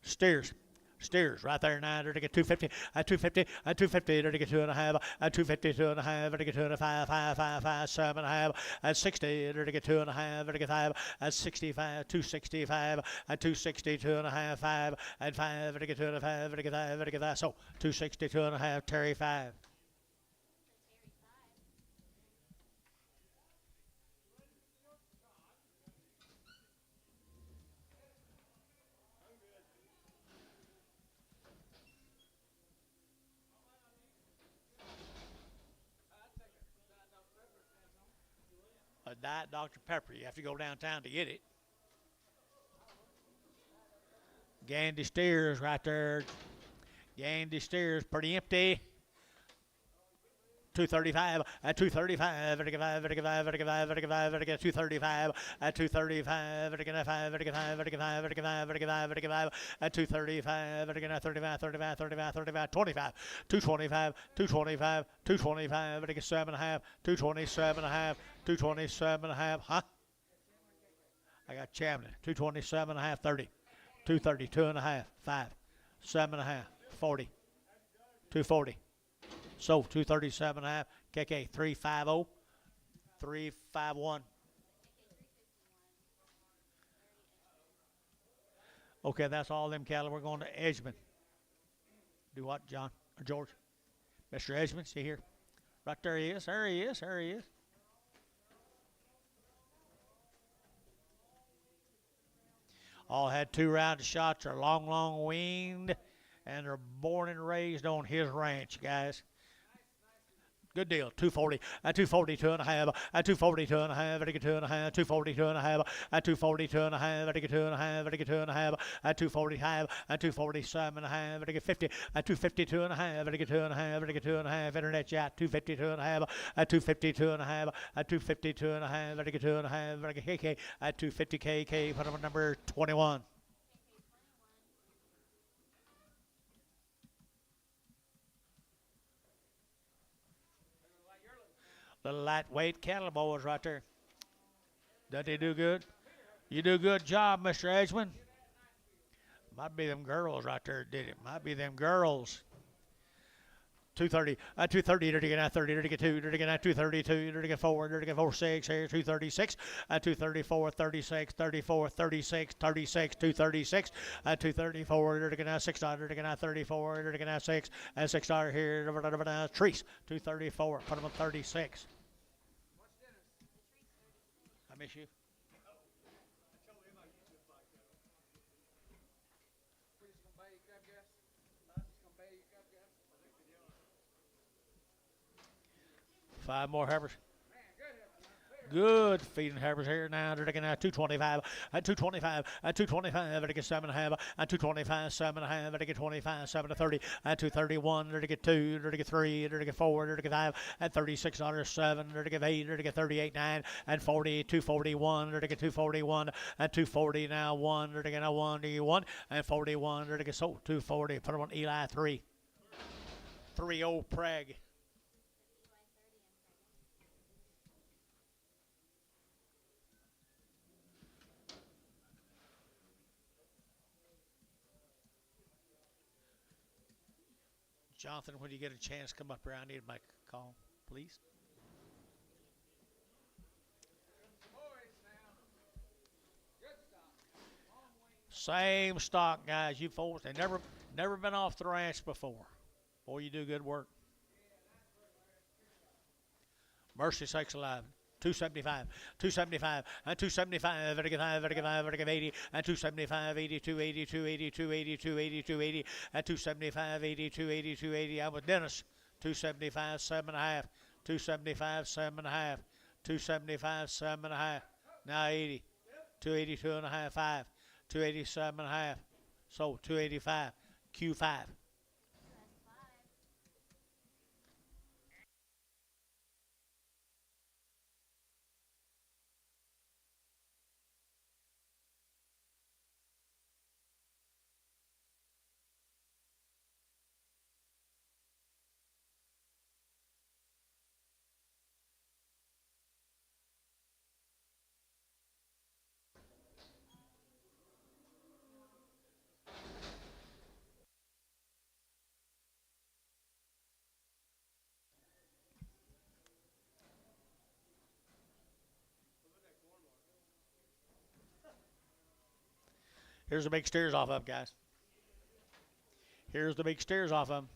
S1: Steers right there now. They're to get 250, 250, 250. They're to get 2.5, 250, 2.5. They're to get 2.5, 5, 5, 5, 7.5, 60. They're to get 2.5. They're to get 5, 65, 265, 260, 2.5, 5, 5. They're to get 2.5. They're to get 5. They're to get 5. So 260, 2.5. Terry 5. a Diet Dr. Pepper. You have to go downtown to get it. Gandy Steers right there. Gandy Steers pretty empty. 235 at 235 vertical 5 vertical 5 vertical 5 vertical 235 at 235 vertical 5 vertical 5 vertical 5 vertical 5 vertical 5 vertical 5 at 235 vertical 35 35 35 35 25 225 225 225 vertical 7 and a half 227 and a half 227 and a half huh I got Chamlin 227 and a half 30 232 and a half 5 7 and a half 40 240 So 237 and a half. KK 350 351. Okay, that's all them cattle. We're going to Edgman. Do what, John or George? Mr. Edgman, see here. Right there he is. There he is. There he is. All had 2 round shots. Are long weaned, and they're born and raised on his ranch, guys. Good deal. 240 at 242 and a half at 242 and a half at 2 and a half 242 and a half at 242 and a half at 2 and a half at 2 and a half at 245 at 247 and a half at 50 at 252 and a half at 2 and a half at 2 and a half internet chat 252 and a half at 252 and a half at 252 and a half at 2 and a half at KK at 250 KK put on number 21. Little lightweight cattle boys right there. Doesn't he do good? You do a good job, Mr. Edgman. Might be them girls right there did it. Might be them girls. 230, 230, dirty get 30, dirty get 2, dirty get 232, dirty get 4, dirty get 46, here 236, 234, 36, 34, 36, 36, 236, 234, dirty get 6, dirty get 34, dirty get 6, and $6 here, Trees, 234, put them on 36. I miss you. Five more Heifers. Good feeding Heifers here now. They're taking out 225 at 225 at 225. They're taking 7 and a half at 225 7 and a half. They're taking 25 7 to 30 at 231. They're taking 2. They're taking 3. They're taking 4. They're taking 5 at $36 7. They're taking 8. They're taking 38 9 and 40 241. They're taking 241 at 240 now 1. They're taking 1 and 41. They're taking 240. Put them on Eli 3. 3-0 Prague. Jonathan, when you get a chance, come up here. I need my call, please. Same stock, guys. You folks, they never been off the ranch before. Boy, you do good work. Mercy sakes alive. 275, 275, and 275, vertical 5, vertical 5, vertical 80, and 275, 82, 82, 82, 82, 82, 80, and 275, 82, 82, 80. I'm with Dennis. 275, 7 and a half, 275, 7 and a half, 275, 7 and a half. Now 80, 282 and a half, 5, 287 and a half. So 285, Q5. Here's the big steers off of them, guys. Here's the big steers off of them.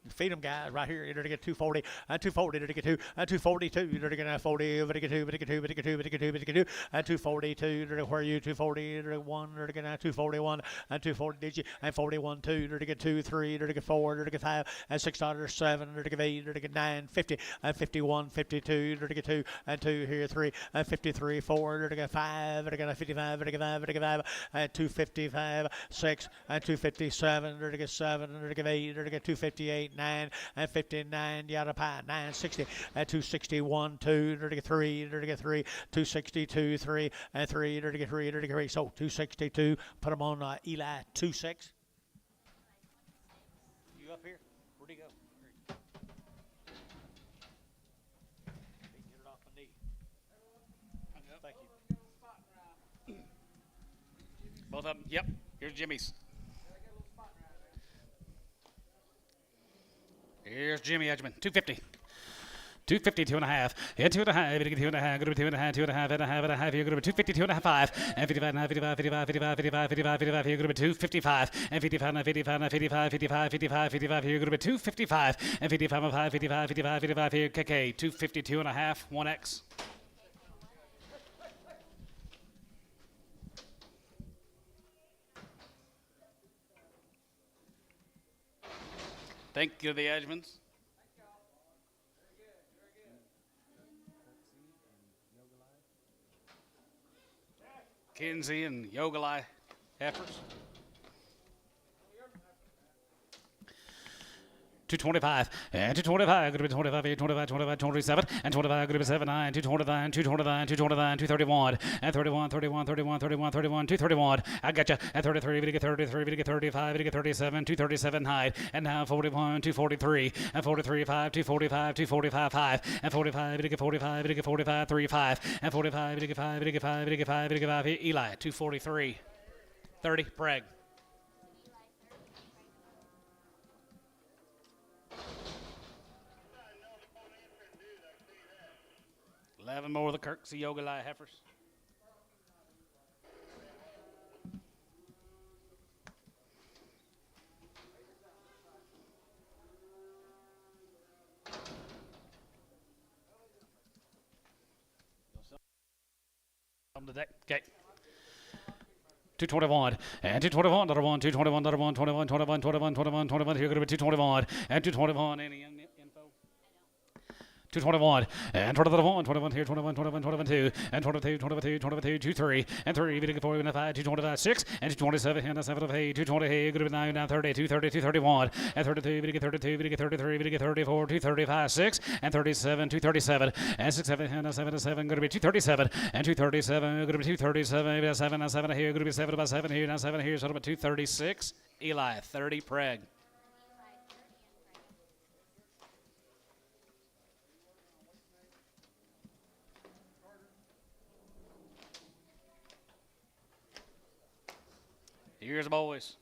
S1: Feed them, guys, right here. You're going to get 240, 240, you're going to get 2, 242, you're going to get 40, you're going to get 2, you're going to get 2, you're going to get 2, you're going to get 2, you're going to get 2, 242, you're going to where you 240, you're going to get 1, you're going to get 241, 240, did you, and 41, 2, you're going to get 2, 3, you're going to get 4, you're going to get 5, and 6, 7, you're going to get 8, you're going to get 9, 50, 51, 52, you're going to get 2, and 2 here, 3, 53, 4, you're going to get 5, you're going to get 55, you're going to get 5, you're going to get 5, and 255, 6, and 257, you're going to get 7, you're going to get 8, you're going to get 258, 9, and 59, yada pie, 960, and 261, 2, you're going to get 3, you're going to get 3, 262, 3, and 3, you're going to get 3, you're going to get 3. So 262, put them on Eli 26. You up here? Where'd he go? Get it off my knee. Thank you.
S2: Both of them. Yep. Here's Jimmy's. Here's Jimmy Edgman. 250. 250, 2.5. Yeah, 2.5. You're going to get 2.5. Going to be 2.5, 2.5, and a half, and a half. You're going to be 250, 2.5, 5. And 55, 55, 55, 55, 55, 55, 55. You're going to be 255. And 55, 55, 55, 55, 55, 55. You're going to be 255. And 55, 5, 55, 55, 55. Here, KK. 252 and a half. 1X. Thank you, the Edgmans. Kinsey and Yogalai heifers. 225, and 225, going to be 25, 25, 25, 27, and 25, going to be 79, 229, 229, 229, 231, and 31, 31, 31, 31, 31, 231. I got you. And 33, we get 33, we get 35, we get 37, 237 height, and now 41, 243, and 43, 5, 245, 245, 5, and 45, we get 45, we get 45, 35, and 45, we get 5, we get 5, we get 5, we get 5. Eli, 243, 30, Preg. 11 more of the Kirksey Yogalai heifers. On the deck. Okay. 221 and 221, another one, 221, another one, 21, 21, 21, 21, 21. Here going to be 221 and 221. Any info? 221 and 21, 21 here, 21, 21, 22, and 22, 22, 22, 23, and 3, we get 4, and 5, 225, 6, and 227, and 7 of 8, 220, hey, good 9, now 30, 230, 231, and 32, we get 32, we get 33, we get 34, 235, 6, and 37, 237, and 6, 7, and 7, 7, going to be 237, and 237, going to be 237, 7, and 7 here, going to be 7 about 7 here, now 7 here, so about 236, Eli, 30, Preg. Here's the boys.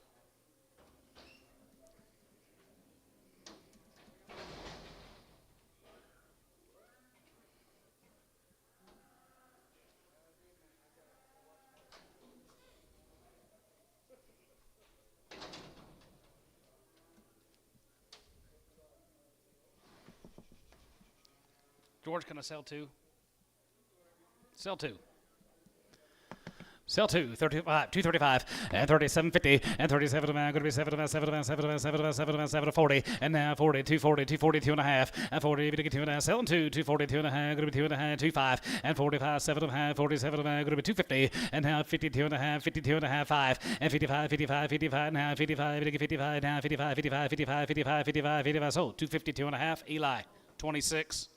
S2: George, can I sell 2? Sell 2. Sell 2, 35, 235, and 37.50, and 37 going to be 7, 7, 7, 7, 7, 7, 40, and now 40, 240, 242 and a half, and 40, to get 2 and a half, selling 2, 242 and a half, going to be 2 and a half, 25, and 45, 7 and a half, 47 and a half, going to be 250, and now 52 and a half, 52 and a half, 5, and 55, 55, 55, now 55, to get 55, now 55, 55, 55, 55, 55, 55, so 252 and a half, Eli, 26.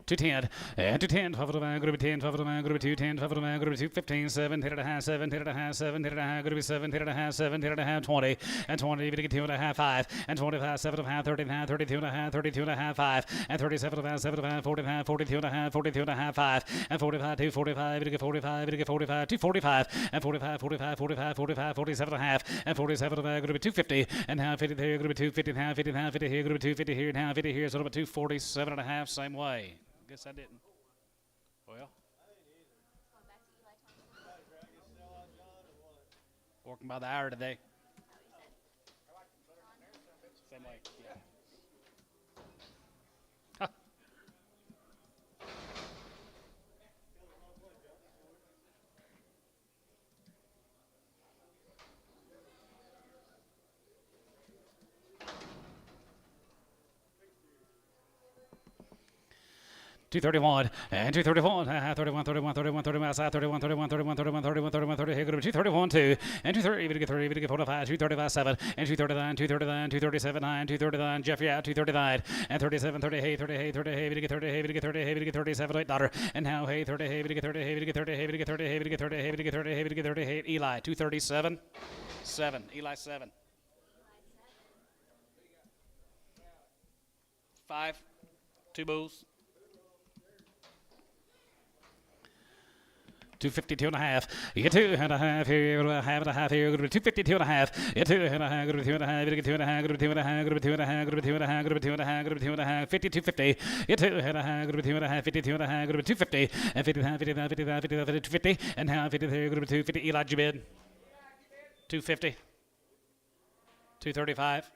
S2: 210, and 210, 12 to 5, group of 10, 12 to 5, group of 2, 10, 12 to 5, group of 2, 15, 7, 10 and a half, 7, 10 and a half, 7, 10 and a half, group of 7, 10 and a half, 7, 10 and a half, 20, and 20, even get 2 and a half, 5, and 25, 7 and a half, 30 and a half, 32 and a half, 32 and a half, 5, and 37 and a half, 7 and a half, 40 and a half, 42 and a half, 42 and a half, 5, and 45, 2, 45, even get 45, even get 45, 245, and 45, 45, 45, 45, 47 and a half, and 47 and a half, group of 250, and now 50 here, group of 250 and a half, 50 and a half, 50 here, group of 250 here, now 50 here, so about 247 and a half, same way. Guess I didn't. Well, working by the hour today. Same way, yeah. Huh. 231 and 231, 31, 31, 31, 31, outside 31, 31, 31, 31, 31, 31, 30, here, go to 231, 2, and 230, even to get 30, even to get 45, 235, 7, and 239, 239, 237, 9, 239, Jeffrey out, 239, and 37, 30, hey, 30, hey, 30, hey, even to get 30, hey, even to get 30, hey, even to get 37, $8, and now, hey, 30, hey, even to get 30, hey, even to get 30, hey, even to get 30, hey, even to get 30, hey, even to get 30, hey, even to get 30, hey, Eli, 237, 7, Eli 7. 5, 2 bulls. 252 and a half. You get 2 and a half here, half and a half here, go to 252 and a half. You get 2 and a half, go to 2 and a half, you get 2 and a half, go to 2 and a half, go to 2 and a half, go to 2 and a half, go to 2 and a half, go to 2 and a half, 52, 50. You get 2 and a half, go to 2 and a half, 52 and a half, go to 250, and 55, 55, 55, 55, 250, and now 50 here, go to 250. Eli Jabid. 250. 235.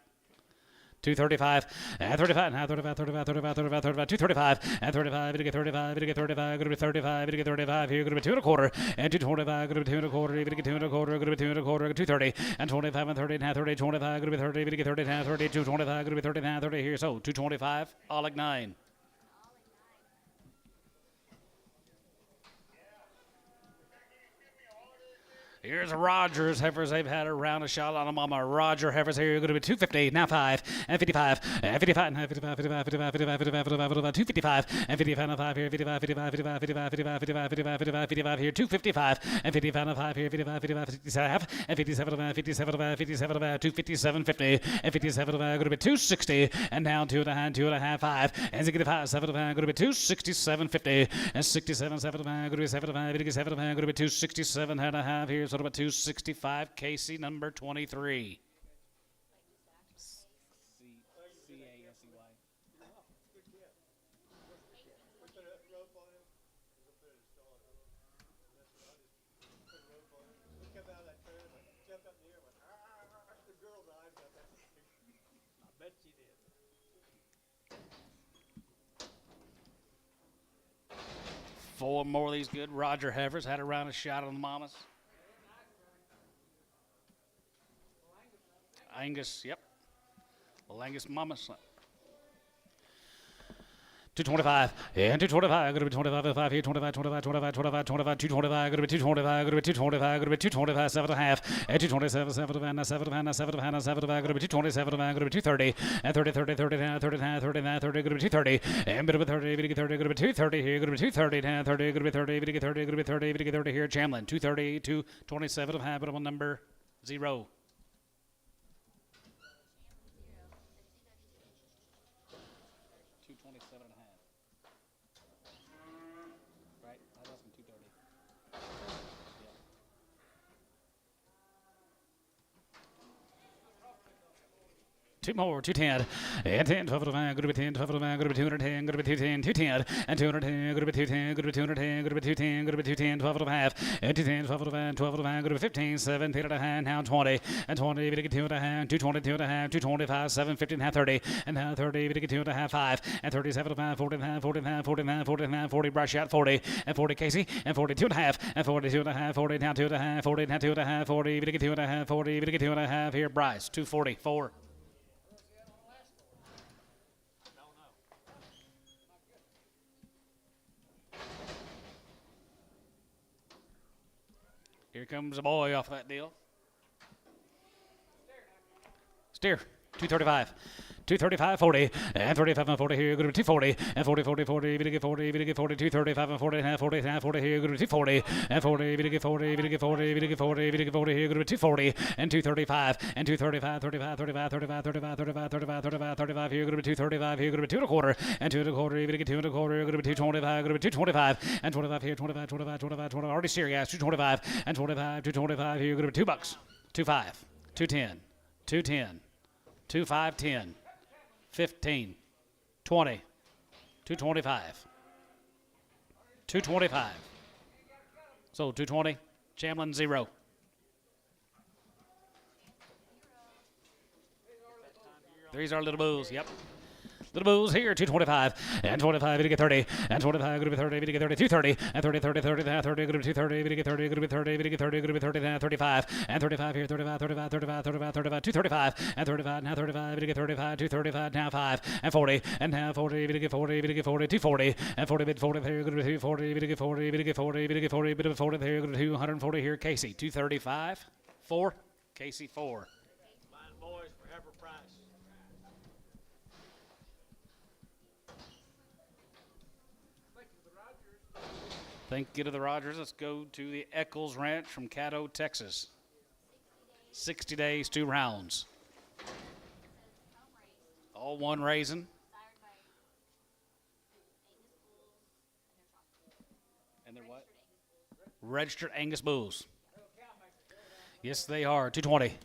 S2: 235, and 35, and 35, 35, 35, 35, 35, 235, and 35, to get 35, to get 35, go to 35, to get 35, here, go to 2 and a quarter, and 225, go to 2 and a quarter, even to get 2 and a quarter, go to 2 and a quarter, 230, and 25, and 30, and 30, 25, go to 30, even to get 30, and 30, 225, go to 30, and 30, here, so 225, Oleg 9. Here's Rogers Heifers. They've had a round of shot on them. Mama Roger Heifers here. Going to be 250, now 5, and 55, and 55, and 55, 55, 55, 55, 55, 55, 255, and 55, and 5 here, 55, 55, 55, 55, 55, 55, 55, 55, 55 here, 255, and 55, and 5 here, 55, 55, 57, and 57, 57, 57, 257, 50, and 57, going to be 260, and down 2 and a half, 2 and a half, 5, and 65, 7, going to be 267, 50, and 67, 7, going to be 75, 87, going to be 267 and a half here. So about 265, Casey number 23. Four more of these good Roger Heifers had a round of shot on the mamas. Angus, yep. Angus mamas. 225, and 225, going to be 25, 5 here, 25, 25, 25, 25, 25, 225, going to be 225, going to be 225, going to be 225, 7 and a half, and 227, 7 and a half, 7 and a half, 7 and a half, 7 and a half, going to be 227, going to be 230, and 30, 30, 30, 30, 30, 30, 30, going to be 230, and bit of a 30, going to be 230 here, going to be 230, 30, going to be 30, going to be 30, going to be 30, going to be 30 here, Chamlin, 230, 227 and a half, but on number 0. Two more, 210, and 10, 12 to 5, going to be 10, 12 to 5, going to be 210, going to be 210, 210, and 210, going to be 210, going to be 210, going to be 210, going to be 210, 12 to 5, and 210, 12 to 5, 12 to 5, going to be 15, 17 and a half, now 20, and 20, we get 2 and a half, 220, 2 and a half, 225, 7, 50 and a half, 30, and now 30, we get 2 and a half, 5, and 37 to 5, 40 and a half, 40 and a half, 40 and a half, 40 and a half, 40, brush out, 40, and 40 Casey, and 42 and a half, and 42 and a half, 40, now 2 and a half, 40, now 2 and a half, 40, we get 2 and a half, 40, we get 2 and a half, here, Bryce, 244. Here comes a boy off that deal. Steer. 235. 235, 40, and 35 and 40 here, good to 240, and 40, 40, 40, get 40, get 40, 235 and 40, and 40, and 40 here, good to 240, and 40, get 40, get 40, get 40, get 40 here, good to 240, and 235, and 235, 35, 35, 35, 35, 35, 35, 35, 35 here, good to 235 here, good to 2 and a quarter, and 2 and a quarter, even get 2 and a quarter, good to 225, good to 225, and 25 here, 25, 25, 25, 25, already serious, 225, and 25, 225 here, good to $2, 25, 210, 210, 25, 10. 15, 20, 225, 225. So 220, Chamlin 0. Three's our little bulls, yep. Little bulls here, 225, and 25, to get 30, and 25, going to be 30, to get 30, 230, and 30, 30, 30, 30, going to be 230, to get 30, going to be 30, to get 30, going to be 30, 35, and 35 here, 35, 35, 35, 35, 35, 235, and 35, now 35, to get 35, 235, now 5, and 40, and now 40, to get 40, to get 40, 240, and 40, bid 40 here, going to be 240, to get 40, to get 40, to get 40, bit of 40 here, going to 240 here, Casey, 235, 4, Casey 4. Thank you to the Rogers. Let's go to the Eccles Ranch from Caddo, Texas. 60 days, 2 rounds. All one raisin. And they're what? Registered Angus bulls. Yes, they are. 220.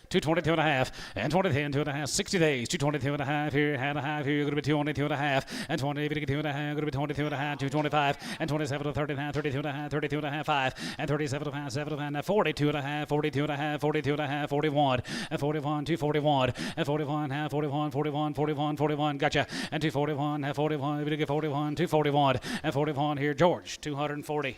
S2: 222 and a half, and 22 and a half, 60 days, 222 and a half here, and a half here, going to be 222 and a half, and 20, 52 and a half, going to be 22 and a half, 225, and 27 to 30 and a half, 32 and a half, 32 and a half, 5, and 37 and a half, 7 and a half, 42 and a half, 42 and a half, 42 and a half, 41, and 41, 241, and 41, half, 41, 41, 41, 41, gotcha, and 241, half, 41, we get 41, 241, and 41 here, George, 240.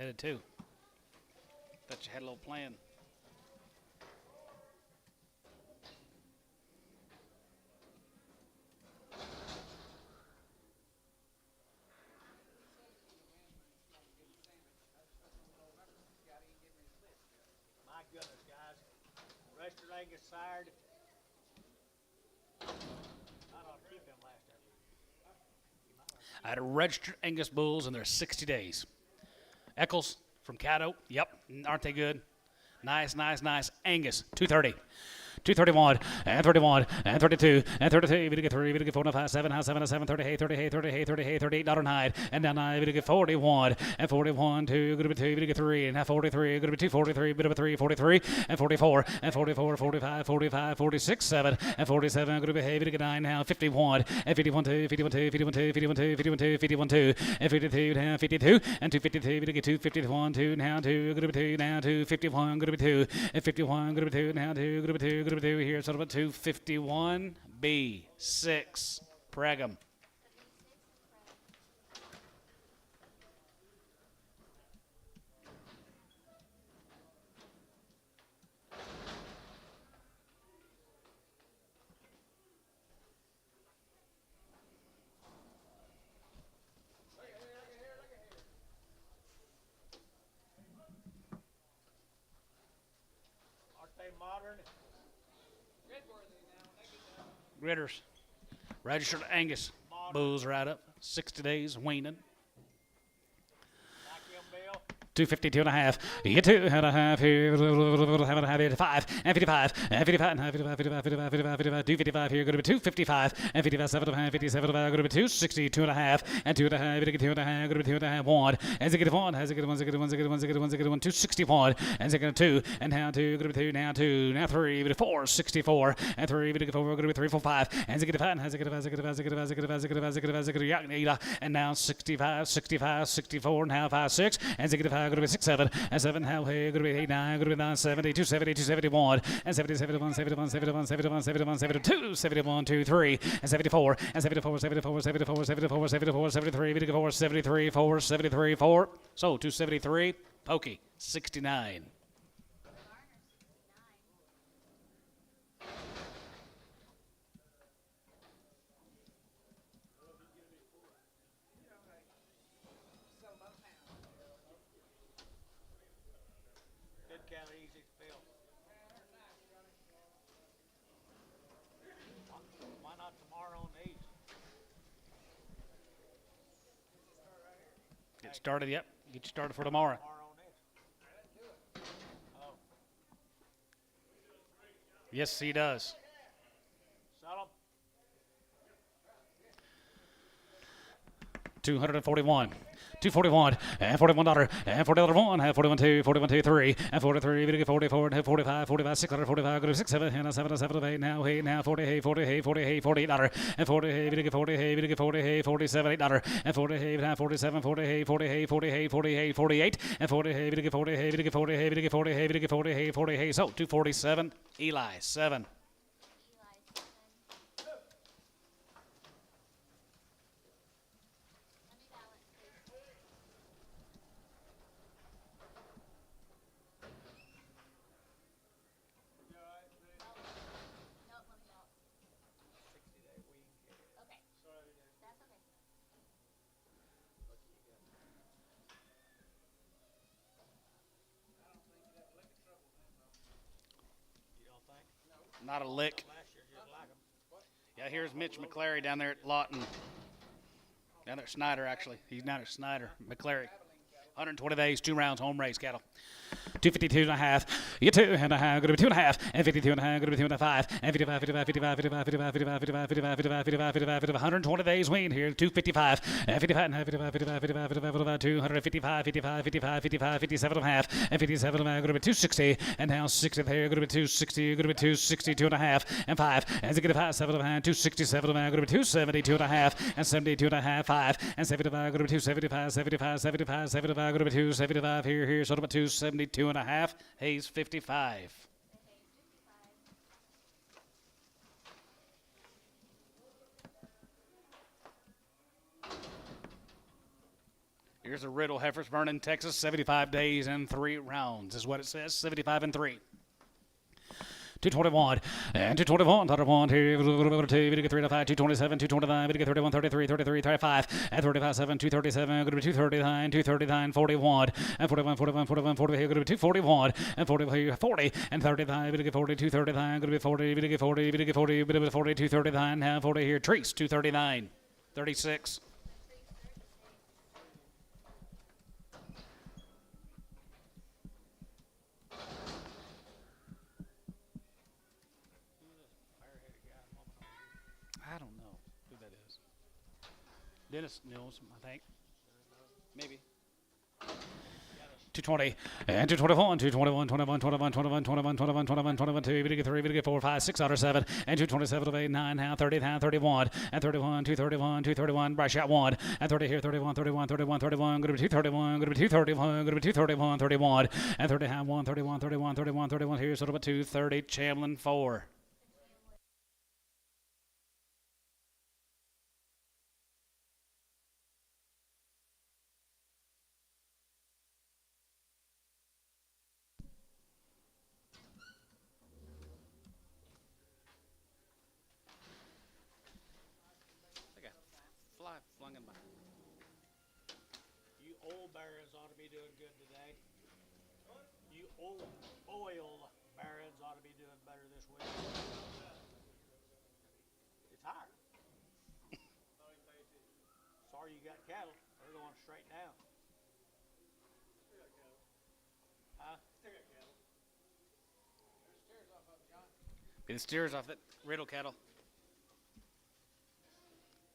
S2: I did too. Thought you had a little plan.
S1: My goodness, guys. Registered Angus sired. I don't keep him last time.
S2: I had a registered Angus bulls and they're 60 days. Eccles from Caddo. Yep. Aren't they good? Nice, nice, nice. Angus, 230. 231, and 31, and 32, and 33, we get 3, we get 4, 5, 7, 7, 7, 38, 38, 38, 38, 38, $9, and now 9, we get 41, and 41, 2, good to be 2, we get 3, and now 43, good to be 2, 43, bit of a 3, 43, and 44, and 44, 45, 45, 46, 7, and 47, good to be, hey, we get 9, now 51, and 51, 2, 51, 2, 51, 2, 51, 2, 51, 2, 51, 2, and 52, now 52, and 252, we get 2, 51, 2, now 2, good to be 2, now 2, 51, good to be 2, and 51, good to be 2, now 2, good to be 2, good to be 2, here, sort of a 251, B6, Pregum.
S1: Aren't they modern?
S2: Gritters. Registered Angus. Bulls right up. 60 days weaning. 252 and a half. You get 2 and a half here. Have a half 5 and 55 and 55 and 55, 55, 55, 55, 55, 255 here. Going to be 255 and 57 and a half, 57 and a half. Going to be 262 and a half and 2 and a half. Going to 2 and a half. Going to be 2 and a half. 1 and 1. Has it get 1? 261 and 2 and now 2. Going to be 2 now 2 now 3. 4 64 and 3. Going to 4. Going to be 3 4 5 and 5 has it and now 65 65 64 now 5 6 and 5. Going to be 6 7 and 7 how hey going to be 8 9 going to be 9 70 270 271 and 70 71 71 71 71 71 72 71 2 3 and 74 and 74 74 74 74 74 73 74 73 4 73 4 so 273 Pokey 69. Get started, yep. Get you started for tomorrow. Yes, he does. 241. 241, and $41, and $40 1, and $41 2, $41 2 3, and $43, 44, and 45, 45, 645, go to 6, 7, and 7, 7, 8, now, 8, now, 40, hey, 40, hey, 40, hey, $48, and 40, hey, 40, hey, 40, hey, 47, $8, and 40, hey, 47, 40, hey, 40, hey, 40, hey, 40, hey, 48, and 40, hey, 40, hey, 40, hey, 40, hey, 40, hey, 40, hey, so 247, Eli, 7. Not a lick. Yeah, here's Mitch McClary down there at Lawton. Down there at Snyder, actually. He's down at Snyder. McClary. 120 days, 2 rounds, home race cattle. 252 and a half. You 2 and a half, going to be 2 and a half, and 52 and a half, going to be 2 and a 5, and 55, 55, 55, 55, 55, 55, 55, 55, 55, 55, 55, 120 days wean here, 255, and 55 and a half, 55, 55, 55, 55, 255, 55, 55, 55, 57 and a half, and 57 and a half, going to be 260, and now 60 here, going to be 260, going to be 260, 2 and a half, and 5, and 65, 7 and a half, 267 and a half, going to be 270, 2 and a half, and 72 and a half, 5, and 75, going to be 275, 75, 75, 75, going to be 275 here, so about 272 and a half. Hayes 55. Here's a Riddle Heifers Vernon, Texas, 75 days and 3 rounds is what it says, 75 and 3. 221 and 221, 1, 2, 3 to 5, 227, 229, 31, 33, 33, 35, and 35, 7, 237, going to be 239, 239, 41, and 41, 41, 41, 40, going to be 241, and 40, 40, and 35, 40, 239, going to be 40, 40, 40, 40, 239, now 40 here, Treese, 239, 36. I don't know who that is. Dennis Mills, I think. Maybe. 220 and 221, 221, 21, 21, 21, 21, 21, 21, 21, 2, 3, 4, 5, 6 out of 7, and 227, 8, 9, now 30, now 31, and 31, 231, 231, Bryce shot 1, and 30 here, 31, 31, 31, 31, going to be 231, going to be 231, going to be 231, 31, and 30, 1, 31, 31, 31, 31 here, so about 230, Chamlin 4. Flung in by.
S1: You old barons ought to be doing good today. You old oil barons ought to be doing better this week. It's higher. Sorry you got cattle. They're going straight down. Huh?
S2: Get the steers off that Riddle cattle.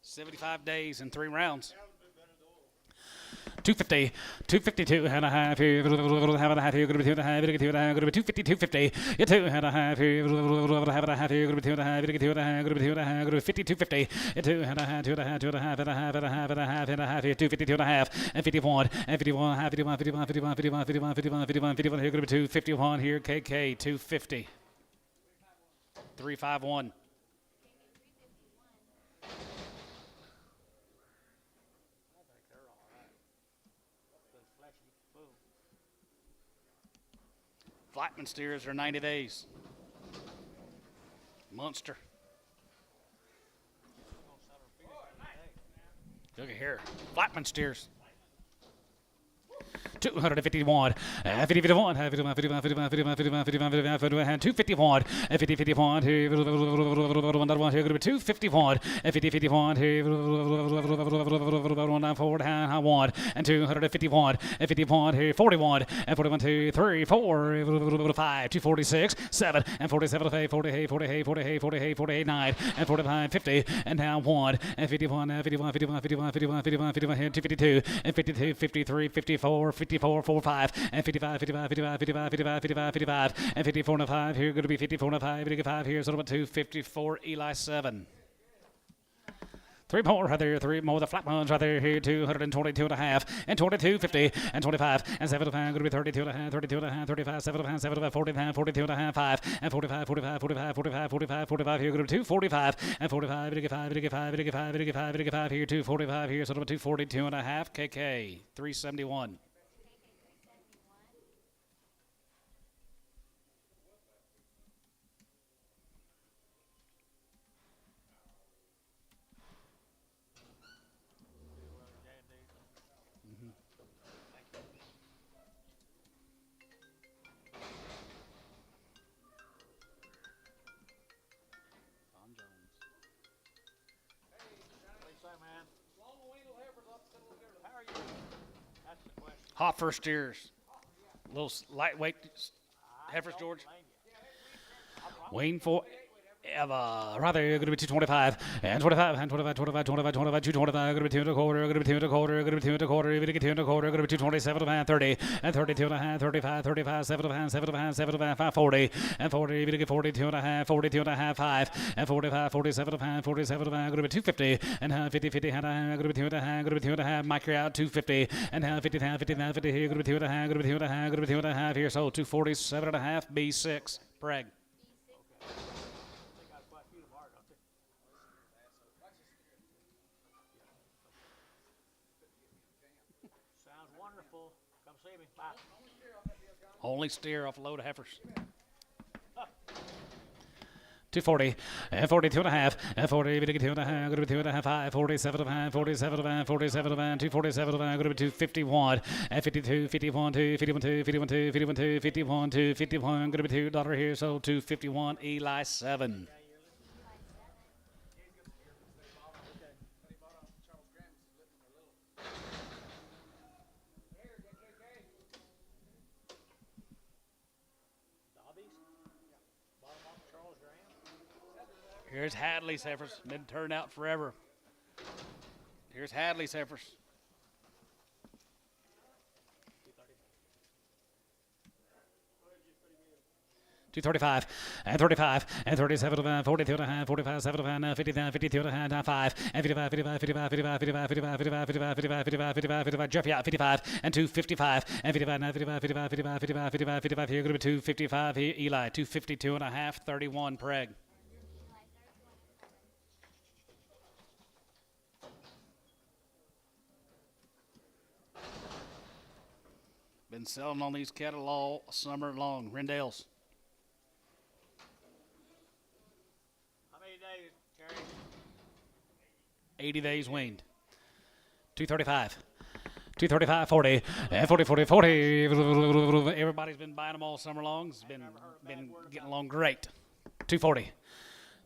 S2: 75 days and 3 rounds. 250, 252 and a half here, half and a half here, going to be 2 and a half, going to be 2 and a half, going to be 250, 250, yeah, 2 and a half here, half and a half here, going to be 2 and a half, going to be 2 and a half, going to be 2 and a half, going to be 50, 250, yeah, 2 and a half, 2 and a half, 2 and a half, and a half, and a half, and a half, and a half here, 250, 2 and a half, and 51, and 51, half, 51, 51, 51, 51, 51, 51, 51, 51 here, going to be 251 here, KK, 250, 351. Flatman steers are 90 days. Munster. Look at here. Flatman steers. 251, 50, 51, 51, 51, 51, 51, 51, 51, 251, 50, 51, 251, 50, 51, forward, hand, 1, and 251, 51, 41, and 41, 2, 3, 4, 5, 246, 7, and 47, 48, 48, 48, 48, 48, 9, and 45, 50, and now 1, and 51, 51, 51, 51, 51, 51, 51, 252, and 52, 53, 54, 54, 45, and 55, 55, 55, 55, 55, 55, 55, and 54 and 5. Here going to be 54 and 5, 55 here, so about 254, Eli 7. 3 more right there, 3 more. The flat ones right there here, 222 and a half, and 22, 50, and 25, and 75, going to be 32 and a half, 32 and a half, 35, 75, 75, 45, 42 and a half, 5, and 45, 45, 45, 45, 45, 45 here, going to be 245, and 45, 85, 85, 85, 85, 85 here, 245 here, so about 242 and a half, KK, 371. Hot first steers. Little lightweight heifers, George. Wayne for Eva. Right there, going to be 225, and 25, and 25, 25, 25, 25, 225, going to be 2 and a quarter, going to be 2 and a quarter, going to be 2 and a quarter, even get 2 and a quarter, going to be 227 and 30, and 32 and a half, 35, 35, 7 and a half, 7 and a half, 7 and a half, 40, and 40, even get 42 and a half, 42 and a half, 5, and 45, 47 and a half, 47 and a half, going to be 250, and 50, 50, and a half, going to be 2 and a half, going to be 2 and a half, Mike, you're out, 250, and 50, 50, 50 here, going to be 2 and a half, going to be 2 and a half, going to be 2 and a half here, so 247 and a half, B6, Preg. Only steer off a load of heifers. 240, and 42 and a half, and 40, 2 and a half, going to be 2 and a half, 5, 47 of a half, 47 of a half, 47 of a half, 247 of a half, going to be 251, and 52, 51, 2, 51, 2, 51, 2, 51, 2, 51, 2, 51, going to be $2 here, so 251, Eli 7. Here's Hadley's heifers. Been turned out forever. Here's Hadley's heifers. $235, and 35, and 37 of a 42 and a half, 45, 7 of a 50, 52 and a half, 5, and 55, 55, 55, 55, 55, 55, 55, 55, 55, 55, 55, Jeff, yeah, 55, and 255, and 55, 55, 55, 55, 55, 55, 55, here, going to be 255, here, Eli, 252 and a half, 31, Preg. Been selling on these cattle all summer long. Rendell's.
S1: How many days, Terry?
S2: 80 days weaned. 235. 235, 40, and 40, 40, 40. Everybody's been buying them all summer long. It's been getting along great. 240.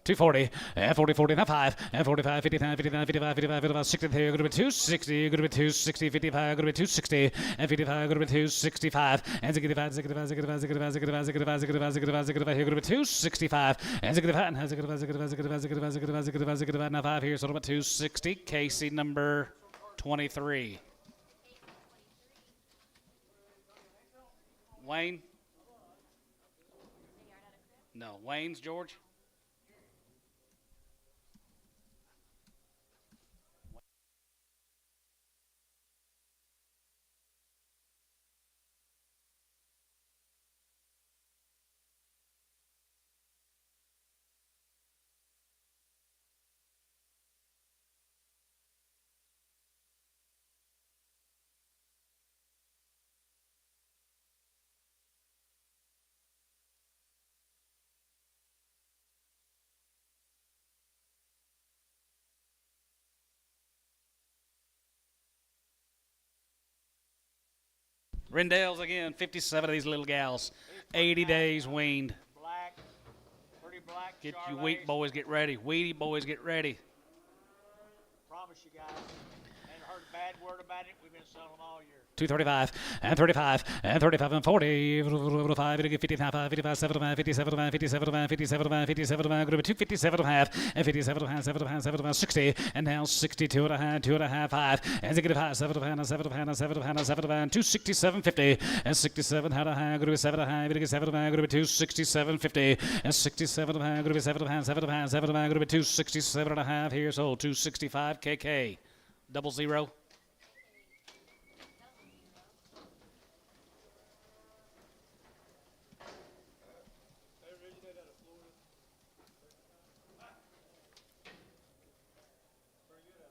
S2: 240, and 40, 40, and 5, and 45, 59, 59, 55, 55, 55, 63, going to be 260, going to be 260, 55, going to be 260, and 55, going to be 265, and 65, 65, 65, 65, 65, 65, 65, 65, 65, here going to be 265, and 65, and 65, 65, 65, 65, 65, 65, 65, now 5 here, so about 260, Casey number 23. Wayne? No, Wayne's George? Rendell's again, 57 of these little gals. 80 days weaned.
S1: Black, pretty black.
S2: Get you
S1: Charolais.
S2: wheat boys, get ready. Wheaty boys, get ready.
S1: Promise you guys. Ain't heard a bad word about it. We've been selling them all year.
S2: 235 and 35 and 35 and 40. 55, 55, 75, 57, 57, 57, 57, group 257 and a half and 57 and a half, 7 and a half, 7 and a half, 60 and now 62 and a half, 2 and a half, 5 and 65, 7 and a half, 7 and a half, 7 and a half, 7 and a half, 267, 50 and 67 and a half, group 7 and a half, 7 and a half, group 267, 50 and 67 and a half, group 7 and a half, 7 and a half, 7 and a half, group 267 and a half. Here's sold 265 KK. 00.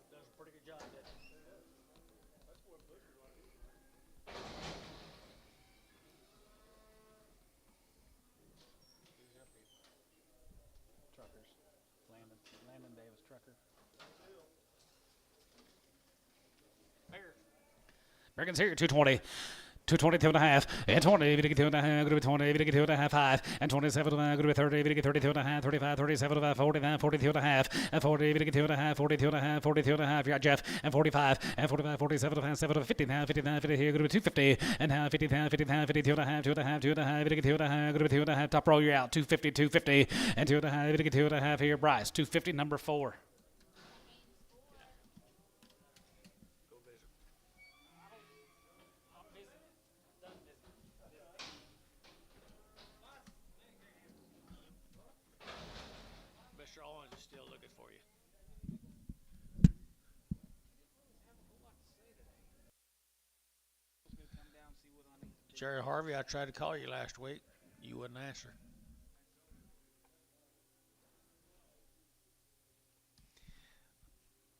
S1: Does a pretty good job, doesn't it?
S2: Truckers. Landon Davis trucker.
S1: Here.
S2: Americans here, 220. 222 and a half, and 20, if you get 2 and a half, group 20, if you get 2 and a half, 5, and 27 and a half, group 30, if you get 32 and a half, 35, 37 and a half, 49, 42 and a half, and 40, if you get 2 and a half, 42 and a half, 42 and a half, you got Jeff, and 45, and 45, 47 and a half, 7 and 50 and a half, 50 and a half, 50 here, group 250, and half, 50 and a half, 50 and a half, 52 and a half, 2 and a half, 2 and a half, if you get 2 and a half, group 2 and a half, top row, you're out, 250, 250, and 2 and a half, if you get 2 and a half here, Bryce, 250, number 4.
S1: Mr. Owens is still looking for you. Jerry Harvey, I tried to call you last week. You wouldn't answer.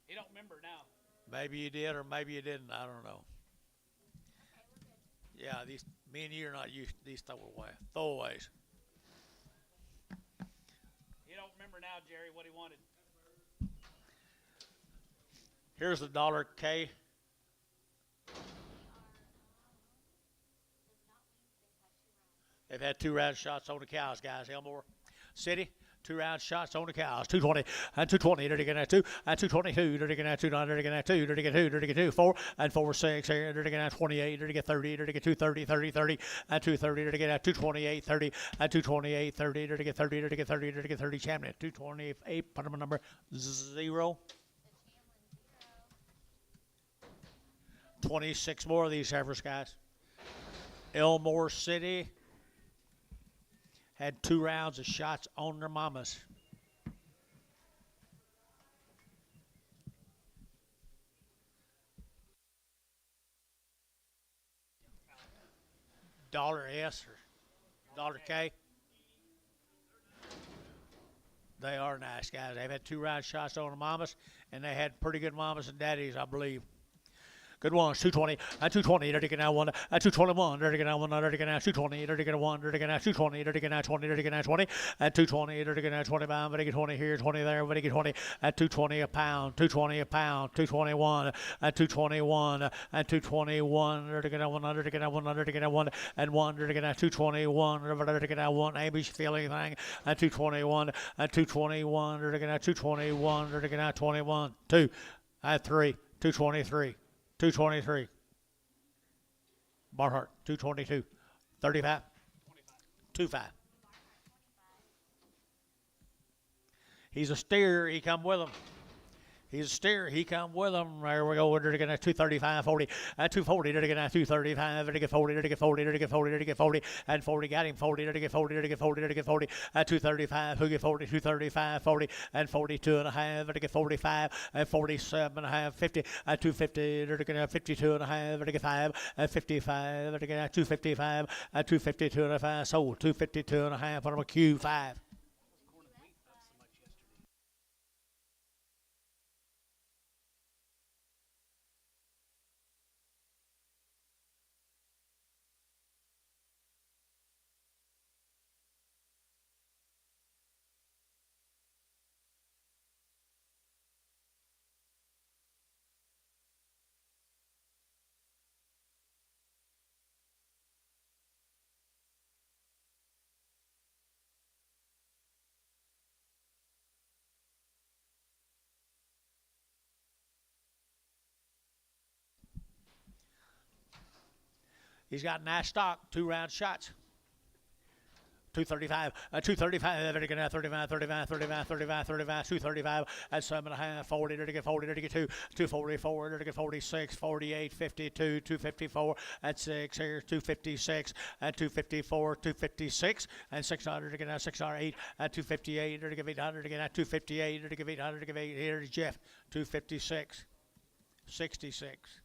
S2: He don't remember now.
S1: Maybe you did or maybe you didn't. I don't know. Yeah, these me and you are not used to these throwaways.
S2: He don't remember now, Jerry, what he wanted.
S1: Here's the dollar K. They've had 2 round shots on the cows, guys. Elmore City, 2 round shots on the cows. 220 and 220. They're going to 2 and 222. They're going to 2. They're going to 2. They're going to 2. They're going to 2. 4 and 4 6. They're going to 28. They're going to 30. They're going to 230. 30 30 and 230. They're going to 228. 30 and 228. 30. They're going to 30. They're going to 30. They're going to 30. Champion 228. Put them a number 0. 26 more of these heifers, guys. Elmore City had 2 rounds of shots on their mamas. Dollar S or dollar K. They are nice, guys. They've had 2 round shots on the mamas, and they had pretty good mamas and daddies, I believe. Good ones, 220, and 220, they're taking out 1, and 221, they're taking out 1, they're taking out 220, they're taking out 1, they're taking out 220, they're taking out 20, they're taking out 20, and 220, they're taking out 25, but they get 20 here, 20 there, but they get 20, and 220 a pound, 220 a pound, 221, and 221, and 221, they're taking out 1, they're taking out 1, they're taking out 1, and 1, they're taking out 221, they're taking out 1, Amy, you feel anything, and 221, and 221, they're taking out 221, they're taking out 21, 2, and 3, 223. 223. Barhart, 222. 35. 25. He's a steer. He come with him. He's a steer. He come with him. There we go. They're going to 235, 40. At 240, they're going to 235. They're going to 40. They're going to 40. They're going to 40. They're going to 40. And 40 got him. 40. They're going to 40. They're going to 40. They're going to 40. At 235, who get 40? 235, 40. And 42 and a half. They're going to 45. And 47 and a half. 50. At 250, they're going to 52 and a half. They're going to 5. At 55, they're going to 255. At 252 and a half. Sold 252 and a half on a Q5. He's got nice stock, 2 round shots. 235, 235, 35, 35, 35, 35, 35, 235, at 7.5, 40, to get 40, to get 2, 244, to get 46, 48, 52, 254, at 6, here, 256, at 254, 256, and 600, to get 608, at 258, to get 800, to get 258, to get 800, to get 8, here's Jeff, 256, 66.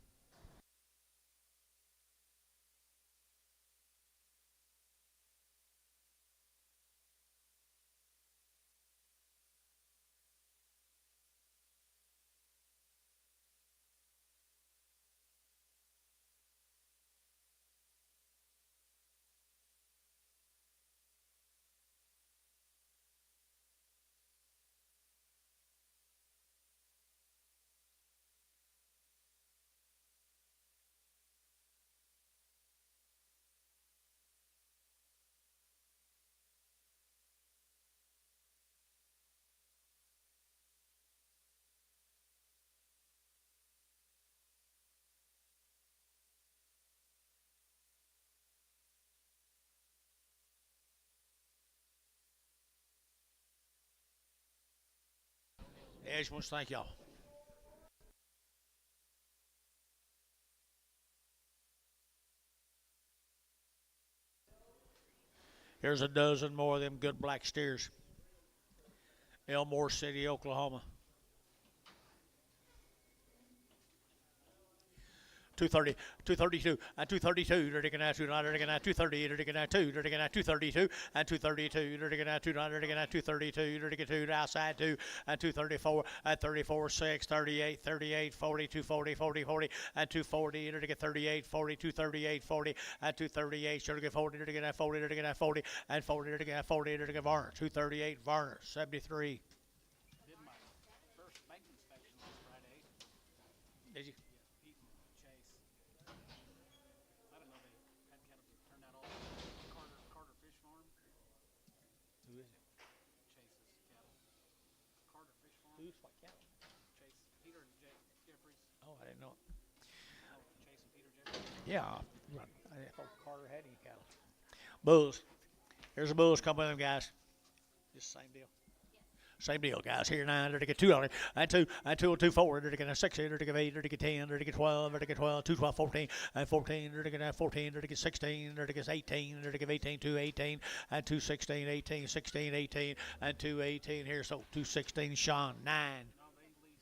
S1: Edgewood, thank y'all. Here's a dozen more of them good black steers. Elmore City, Oklahoma. 230, 232, and 232, dirty now 230, dirty now 2, dirty now 232, and 232, dirty now 200, dirty now 232, dirty 2 outside 2, and 234, and 34, 6, 38, 38, 40, 240, 40, 40, and 240, dirty 38, 40, 238, 40, and 238, dirty 40, dirty now 40, dirty now 40, and 40, dirty now 40, dirty Varner, 238, Varner, 73.
S2: Did my first bank inspection last Friday.
S1: Did you?
S2: Pete and Chase. I don't know, they had cattle turned out all Carter Fish Farm.
S1: Who is it?
S2: Chase's cattle. Carter Fish Farm.
S1: Who's what cattle?
S2: Chase, Peter and Jeffries.
S1: Oh, I didn't know.
S2: No, Chase and Peter Jeffries.
S1: Yeah, I thought Carter had any cattle. Bulls. Here's the bulls. Come with them, guys. Just same deal. Same deal, guys. Here 9, to get 2 on it, and 2, and 2, 2, 4, to get 6, to get 8, to get 10, to get 12, to get 12, 2, 12, 14, and 14, to get 14, to get 16, to get 18, to get 18, 2, 18, and 2, 16, 18, 16, 18, and 2, 18 here. So 2, 16, Sean, 9.
S2: No, they lease.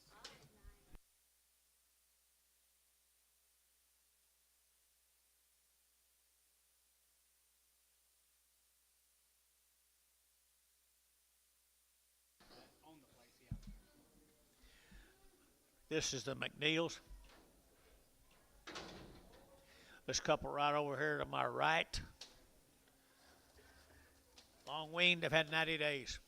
S2: Own the place, yeah.
S1: This is the McNeils. This couple right over here to my right. Long weaned, they've had 90 days.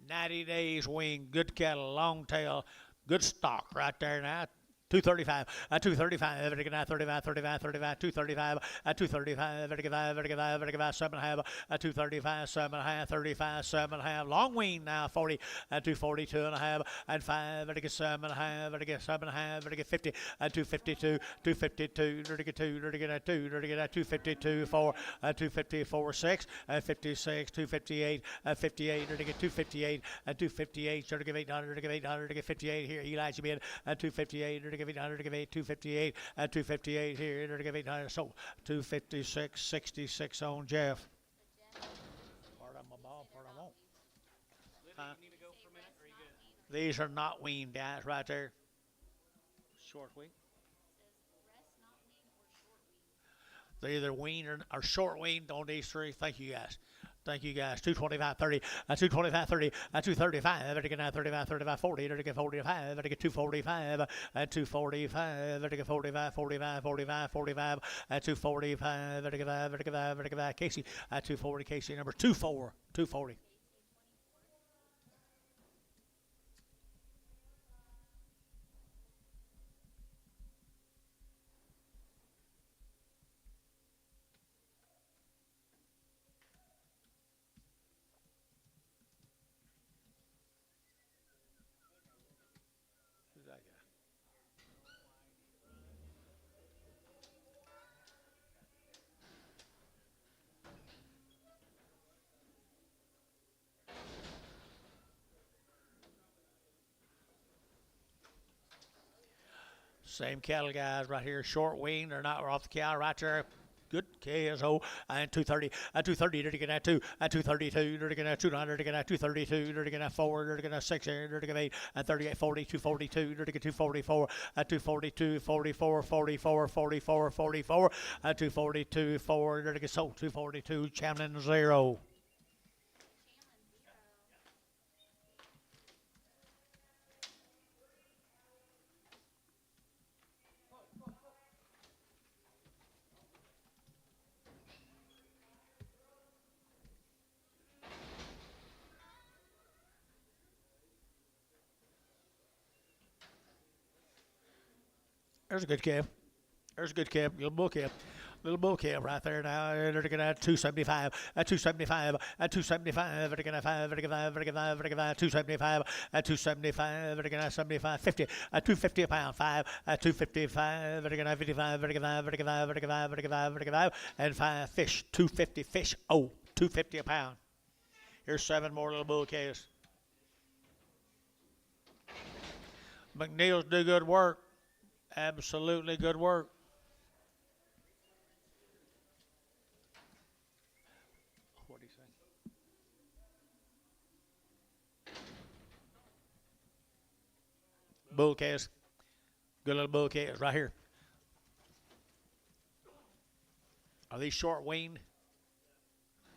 S1: 90 days weaned, good cattle, long tail, good stock right there now. 235, 235, 35, 35, 35, 235, 235, 35, 35, 35, 7.5, 235, 7.5, 35, 7.5, long wean now, 40, 242 and a half, and 5, 7.5, 7.5, 50, 252, 252, 32, 32, 252, 4, 254, 6, 56, 258, 58, 258, 258, 800, 800, 58 here, Elijah Bid, 258, give 800, give 258, 258 here, to give 800, so 256, 66 on Jeff. Part of my ball, part I won't.
S2: Lydia, you need to go for a minute, or are you good?
S1: These are not weaned, guys, right there. Short wean. They're either weaned or short weaned on these 3. Thank you, guys. Thank you, guys. 225, 30, 225, 30, 235, to get 35, 35, 40, to get 45, to get 245, 245, to get 45, 45, 45, 45, 245, to get 5, to get 5, to get 5, Casey, 240, Casey, number 24, 240. Who's that guy? Same cattle guys right here. Short wing. They're not off the cow right there. Good KSO and 230 and 230 they're going to 2 and 232 they're going to 200 they're going to 232 they're going to 4 they're going to 6 they're going to 8 and 38 40 242 they're going to 244 and 242 44 44 44 44 and 242 4 they're going to so 242 Chamlin 0. There's a good calf. There's a good calf. Little bull calf. Little bull calf right there now. They're going to 275. At 275. At 275. They're going to 5. They're going to 5. They're going to 5. They're going to 5. 275. At 275. They're going to 75. 50. At 250 a pound. 5. At 255. They're going to 55. They're going to 5. They're going to 5. They're going to 5. They're going to 5. They're going to 5. And 5 fish. 250 fish. Oh, 250 a pound. Here's 7 more little bull calves. McNeil's do good work. Absolutely good work. What do you say? Bull calves. Good little bull calves right here. Are these short winged?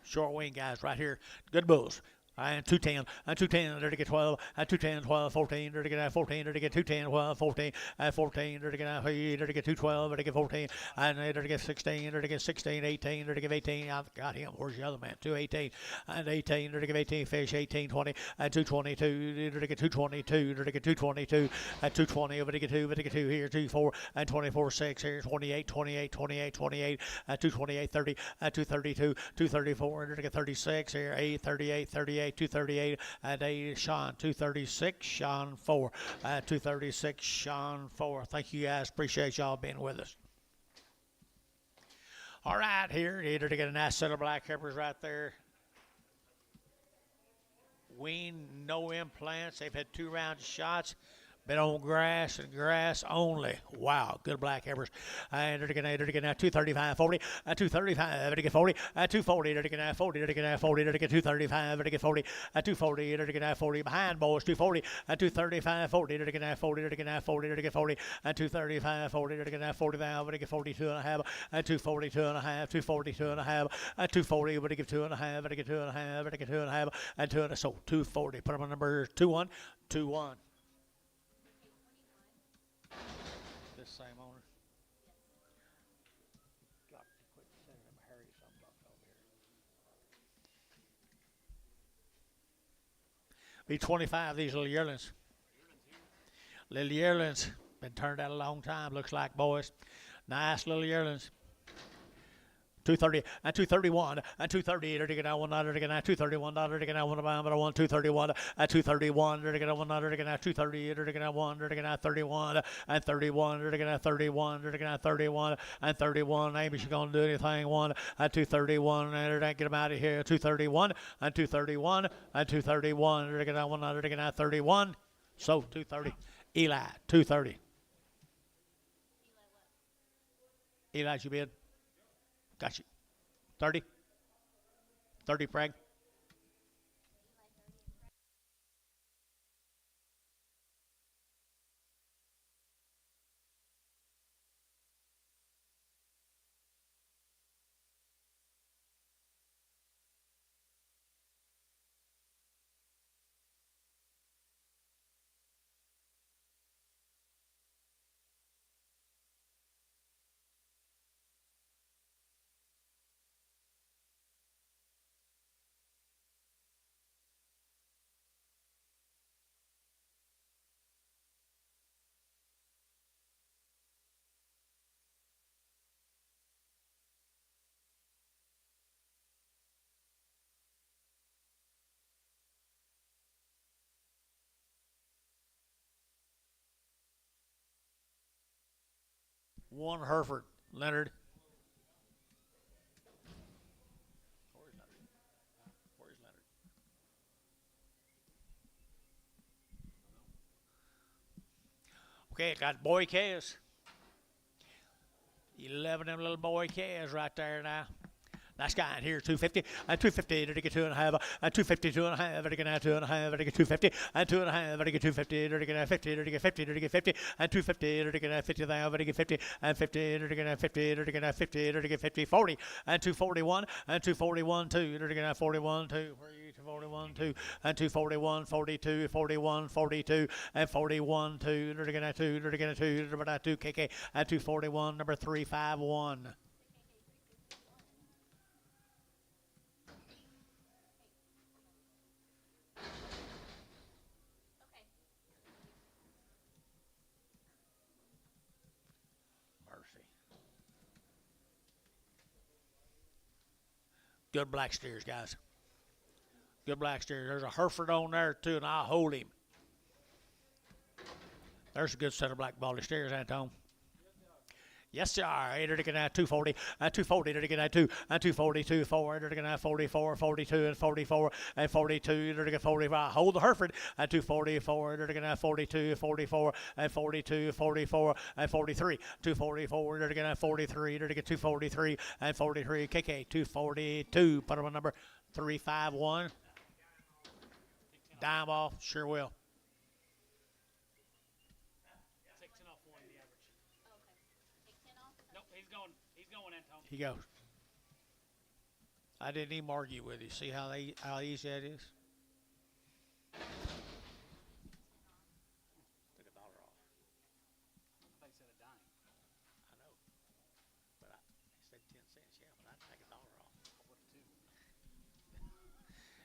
S1: Short wing guys right here. Good bulls. And 210, and 210, they're to get 12, and 210, 12, 14, they're to get 14, they're to get 210, 12, 14, and 14, they're to get 3, they're to get 212, they're to get 14, and they're to get 16, they're to get 16, 18, they're to get 18. I've got him. Where's the other man? 218, and 18, they're to get 18 fish, 18, 20, and 222, they're to get 222, they're to get 222, and 220, over to get 2, over to get 2 here, 24, and 24, 6 here, 28, 28, 28, 28, and 228, 30, and 232, 234, they're to get 36 here, 8, 38, 38. 238 and 8 Sean 236 Sean 4 236 Sean 4. Thank you guys, appreciate y'all being with us. All right, here either to get a nice set of black heifers right there. Wean, no implants. They've had 2 rounds of shots. Been on grass and grass only. Wow, good black heifers. And they're going to now 235, 40, 235, they're to get 40, 240, they're to get 40, they're to get 40, they're to get 235, they're to get 40, 240, they're to get 40 behind boys, 240, 235, 40, they're to get 40, they're to get 40, they're to get 40, 235, 40, they're to get 45, they're to get 42 and a half, 242 and a half, 242 and a half, 240, they're to get 2 and a half, they're to get 2 and a half, they're to get 2 and a half, and 2 and a so 240. Put them on number 21, 21. This same owner. Got to quit sending them Harry some buck over here. Be 25, these little yearlings. Little yearlings. Been turned out a long time, looks like, boys. Nice little yearlings. 230 and 231 and 230 to get out $1 to get out $231 to get out $1 231 and 231 to get out $1 to get out 230 to get out $1 to get out 31 and 31 to get out 31 to get out 31 and 31. Maybe she's gonna do anything 1 and 231 and get them out of here 231 and 231 and 231 to get out $1 to get out 31. So 230. Eli 230. Eli's you bid. Got you. 30. 30 Prag. One Hereford. Leonard. Where's Leonard? Where's Leonard? Okay, got Boy Case. 11 of them little boy calves right there now. Nice guy in here, 250, and 250, to get 2.5, and 250, 2.5, to get 2.5, to get 250, and 2.5, to get 250, to get 50, to get 50, to get 50, and 250, to get 50,000, to get 50, and 50, to get 50, to get 50, to get 50, 40, and 241, and 241, 2, to get 41, 2, 241, 2, and 241, 42, 41, 42, and 41, 2, to get 2, to get 2, number 2, KK, and 241, number 351. Good black steers, guys. Good black steers. There's a Hereford on there, too, and I'll hold him. There's a good set of black baldy steers, Anton. Yes, sir. 240, 240, to get 2, and 242, 4, to get 44, 42, and 44, and 42, to get 45. Hold the Hereford, and 244, to get 42, 44, and 42, 44, and 43, 244, to get 43, to get 243, and 43, KK, 242. Put him on number 351. Dime off, sure will. He goes. I didn't even argue with you. See how easy that is? Took $1 off.
S2: They said a dime.
S1: I know. But he said 10 cents, yeah, but I'd take $1 off.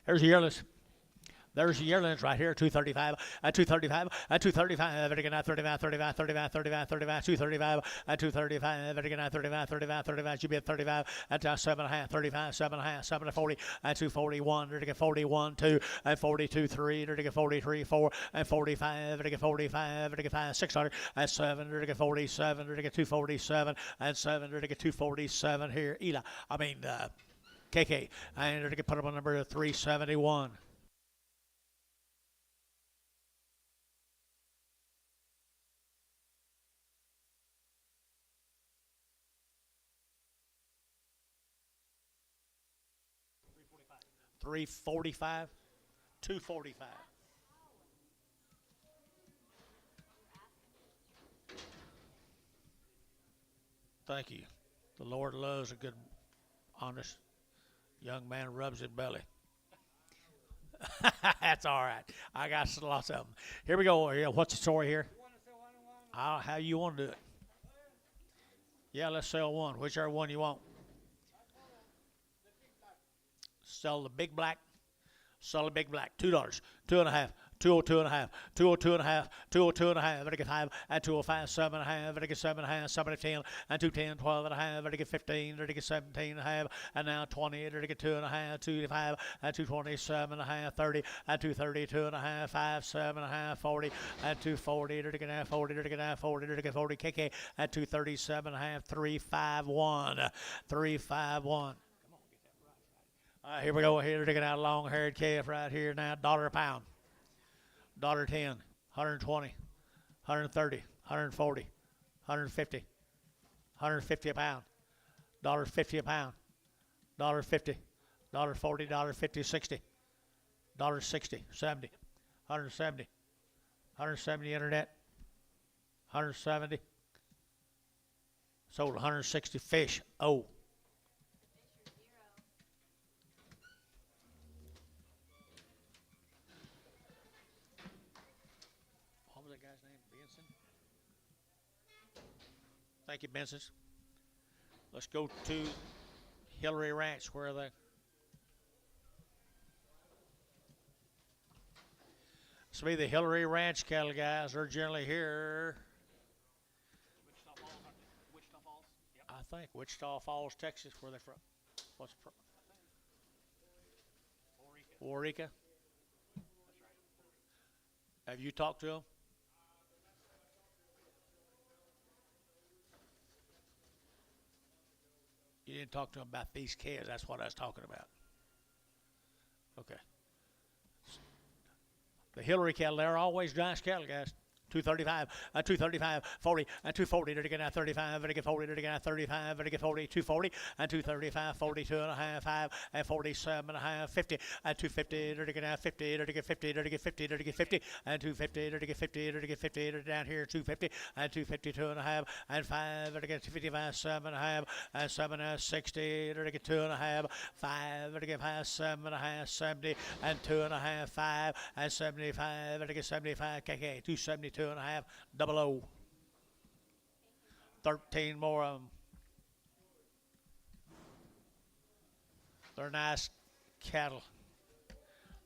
S1: There's the yearless. There's the yearlings right here, 235, 235, 235, again, 35, 35, 35, 35, 35, 235, 235, again, 35, 35, 35, you be at 35, at 7.5, 35, 7.5, 7 to 40, 241, to get 41, 2, and 42, 3, to get 43, 4, and 45, to get 45, to get 5, 600, and 7, to get 47, to get 247, and 7, to get 247 here, KK, and to get put up on number 371. $345, $245. Thank you. The Lord loves a good, honest young man rubs his belly. That's all right. I got lots of them. Here we go. What's the story here? How you want to do it? Yeah, let's sell one. Whichever one you want. Sell the big black. Sell the big black. $2. 2.5. 202.5. 202.5. 202.5. Better get 5. And 205. 7.5. Better get 7.5. 7 to 10. And 210. 12.5. Better get 15. Better get 17.5. And now 20. Better get 2.5. 285. And 227.5. 30. And 230. 2.5. 5. 7.5. 40. And 240. Better get 40. Better get 40. Better get 40. KK. And 237.5. 351. 351. Here we go. Here, taking out a long-haired calf right here now. $1 a pound. $1.10. 120. 130. 140. 150. 150 a pound. $1.50 a pound. $1.50. $1.40. $1.50. 60. $1.60. 70. 170. 170 internet. 170. Sold 160 fish. Oh. Thank you, Benson. Let's go to Hillary Ranch. Where are they? This will be the Hillary Ranch cattle guys. They're generally here.
S2: Wichita Falls, aren't they? Wichita Falls? Yep.
S1: I think Wichita Falls, Texas. Where are they from? What's from? Warika.
S2: That's right.
S1: Have you talked to them? You didn't talk to them about these calves. That's what I was talking about. Okay. The Hillary cattle, they're always nice cattle, guys. 235, 235, 40, 240, to get 35, to get 40, to get 35, to get 40, 240, 235, 42 and a half, 5, and 47 and a half, 50, 250, to get 50, to get 50, to get 50, to get 50, 250, to get 50, to get 50, down here 250, 252 and a half, and 5, to get 55, 7 and a half, 7, 60, to get 2 and a half, 5, to get 5, 7 and a half, 70, and 2 and a half, 5, and 75, to get 75, KK, 272 and a half, double O. 13 more of them. They're nice cattle.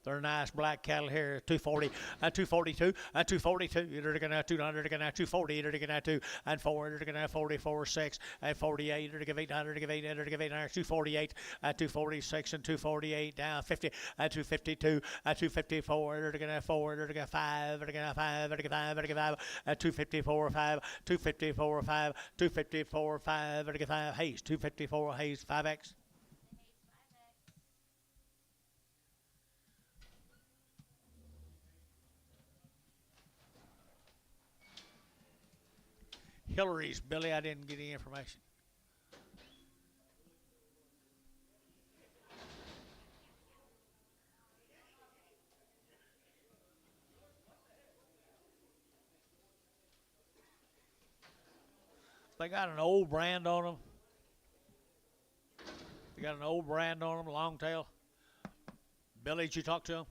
S1: They're nice black cattle here. 240, 242, 242. You're going to 200, you're going to 240, you're going to 2 and 4, you're going to 44, 6 and 48. You're going to give 800, to give 800, to give 800, 248, 246 and 248 down 50, 252, 254. You're going to 4, you're going to 5, you're going to 5, you're going to 5, you're going to 5, 254, 5, 254, 5, 254, 5, you're going to 5. Hayes, 254, Hayes, 5X. Hillary's, Billy, I didn't get any information. They got an old brand on them. They got an old brand on them, long tail. Billy, did you talk to them?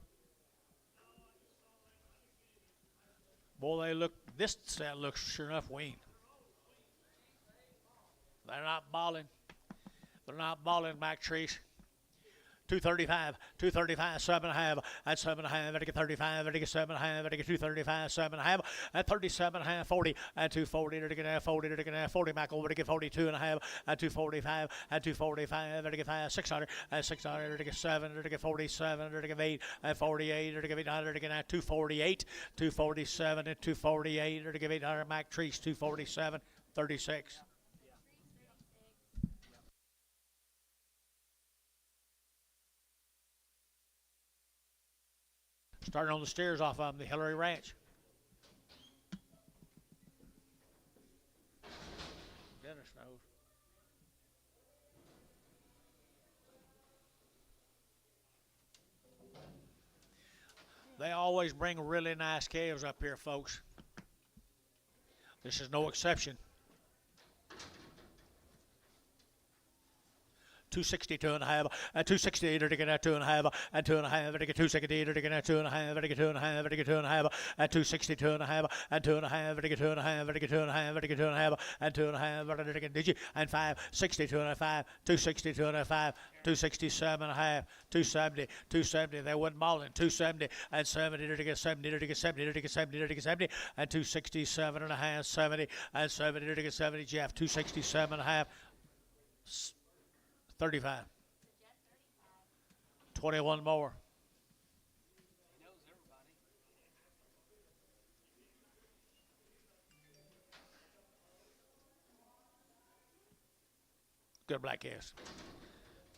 S1: Boy, they look, this set looks sure enough weaned. They're not balling. They're not balling back trees. 235, 235, 7.5, and 7.5, and 35, and 7.5, and 235, 7.5, and 37.5, 40, and 240, and 40, and 40, Michael, and 42.5, and 245, and 245, and 600, and 600, and 7, and 47, and 8, and 48, and 800, and 248, 247, and 248, and 800, Mac Trees, 247, 36. Starting on the stairs off of the Hillary Ranch. Dennis knows. They always bring really nice calves up here, folks. This is no exception. 262 and a half, and 268, to get 2 and a half, and 2 and a half, to get 260, to get 2 and a half, to get 2 and a half, to get 2 and a half, and 262 and a half, and 2 and a half, to get 2 and a half, to get 2 and a half, to get 2 and a half, and 2 and a half, to get digi, and 562 and a 5, 262 and a 5, 267 and a half, 270, 270. They wasn't balling. 270 and 70, to get 70, to get 70, to get 70, to get 70, and 267 and a half, 70, and 70, to get 70. Jeff, 267 and a half. 35. 21 more. Good black ass.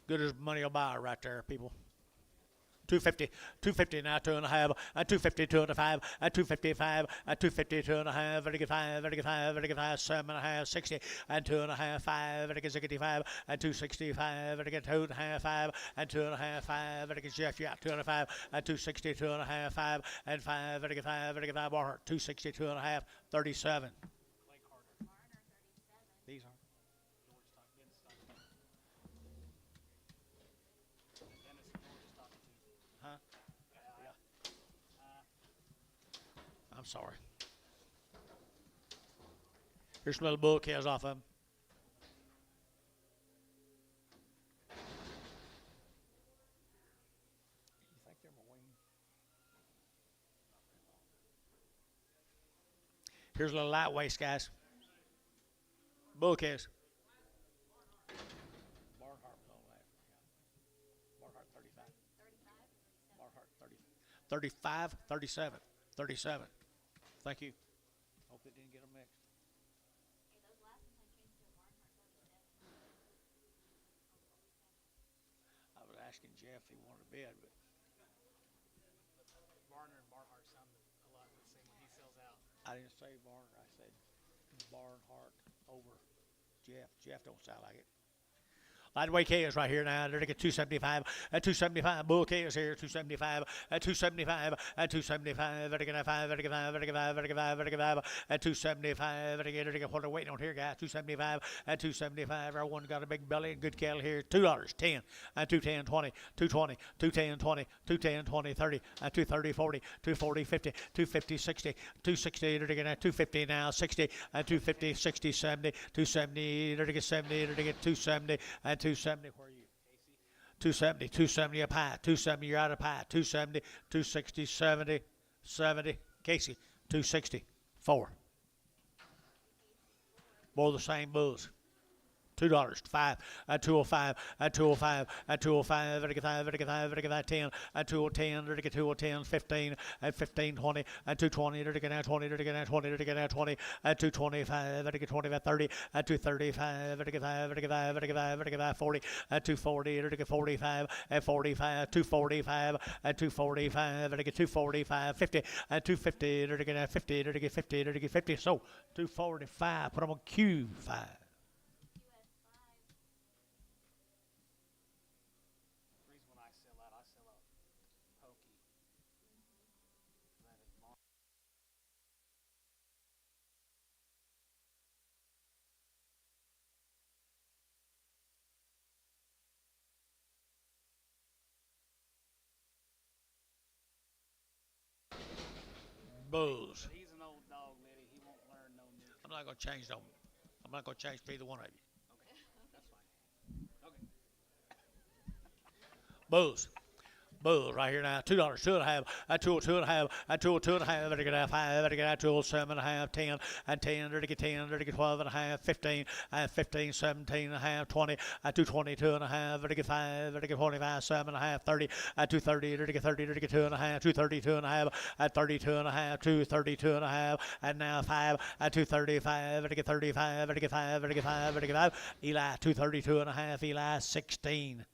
S1: Good as money will buy right there, people. 250, 250 now, 2 and a half, and 250, 2 and a 5, and 255, and 252 and a half, and 5, and 5, and 5, 7 and a half, 60, and 2 and a half, 5, and 65, and 265, and 2 and a half, 5, and 2 and a half, 5, and Jeff, yeah, 2 and a 5, and 262 and a half, 5, and 5, and 5, and 5 more, 262 and a half, 37. These are. I'm sorry. Here's some little bull calves off of them. You think they're my wing? Here's a little light waist, guys. Bull calves. Barnhart was on last. Barnhart 35. Barnhart 30. 35, 37. 37. Thank you. Hope it didn't get them mixed. Hey, those last ones I changed to a Barnhart 37. I was asking Jeff if he wanted a bid, but
S3: Barner and Barnhart sound a lot the same when he sells out.
S1: I didn't say Barn. I said Barnhart over Jeff. Jeff don't sound like it. Lightweight K is right here now. They're to get 275. At 275. Bull K is here. 275. At 275. At 275. They're to get 5. They're to get 5. They're to get 5. They're to get 5. They're to get 5. At 275. They're to get what they're waiting on here, guys. 275. At 275. Everyone got a big belly and good cattle here. $2. 10. At 210. 20. 220. 210. 20. 210. 20. 30. At 230. 40. 240. 50. 250. 60. 260. They're to get 250 now. 60. At 250. 60. 70. 270. They're to get 70. They're to get 270. At 270, where are you? 270, 270 a pie, 270, you're out of pie, 270, 260, 70, 70, Casey, 260, 4. Both the same bulls. $2, 5, at 205, at 205, at 205, at 5, at 5, at 10, at 210, at 210, 15, at 15, 20, at 220, at 20, at 20, at 20, at 20, at 225, at 25, 30, at 235, at 5, at 5, at 5, 40, at 240, at 45, at 45, 245, at 245, at 245, 50, at 250, at 50, at 50, at 50, so 245, put them on Q5. Bulls.
S2: He's an old dog, Liddy. He won't learn no new.
S1: I'm not going to change them. I'm not going to change for either one of you.
S2: Okay, that's fine. Okay.
S1: Bulls. Bulls right here now. $2, 2.5, at 2.5, at 2.5, better get 5, better get 2.7.5, 10, at 10, better get 10, better get 12.5, 15, at 15, 17.5, 20, at 222.5, better get 5, better get 25, 7.5, 30, at 230, better get 30, better get 2.5, 232.5, at 32.5, 232.5, and now 5, at 235, better get 35, better get 5, better get 5, better get 5, Eli 232.5, Eli 16.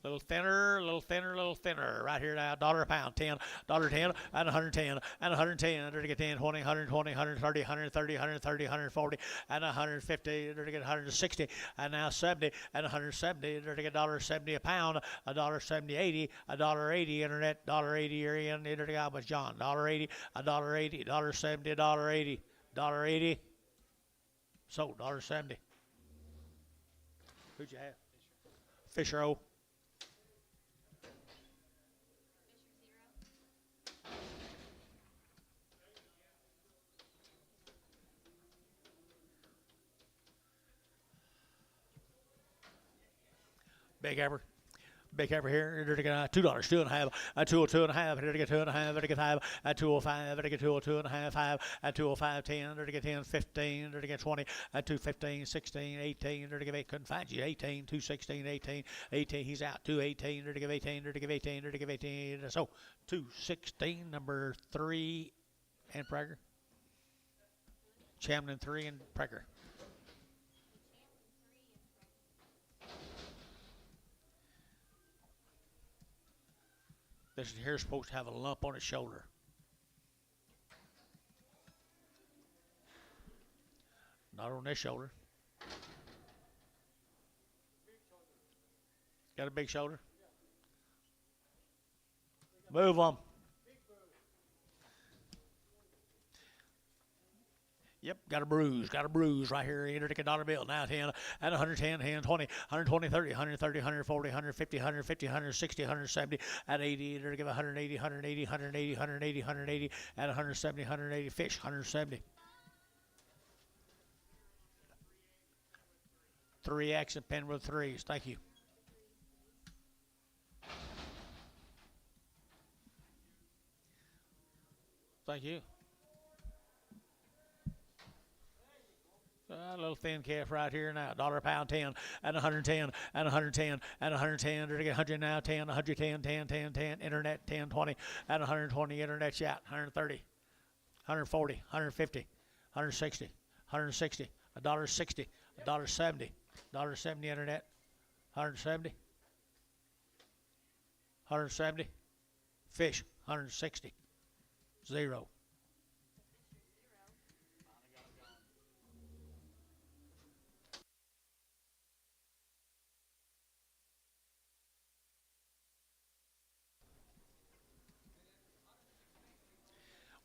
S1: Little thinner, little thinner, little thinner. Right here now, $1 a pound, $10, $10, and 110, and 110. They're to get 10, 20, 120, 130, 130, 130, 140, and 150. They're to get 160, and now 70, and 170. They're to get $1.70 a pound, $1.70, 80, $1.80 internet, $1.80 area, and they're to get with John, $1.80, $1.80, $1.70, $1.80, $1.80. So $1.70. Who'd you have? Fisher O. Big Ever. Big Ever here. They're to get $2, 2.5, at 202.5, they're to get 2.5, they're to get 5, at 205, they're to get 202.5, 5, at 205, 10, they're to get 10, 15, they're to get 20, at 215, 16, 18, they're to give 8, couldn't find you, 18, 216, 18, 18, he's out, 218, they're to give 18, they're to give 18, they're to give 18, so 216, number 3, and Prager. Chamlin 3 and Prager. This here's supposed to have a lump on its shoulder. Not on this shoulder. Got a big shoulder? Move them. Yep, got a bruise right here. Enter a dollar bill. Now 10, and 110, 10, 20, 120, 30, 130, 140, 150, 150, 160, 170, at 80. Enter to give 180, 180, 180, 180, 180, at 170, 180, fish, 170. 3X and Penwood 3s. Thank you. Thank you. A little thin calf right here now. $1 a pound, 10, and 110, and 110, and 110. They're to get 100 now, 10, 110, 10, 10, 10. Internet, 10, 20, and 120. Internet shot, 130, 140, 150, 160, 160, $1.60, $1.70, $1.70 internet, 170. 170. Fish, 160. 0.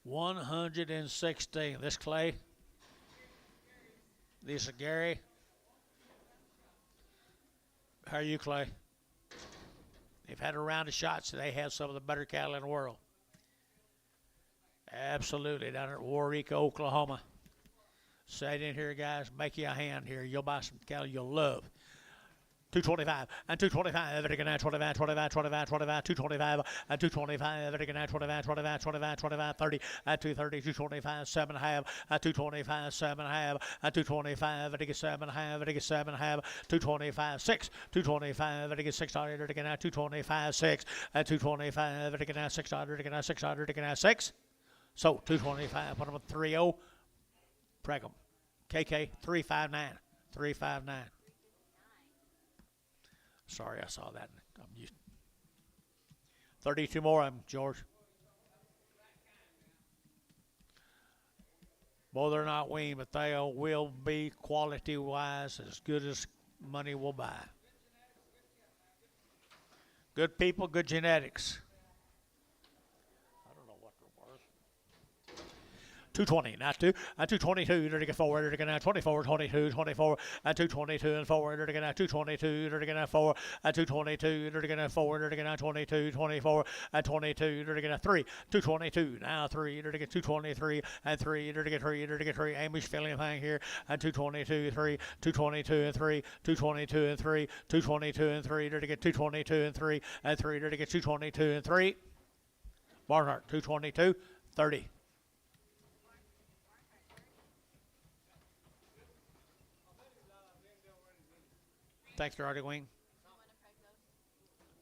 S1: $116. This Clay. This is Gary. How are you, Clay? They've had a round of shots. They have some of the better cattle in the world. Absolutely. Down at Warwick, Oklahoma. Say it in here, guys. Make you a hand here. You'll buy some cattle you'll love. 225 and 225, everything now 25, 25, 25, 25, 225 and 225, everything now 25, 25, 25, 25, 30 and 230, 225, 7 half, and 225, 7 half, and 225, everything 7 half, everything 7 half, 225, 6, 225, everything 600, everything now 225, 6, and 225, everything now 600, everything now 600, everything now 6. So 225, put them at 30, preg them. KK 359, 359. Sorry, I saw that. I'm used. 32 more of them, George. Boy, they're not weaned, but they will be quality-wise as good as money will buy. Good people, good genetics. 220, not 2, and 222, they're going forward, they're going to 24, 22, 24, and 222 and forward, they're going to 222, they're going to 4, and 222, they're going to forward, they're going to 22, 24, and 22, they're going to 3, 222, now 3, they're going to 223, and 3, they're going to 3, they're going to 3, Amy's filling thing here, and 222, 3, 222 and 3, 222 and 3, 222 and 3, they're going to get 222 and 3, and 3, they're going to get 222 and 3, Barnhart, 222, 30. Thanks, Gerardi Wing.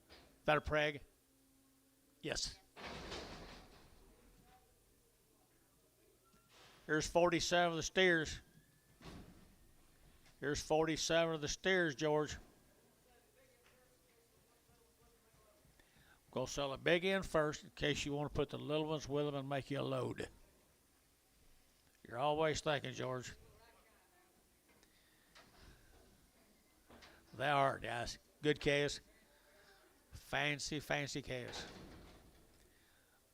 S1: Is that a preg? Yes. Here's 47 of the steers. Here's 47 of the steers, George. Go sell a big end first in case you want to put the little ones with them and make you a load. You're always thinking, George. They are, guys. Good calves. Fancy, fancy calves.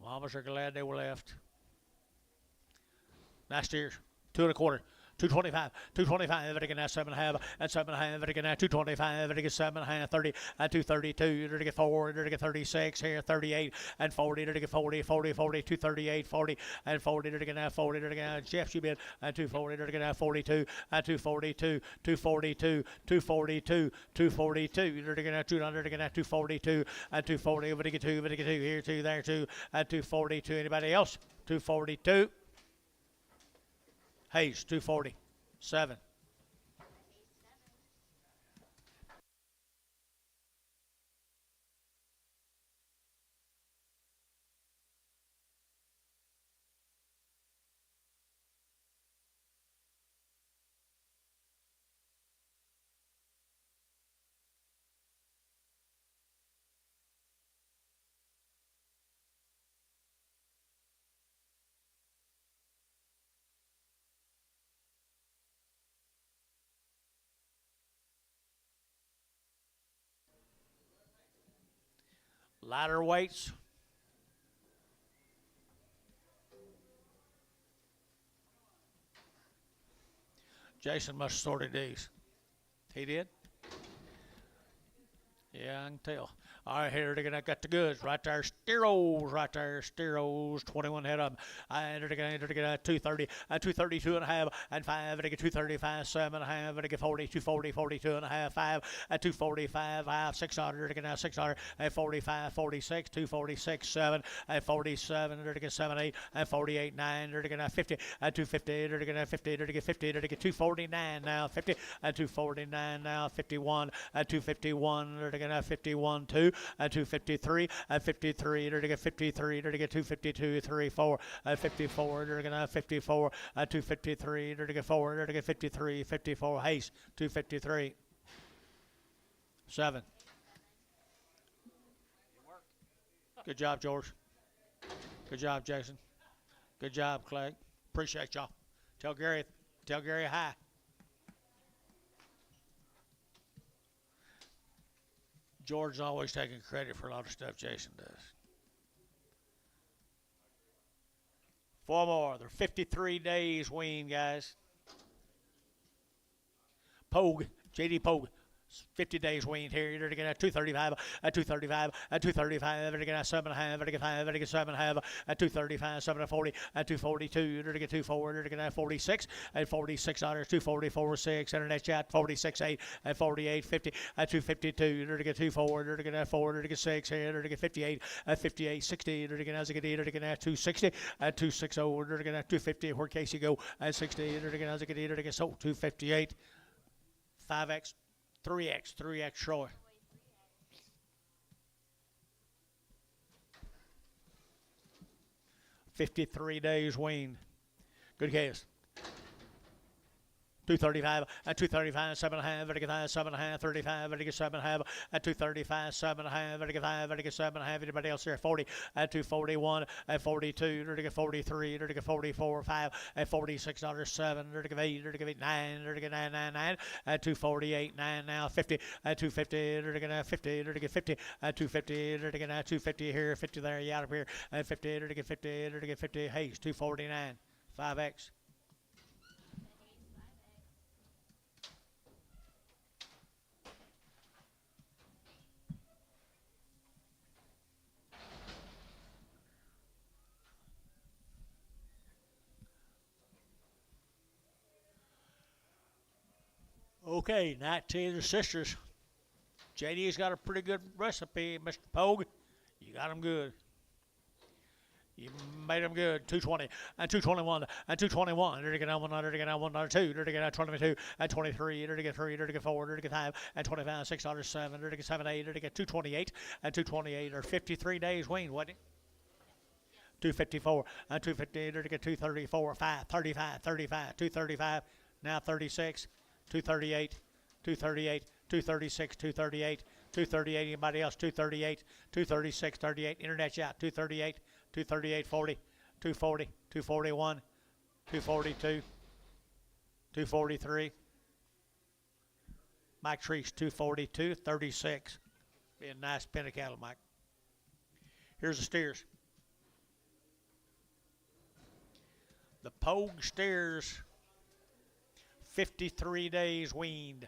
S1: Mamas are glad they were left. Nice steers. 2 1/4. 225, 225, everything now 7 half, and 7 half, everything now 225, everything 7 half, 30, and 232, everything 4, everything 36, here 38, and 40, everything 40, 40, 40, 238, 40, and 40, everything now 40, everything now Jeff, you bid, and 240, everything now 42, and 242, 242, 242, 242, everything now 200, everything now 242, and 240, everything 2, everything 2, here 2, there 2, and 242. Anybody else? 242. Hayes, 247. Lighter weights. Jason must have sorted these. He did? Yeah, I can tell. All right, here they're gonna got the goods right there. Steeros right there. Steeros, 21 head of them. And they're gonna 230, 232 and a half, and 5. They get 235, 7 and a half. They get 40, 240, 42 and a half, 5, and 245, 5, 600. They get now 600, and 45, 46, 246, 7, and 47. They're gonna get 7, 8, and 48, 9. They're gonna 50, and 250. They're gonna 50. They're gonna get 50. They're gonna get 249 now, 50, and 249 now, 51, and 251. They're gonna 51, 2. And 253, and 53, they're to get 53, they're to get 252, 3, 4, and 54, they're going to 54, and 253, they're to get 4, they're to get 53, 54, Hayes, 253, 7. Good job, George. Good job, Jason. Good job, Clay. Appreciate y'all. Tell Gary hi. George's always taking credit for a lot of stuff Jason does. 4 more. They're 53 days wean, guys. Pogue, JD Pogue. 50 days weaned here. You're going to get a 235, a 235, a 235. You're going to get a 7.5, you're going to get 5, you're going to get 7.5, a 235, 7.40, a 242. You're going to get 24, you're going to get a 46, at $46, 244, 6, internet chat, 46, 8, at 48, 50, at 252. You're going to get 24, you're going to get a 4, you're going to get 6, you're going to get 58, at 58, 60. You're going to get a 260, at 260. You're going to get a 250. Where Casey go at 60? You're going to get a 258, 5x. 3x Troy. 53 days weaned. Good case. 235, at 235, 7.5, vertical 7.5, 35, vertical 7.5, at 235, 7.5, vertical 5, vertical 7.5. Anybody else here? 40, at 241, at 42, vertical 43, vertical 44, 5, at $46, 7, vertical 8, vertical 8, 9, vertical 999, at 248, 9 now, 50, at 250, vertical 50, vertical 50, at 250, vertical 250 here, 50 there, you out of here, at 50, vertical 50, vertical 50, Hayes, 249, 5X. Okay, 19 sisters. JD's got a pretty good recipe, Mr. Pogue. You got them good. You made them good. 220 and 221 and 221. There to get on 1, there to get on 1, 2, there to get on 22 and 23, there to get 3, there to get 4, there to get 5 and 25, $6, 7, there to get 7, 8, there to get 228 and 228 or 53 days weaned, wasn't it? 254 and 250, there to get 234, 5, 35, 35, 235, now 36. 238, 238, 236, 238, 238. Anybody else? 238, 236, 38. Internet chat. 238, 238, 40, 240, 241, 242, 243. Mike Treese, 242, 36. Be a nice pen of cattle, Mike. Here's the steers. The Pogue steers. 53 days weaned.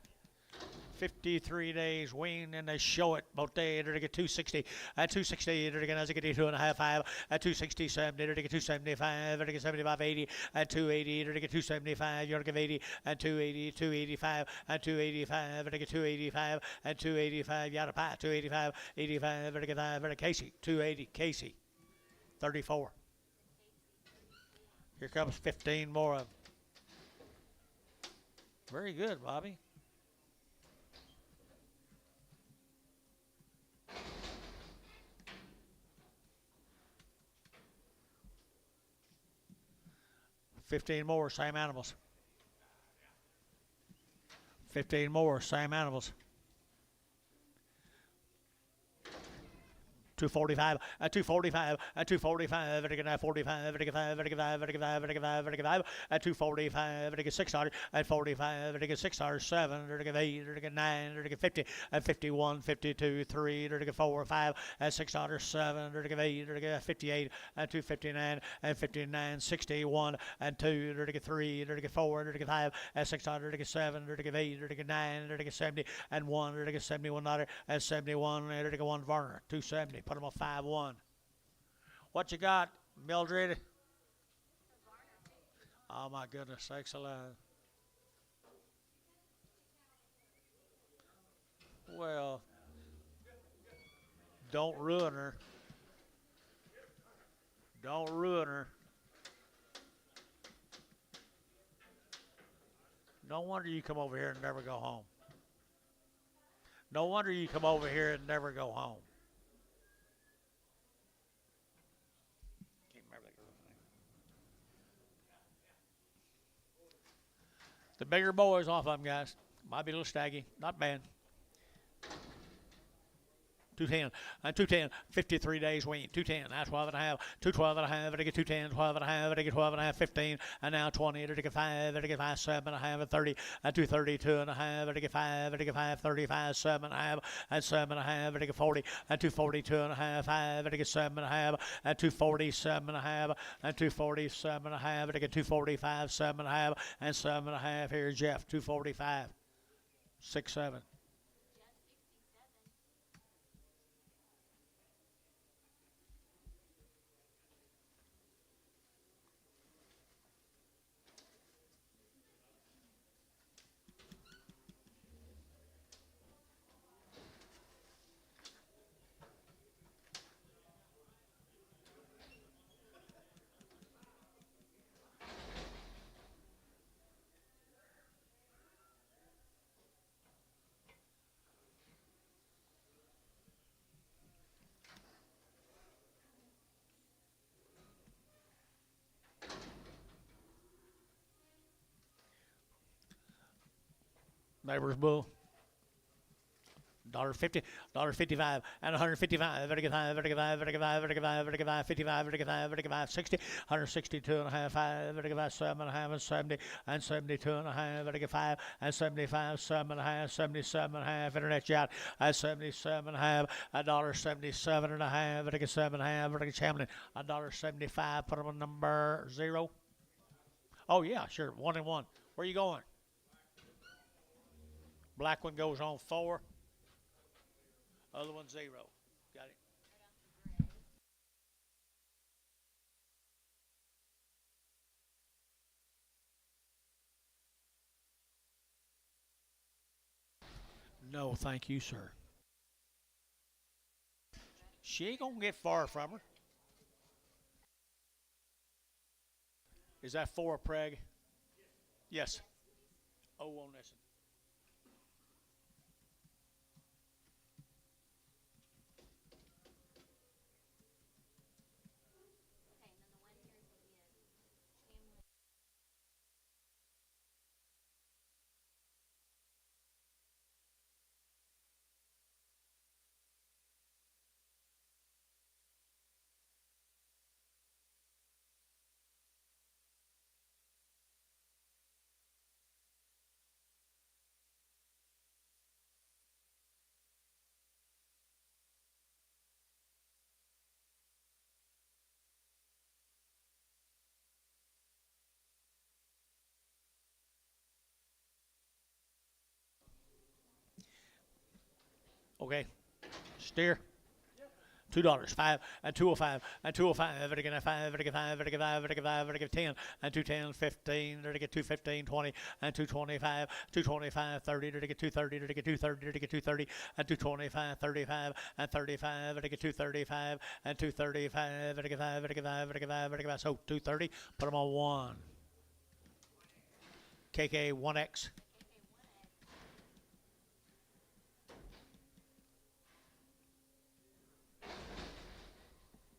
S1: 53 days weaned, and they show it both days. They're to get 260. At 260, they're to get 2.5, 5. At 267, they're to get 275. They're to get 75, 80. At 280, they're to get 275. You're to get 80. At 280, 285. At 285, they're to get 285. At 285, you out of pie. 285, 85. They're to get 5. They're to Casey. 280, Casey. 34. Here comes 15 more of them. Very good, Bobby. $15 more, same animals. 15 more, same animals. 245, at 245, at 245, vertical 45, vertical 5, vertical 5, vertical 5, vertical 5, vertical 5, at 245, vertical $6, at 45, vertical $6, 7, vertical 8, vertical 9, vertical 50, at 51, 52, 3, vertical 4, 5, at $6, 7, vertical 8, vertical 58, at 259, at 59, 61, and 2, vertical 3, vertical 4, vertical 5, at $6, vertical 7, vertical 8, vertical 9, vertical 70, and 1, vertical $71, at 71, vertical 1, Varner, 270. Put them on 5-1. What you got, Mildred? Oh, my goodness sakes alive. Well, don't ruin her. Don't ruin her. No wonder you come over here and never go home. No wonder you come over here and never go home. The bigger boys off of them, guys. Might be a little staggy. Not bad. 210, and 210, 53 days wean, 210, now 12 and a half, 212 and a half, I get 210, 12 and a half, I get 12 and a half, 15, and now 20, I get 5, I get 5, 7 and a half, and 30, and 232 and a half, I get 5, I get 5, 35, 7 and a half, and 7 and a half, I get 40, and 242 and a half, 5, I get 7 and a half, and 247 and a half, and 247 and a half, I get 245, 7 and a half, and 7 and a half, here, Jeff, 245, 6, 7. Neighbor's bull. $1.50, $1.55, and 155, vertical 5, vertical 5, vertical 5, vertical 5, vertical 5, 55, vertical 5, vertical 5, 60, 162 and a half, 5, vertical 5, 7 and a half, and 70, and 72 and a half, vertical 5, and 75, 7 and a half, 77 and a half, internet yacht, and 77 and a half, $1.77 and a half, vertical 7 and a half, vertical Chamberlain, $1.75, put them on number 0. Oh, yeah, sure, 1 and 1. Where are you going? Black one goes on 4. Other one 0. Got it. No, thank you, sir. She ain't gonna get far from her. Is that 4, Preg? Yes. Oh, on this one. Okay. Steer. $2, 5, and 205, and 205, vertical 5, vertical 5, vertical 5, vertical 5, vertical 10, and 210, 15, vertical 215, 20, and 225, 225, 30, vertical 230, vertical 230, vertical 230, and 225, 35, and 35, vertical 235, and 235, vertical 5, vertical 5, vertical 5, vertical 5, so 230, put them on 1. KK 1X.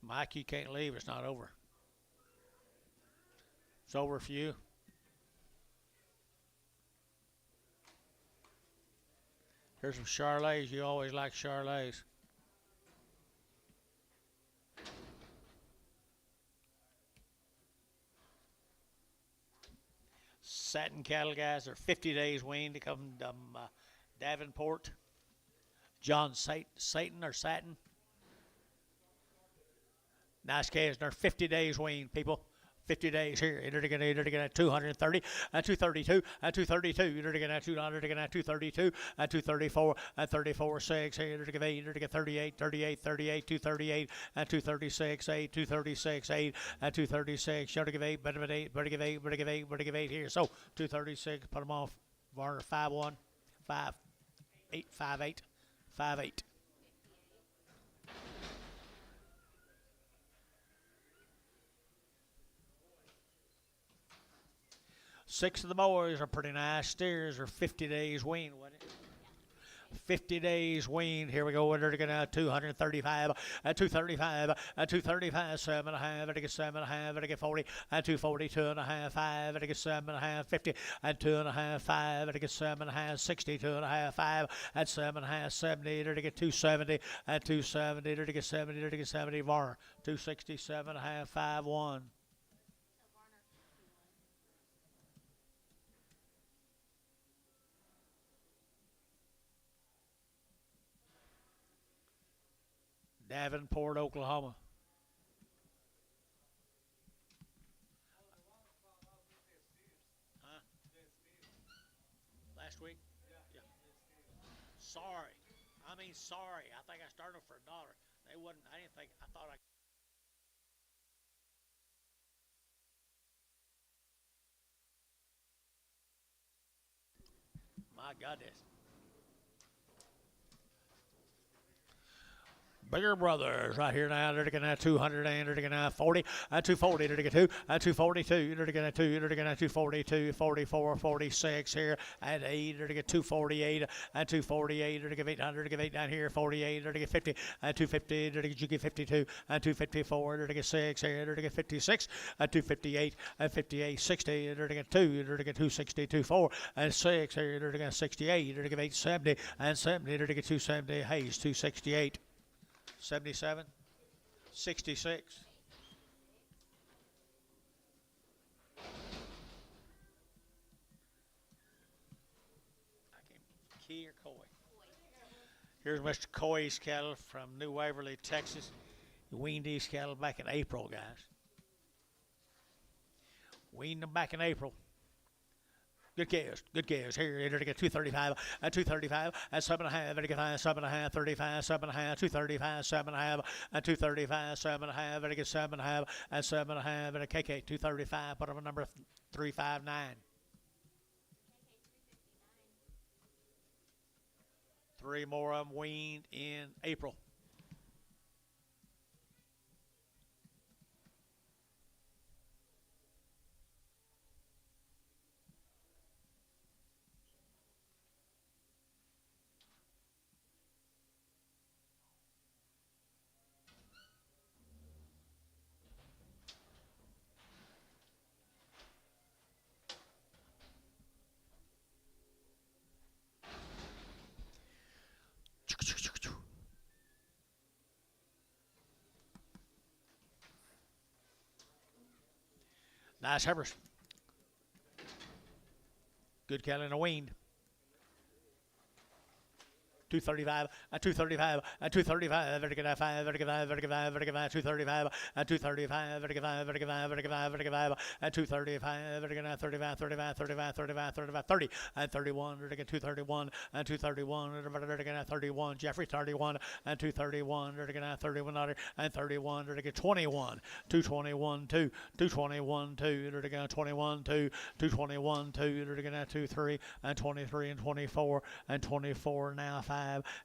S1: Mike, you can't leave. It's not over. It's over for you. Here's some Charlets. You always like Charlets. Satin cattle guys are 50 days weaned to come from Davenport. John Satan or Satin. Nice calves. They're 50 days weaned, people. 50 days here. They're going to 230 and 232 and 232. They're going to 232 and 234 and 34 6. Here they're going to 8. They're going to 38, 38, 38, 238 and 236 8, 236 8 and 236. They're going to 8, better 8, better give 8, better give 8, better give 8 here. So 236. Put them off. Varner 5-1, 5 8, 5 8, 5 8. 6 of the boys are pretty nice steers. Are 50 days weaned, wasn't it? 50 days weaned. Here we go. We're going to 235, 235, 235, 7.5, I get 7.5, I get 40, 240, 2.5, 5, I get 7.5, 50, 2.5, 5, I get 7.5, 60, 2.5, 5, 7.5, 70, I get 270, 270, I get 70, I get 70, Varner, 260, 7.5, 5, 1. Davenport, Oklahoma. Huh? Last week? Yeah. Sorry. I mean, sorry. I think I started for $1. They wasn't. I didn't think. I thought I. My goodness. Bigger brothers right here now. They're going to 200 and they're going to 40, 240, they're going to 2, 242, they're going to 2, they're going to 242, 44, 46 here at 8, they're going to 248, 248, they're going to 800, they're going to 8 down here, 48, they're going to 50, 250, they're going to get 52, 254, they're going to 6 here, they're going to 56, 258, 58, 60, they're going to get 2, they're going to get 260, 24, and 6 here, they're going to 68, they're going to 870, and 70, they're going to get 270, Hayes, 268. 77, 66. Key or Coy? Here's Mr. Coy's cattle from New Waverly, Texas. He weaned these cattle back in April, guys. Weaned them back in April. Good guess. Good guess. Here, they're going to get 235, 235, 7.5, they're going to get 7.5, 35, 7.5, 235, 7.5, 235, 7.5, they're going to get 7.5, 7.5, and a KK 235, put them at number 359. Three more of them weaned in April. Nice heifers. Good cattle in a weaned. 235, 235, 235, vertical 5, vertical 5, vertical 5, vertical 5, 235, 235, vertical 5, vertical 5, vertical 5, vertical 5, 235, vertical 35, 35, 35, 35, 35, 30, and 31, vertical 231, and 231, vertical 31, Jeffrey 31, and 231, vertical 31, and 31, vertical 21, 221, 2, 221, 2, vertical 21, 2, 221, 2, vertical 23, and 23, and 24, and 24 now 5.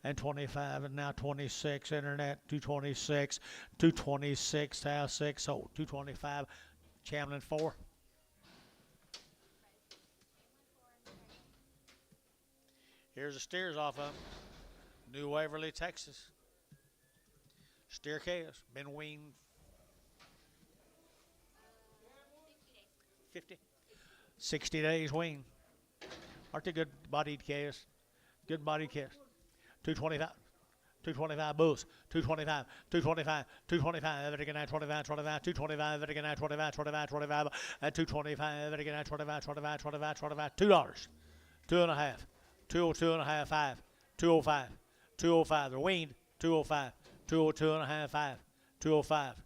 S1: And 25 and now 26 internet 226 226 house 6 so 225 Chamlin 4. Here's the steers off of New Waverly, Texas. Steer calves been weaned 50 60 days weaned. Aren't they good bodied calves? Good bodied calves. 225, 225 bulls, 225, 225, 225, Vatican 25, 25, 225, Vatican 25, 25, 25, 225, Vatican 25, 25, 25, 25, $2, 2.5, 202 and a half, 5, 205, 205, they're weaned, 205, 202 and a half, 5, 205,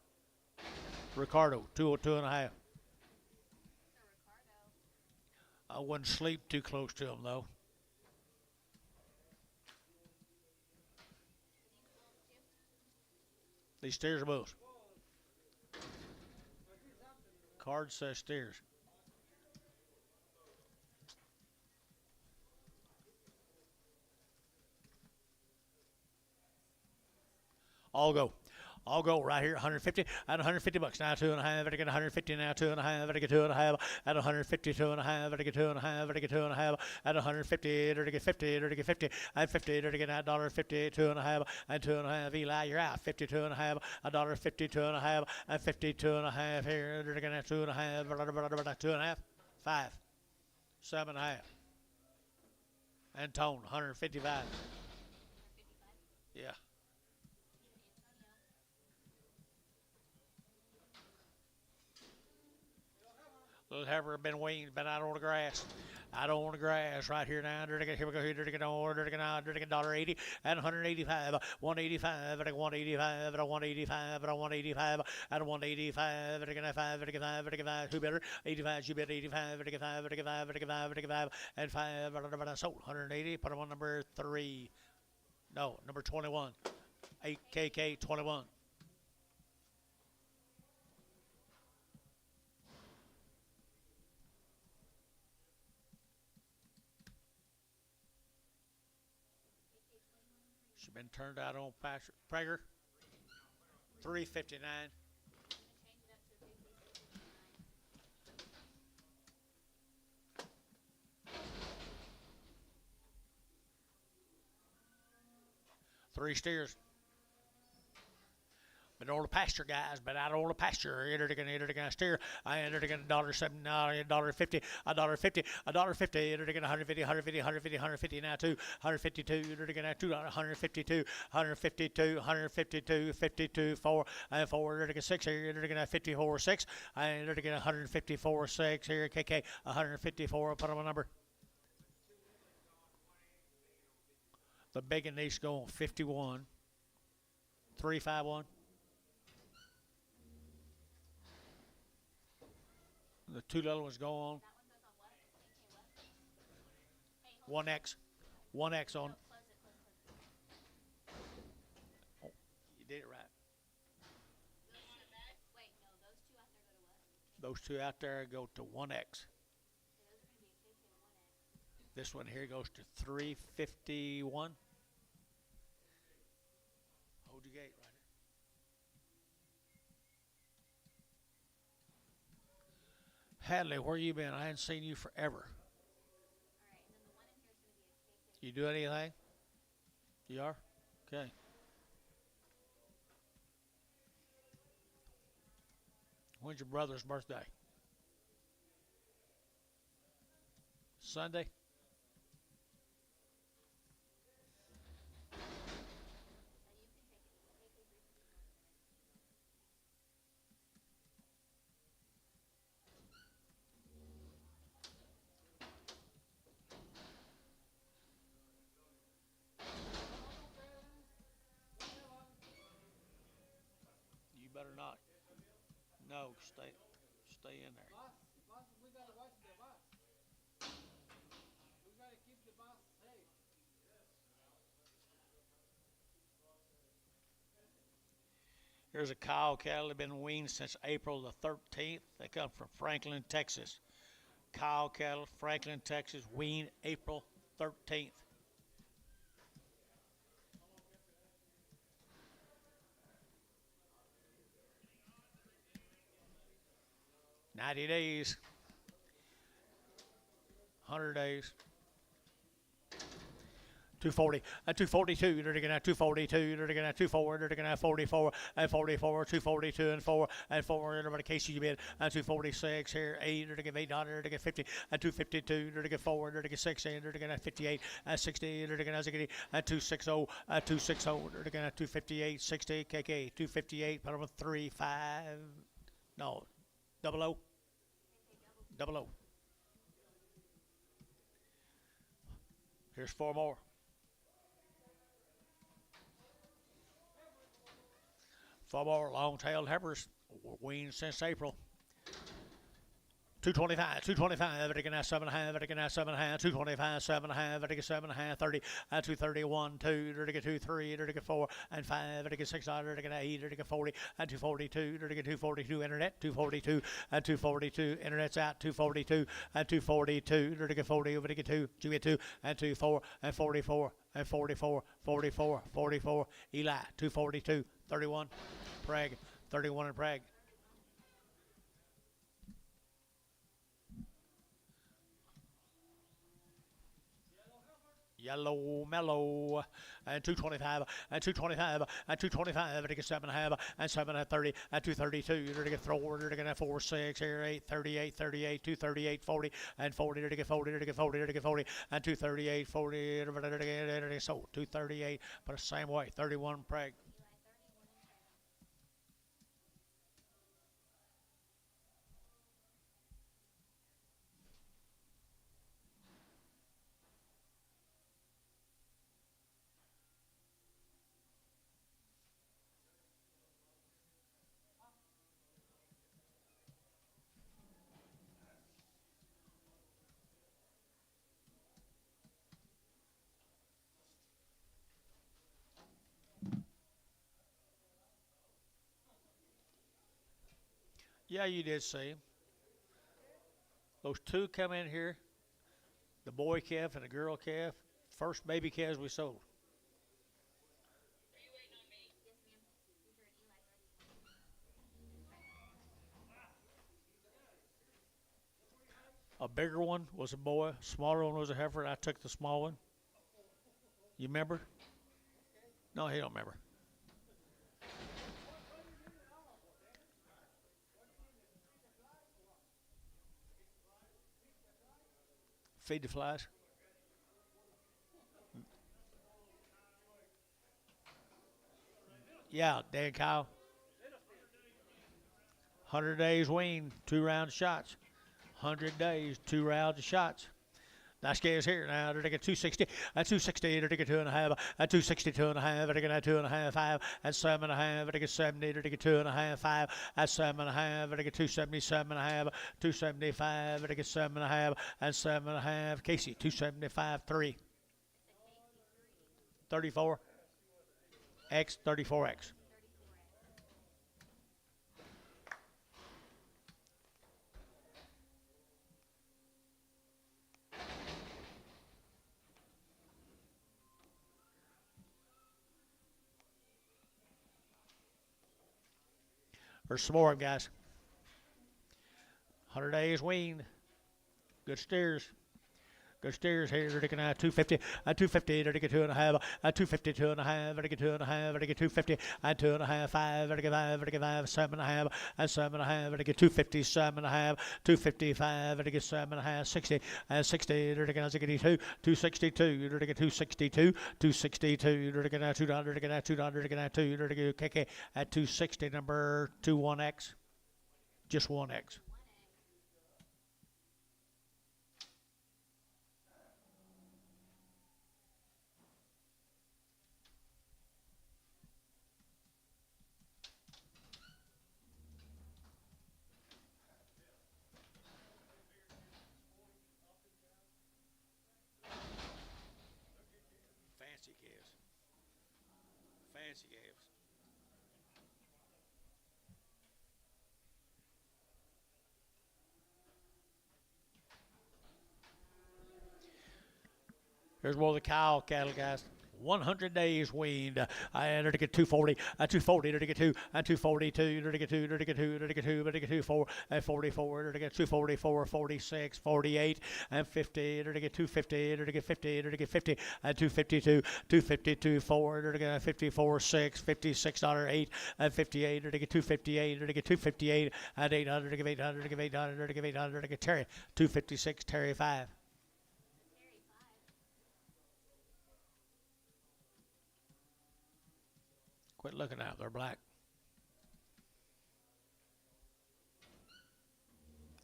S1: Ricardo, 202 and a half. I wouldn't sleep too close to him though. These steers are bulls. Card says steers. All go. I'll go right here, 150 at 150 bucks. Now 2.5, I get 150 now, 2.5, I get 2.5 at 150, 2.5, I get 2.5, I get 2.5 at 150, I get 50, I get 50, at 50, I get $1.50, 2.5, and 2.5. Eli, you're out, 52.5, $1.50, 2.5, and 52.5 here, I get 2.5, 2.5, 5, 7.5, and tone 155. Yeah. Little heifer been weaned, been out on the grass. I don't want the grass right here now. Here we go. Here we go. $1.80 and 185, 185 at 185 at 185 at 185 at 185 at 5 at 5. Who better? 85. You bet 85 at 5 at 5 at 5 at 5 and 5 at sold 180. Put them on number 3. No, number 21. 8KK 21. She's been turned out on pasture. Prager, 359. Three steers. Been on the pasture, guys. Been out on the pasture. Entered again, steer. I entered again $1.70, $1.50, $1.50, $1.50. Entered again 150, 150, 150, 150 now two, 152. Entered again at 2, 152, 152, 152, 52, 4, and 4. Entered again 6 here. Entered again at 54, 6. I entered again 154, 6 here. KK 154. Put on a number. The big and niche go on 51, 351. The two little ones go on 1X. 1X on. Oh, you did it right. Those two out there go to 1X. This one here goes to 351. Hold your gate right here. Hadley, where you been? I hadn't seen you forever. You do anything? You are? Okay. When's your brother's birthday? Sunday? You better not. No, stay in there.
S3: We gotta watch the bus. We gotta keep the bus safe.
S1: Here's a cow cattle that have been weaned since April the 13th. They come from Franklin, Texas. Cow cattle, Franklin, Texas, weaned April 13th. $90 days, 100 days. 240, 242, they're going to 242, they're going to 24, they're going to 44, and 44, 242, and 4, and 4, everybody case you bid, and 246 here, 8, they're going to $8, they're going to 50, and 252, they're going to 4, they're going to 6, and they're going to 58, and 60, they're going to 60, and 260, 260, they're going to 258, 60, KK, 258, put them with 3, 5, no, double O, double O. Here's 4 more. 4 more long-tailed heifers, weaned since April. 225, 225, Vatican 7.5, Vatican 7.5, 225, 7.5, Vatican 7.5, 30, 231, 2, Vatican 2, 3, Vatican 4, and 5, Vatican 6, Vatican 8, Vatican 40, and 242, Vatican 242, internet, 242, and 242, internet's out, 242, and 242, Vatican 40, Vatican 2, Julia 2, and 24, and 44, and 44, 44, 44, Eli, 242, 31, Prague. 31 in Prague. Yellow mellow and 225 and 225 and 225 and get 7.5 and 7 at 30 and 232 you're to get throw you're to get 4 6 here 8 38 38 238 40 and 40 you're to get 40 you're to get 40 you're to get 40 and 238 40 so 238 but the same way 31 Prague. Yeah, you did see him. Those two come in here, the boy calf and the girl calf, first baby calves we sold. A bigger one was a boy, smaller one was a heifer, and I took the small one. You remember? No, he don't remember. Feed the flies. Yeah, Dan Kyle. 100 days wean, 2 round shots. 100 days, 2 rounds of shots. Nice guys here now. They're taking 260, at 260, they're taking 2.5, at 262.5, they're taking 2.5, 5, at 7.5, they're taking 70, they're taking 2.5, 5, at 7.5, they're taking 277.5, 275, they're taking 7.5, and 7.5. Casey, 275, 3, 34, X, 34X. There's some more of them, guys. 100 days wean. Good steers. Good steers here. They're taking 250, 250. They're taking 2.5, 250, 2.5. They're taking 2.5. They're taking 250, 2.5, 5. They're taking 5. They're taking 5, 7.5, 7.5. They're taking 250, 7.5, 255. They're taking 7.5, 60, 60. They're taking 62, 262. They're taking 262, 262. They're taking 200. They're taking 200. They're taking 2. They're taking KK at 260. Number 21X. Just 1X. Fancy calves. Fancy calves. Here's more of the cow cattle, guys. 100 days weaned. And they're to get 240, 240, they're to get 2, 242, they're to get 2, they're to get 2, they're to get 2, they're to get 2, 4, 44, they're to get 244, 46, 48, and 50, they're to get 250, they're to get 50, they're to get 50, and 252, 252, 4, they're to get 54, 6, $56, 8, and 58, they're to get 258, they're to get 258, and 800, to give 800, to give 800, to give 800, to get Terry, 256, Terry 5. Quit looking at them. They're black.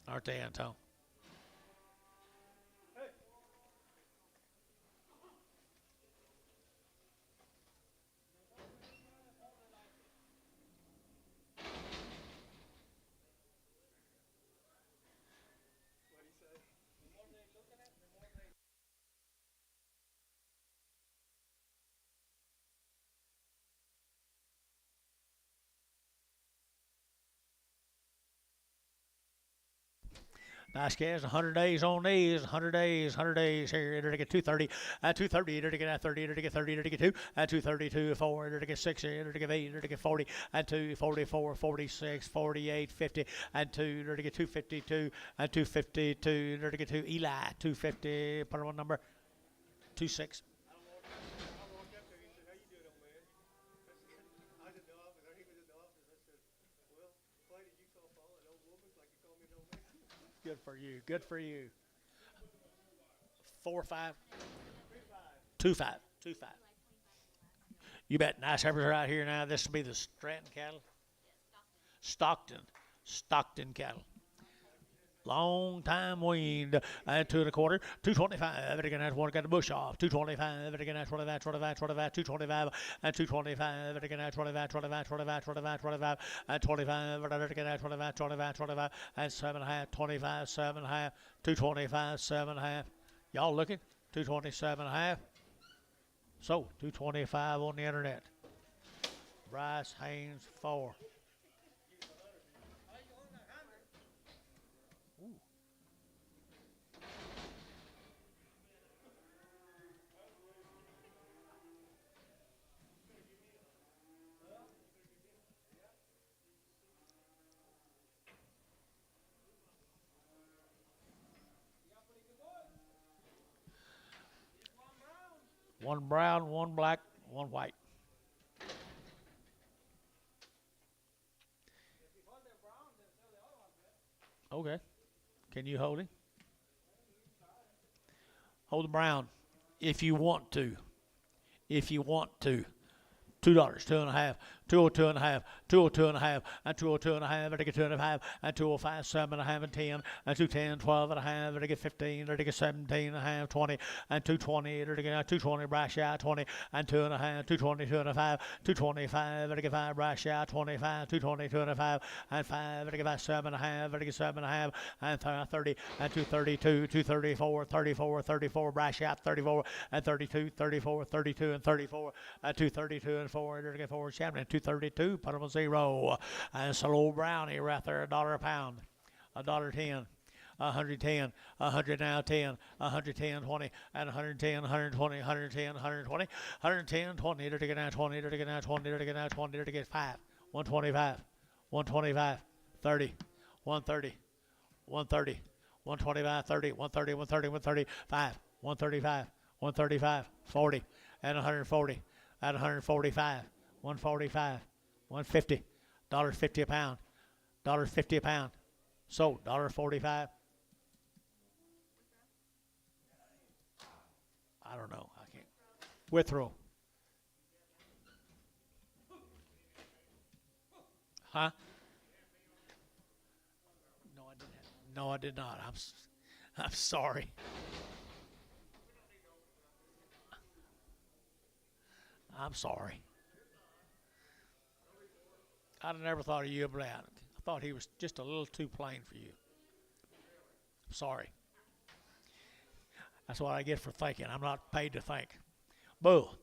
S1: Aren't they, Anton? Nice guys, 100 days on these, 100 days here. It'll get 230, 230, it'll get 30, it'll get 30, it'll get 2, 232, 4, it'll get 6, it'll get 8, it'll get 40, 2, 44, 46, 48, 50, 2, it'll get 252, 252, it'll get 2, Eli, 250, put on number, 26. Good for you. Good for you. 4 5. 2 5. 2 5. You bet. Nice heifers right here now. This will be the Stratton cattle. Stockton cattle. Long time weaned. 2 1/4. 225. It again. That's one got the bush off. 225. It again. That's 25. 25. 25. 225. And 225. It again. That's 25. 25. 25. 25. 25. And 25. It again. That's 25. 25. 25. And 7.5. 25. 7.5. 225. 7.5. Y'all looking? 227.5. So 225 on the internet. Bryce Haynes 4. One brown, one black, one white. Okay. Can you hold him? Hold the brown if you want to. If you want to. $2, 2.5, 202.5, 202.5, and 202.5, I get 2.5, and 205, 7.5, and 10, and 210, 12.5, I get 15, I get 17.5, 20, and 220, I get 220, brash out 20, and 2.5, 220, 2.5, 225, I get 5, brash out 25, 220, 2.5, and 5, I get 5, 7.5, I get 7.5, and 30, and 232, 234, 34, 34, brash out 34, and 32, 34, 32, and 34, and 232, and 4, to get 4, champion, 232, put them on 0. And slow brownie right there, $1 a pound, $1.10. 110, 100 now 10, 110, 20, and 110, 120, 110, 120, 110, 20, to get now 20, to get now 20, to get now 20, to get 5, 125, 125, 30, 130, 130, 125, 30, 130, 130, 135, 135, 135, 40, and 140. At 145, 145, 150, $1.50 a pound, $1.50 a pound. So $1.45. I don't know. I can't. Withrow. Huh? No, I didn't. No, I did not. I'm sorry. I'm sorry. I'd never thought of you, Brad. I thought he was just a little too plain for you. Sorry. That's what I get for thinking. I'm not paid to think. Bull.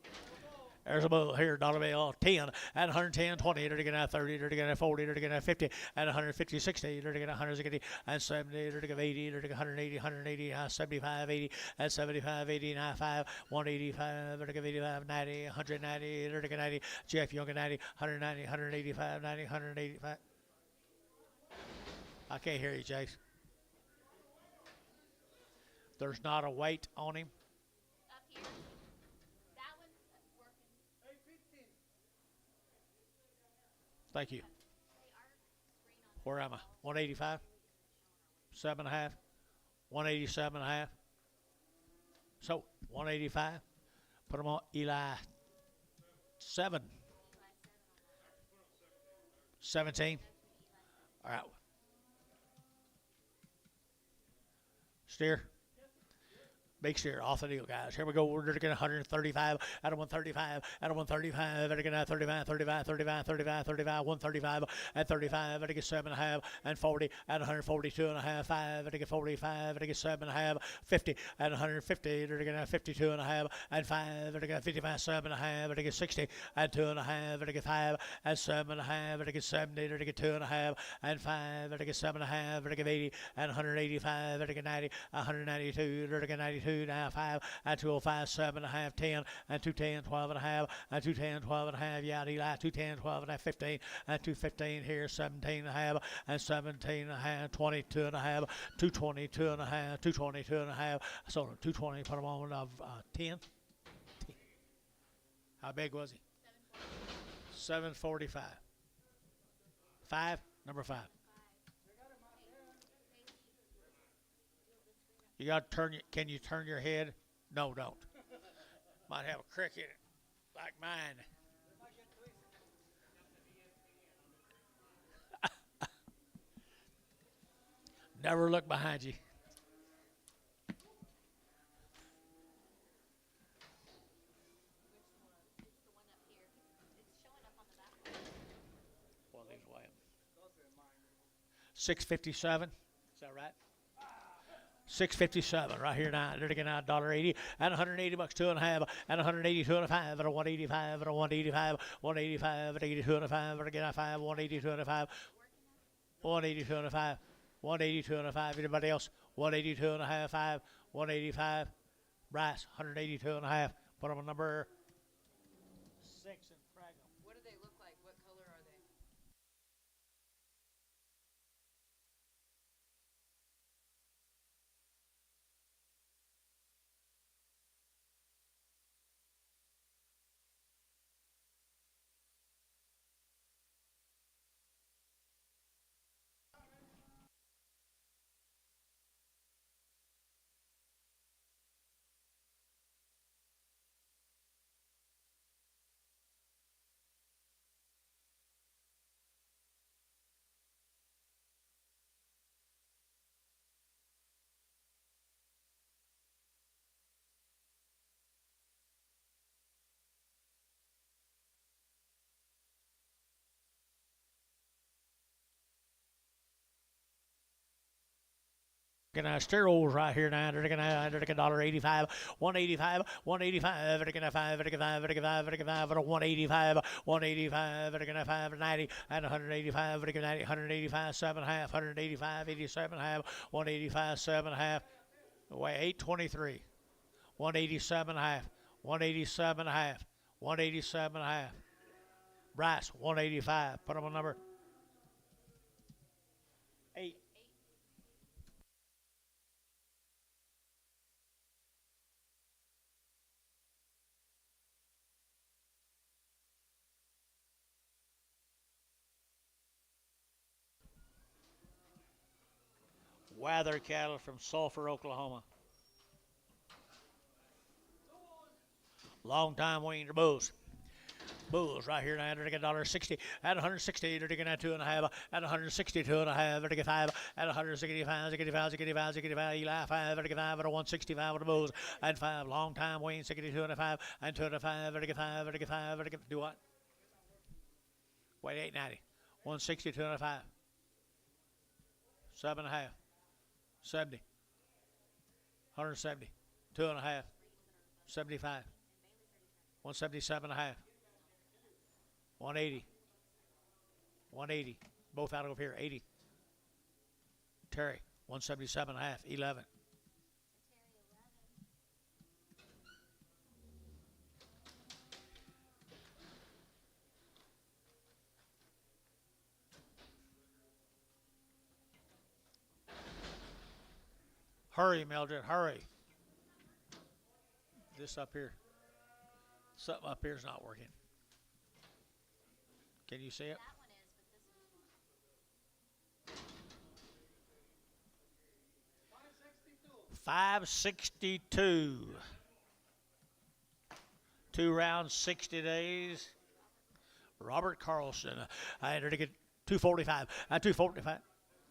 S1: There's a bull here, dollar bill, 10, at 110, 20, to get out 30, to get out 40, to get out 50, at 150, 60, to get 160, and 70, to get 80, to get 180, 180, 75, 80, at 75, 80, 95, 185, to get 85, 90, 190, to get 90, Jeff Young at 90, 190, 185, 90, 185. I can't hear you, Chase. There's not a weight on him.
S4: Up here. That one's working.
S1: Thank you.
S4: They are green on
S1: Where am I? 185? 7.5? 187.5? So, 185. Put them on Eli. 7. 17. All right. Steer. Big steer off the deal, guys. Here we go. We're going to get 135 out of 135 out of 135. Better get 35, 35, 35, 35, 35, 135 at 35. Better get 7.5 and 40 at 142.5. 5. Better get 45. Better get 7.5. 50 at 150. Better get 52.5 and 5. Better get 55, 7.5. Better get 60 at 2.5. Better get 5 at 7.5. Better get 70. Better get 2.5 and 5. Better get 7.5. Better get 80 at 185. Better get 90. 192. Better get 92. Now 5 at 205, 7.5, 10 and 210, 12.5 and 210, 12.5. Yeah, Eli 210, 12.5, 15 and 215 here, 17.5 and 17.5, 22.5, 222.5, 222.5. So 220. Put him on of 10. How big was he? 745. 5, number 5. You got to turn. Can you turn your head? No, don't. Might have a crick in it, like mine. Never look behind you. Well, these weigh 657. Is that right? 657 right here now. They're getting out $1.80 and 180 bucks, 2.5 and 182.5 and a 185 and a 185, 185 and 82.5. They're getting out 5, 182.5, 182.5, 182.5. Anybody else? 182.5, 5, 185. Bryce, 182.5. Put on number 6 and frag them.
S5: What do they look like? What color are they?
S1: Sterols right here now. They're gonna $1.85, 185, 185. They're gonna 5, they're gonna 5, they're gonna 5, they're gonna 5, 185, 185. They're gonna 590 and 185. They're gonna 90, 185, 7.5, 185, 87.5, 185, 7.5. Away 823, 187.5, 187.5, 187.5. Bryce 185. Put him on number 8. Wather cattle from Sulphur, Oklahoma. Long time wiener bulls. Bulls right here now. They're getting $1.60 at 160. They're getting at 2.5 at 162.5. They're getting 5 at 165. 65, 65, 65. Eli 5. They're getting 5 at 165 with the bulls and 5. Long time wean 62.5 and 2.5. They're getting 5. They're getting 5. They're getting do what? Wait, 890. 162.5. 7.5. 70. 170. 2.5. 75. 177.5. 180. 180. Both out over here. 80. Terry. 177.5. 11. Hurry, Mildred, hurry. This up here. Something up here is not working. Can you see it?
S4: That one is, but this one.
S1: 562. 2 rounds, 60 days. Robert Carlson. I entered to get 245. 245.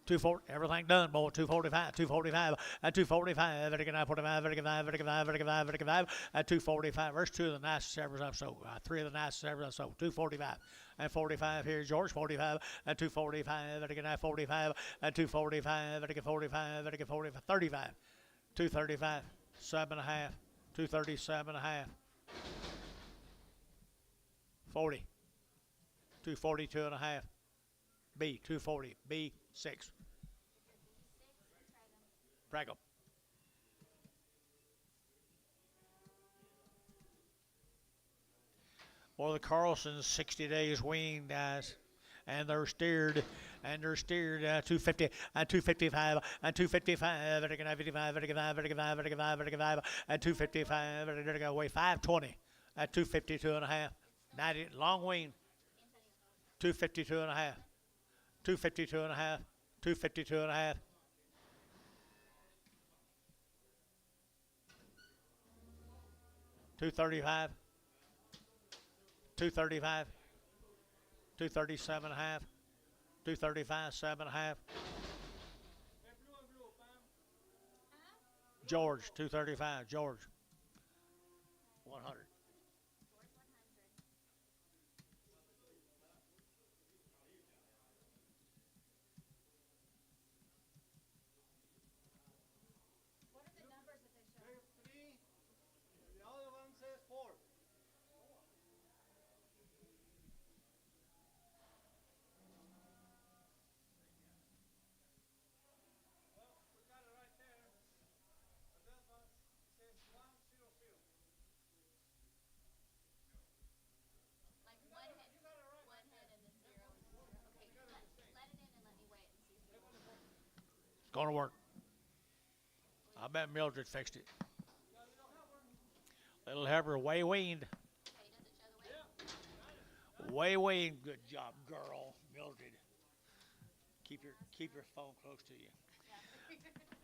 S1: 240, everything done, boy. 245, 245, at 245, vertical 945, vertical 5, vertical 5, vertical 5, vertical 5, at 245. There's two of the nicest servers I've sold. Three of the nicest servers I've sold. 245. And 45 here, George. 45, at 245, vertical 945, at 245, vertical 45, vertical 45, 35. 235, 7.5, 237.5, 40, 242.5, B, 240, B, 6. Prego. Well, the Carlson's 60 days weaned, guys. And they're steered, 250, 255, 255, vertical 55, vertical 5, vertical 5, vertical 5, vertical 5, 255, vertical away 520, at 252.5, 90, long wean, 252.5, 252.5, 252.5. 235, 235, 237.5, 235, 7.5. George, 235, George. 100.
S5: What are the numbers that they show?
S4: There's 3. The other one says 4. Well, we got it right there. And that one says 100.
S5: Like one head,
S4: You got it right.
S5: one head and then zero and then zero. Okay, let it in and let me weigh it and see if it works.
S1: It's going to work. I bet Mildred fixed it. Little helper, way weaned.
S5: Okay, does it show the weight?
S1: Way weaned. Good job, girl. Mildred. Keep your phone close to you.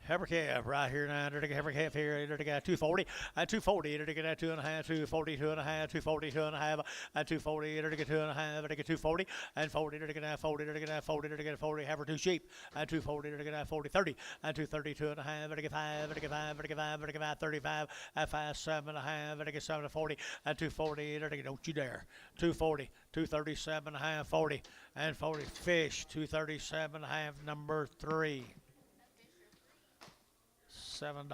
S1: Heifer calf right here now. Heifer calf here. 240. 240. 2.5. 240. 2.5. 240. 2.5. 240. 2.5. 240. And 40. 40. 40. 40. Heifer two sheep. 240. 40. 30. 230. 2.5. 5. 5. 5. 35. 5. 7.5. 7 40. 240. Don't you dare. 240. 237.5. 40. And 40. Fish. 237.5. Number 3. $7.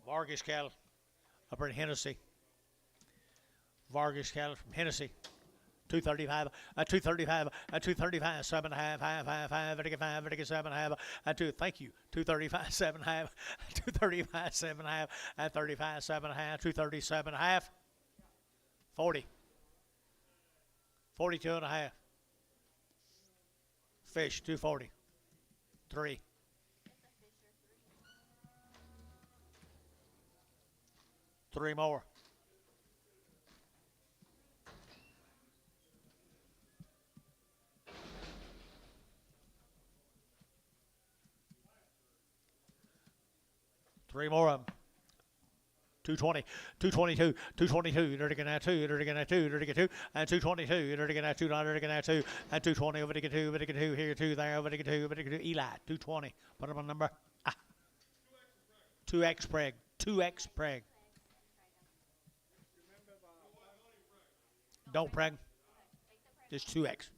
S1: Vargas cattle up in Hennessy. Vargas cattle from Hennessy. 235, 235, 235, 7.5, 5, 5, 5, 7.5, 2. Thank you. 235, 7.5, 235, 7.5, 35, 7.5, 237.5, 40, 42.5. Fish 240. 3. 3 more. Three more of them. 220, 222, 222, dirty get 2, dirty get 2, dirty get 2, and 222, dirty get 2, dirty get 2, and 220, over to get 2, over to get 2, here 2, there, over to get 2, over to get 2, Eli, 220. Put him on number. 2x preg, 2x preg. Don't preg. Just 2x.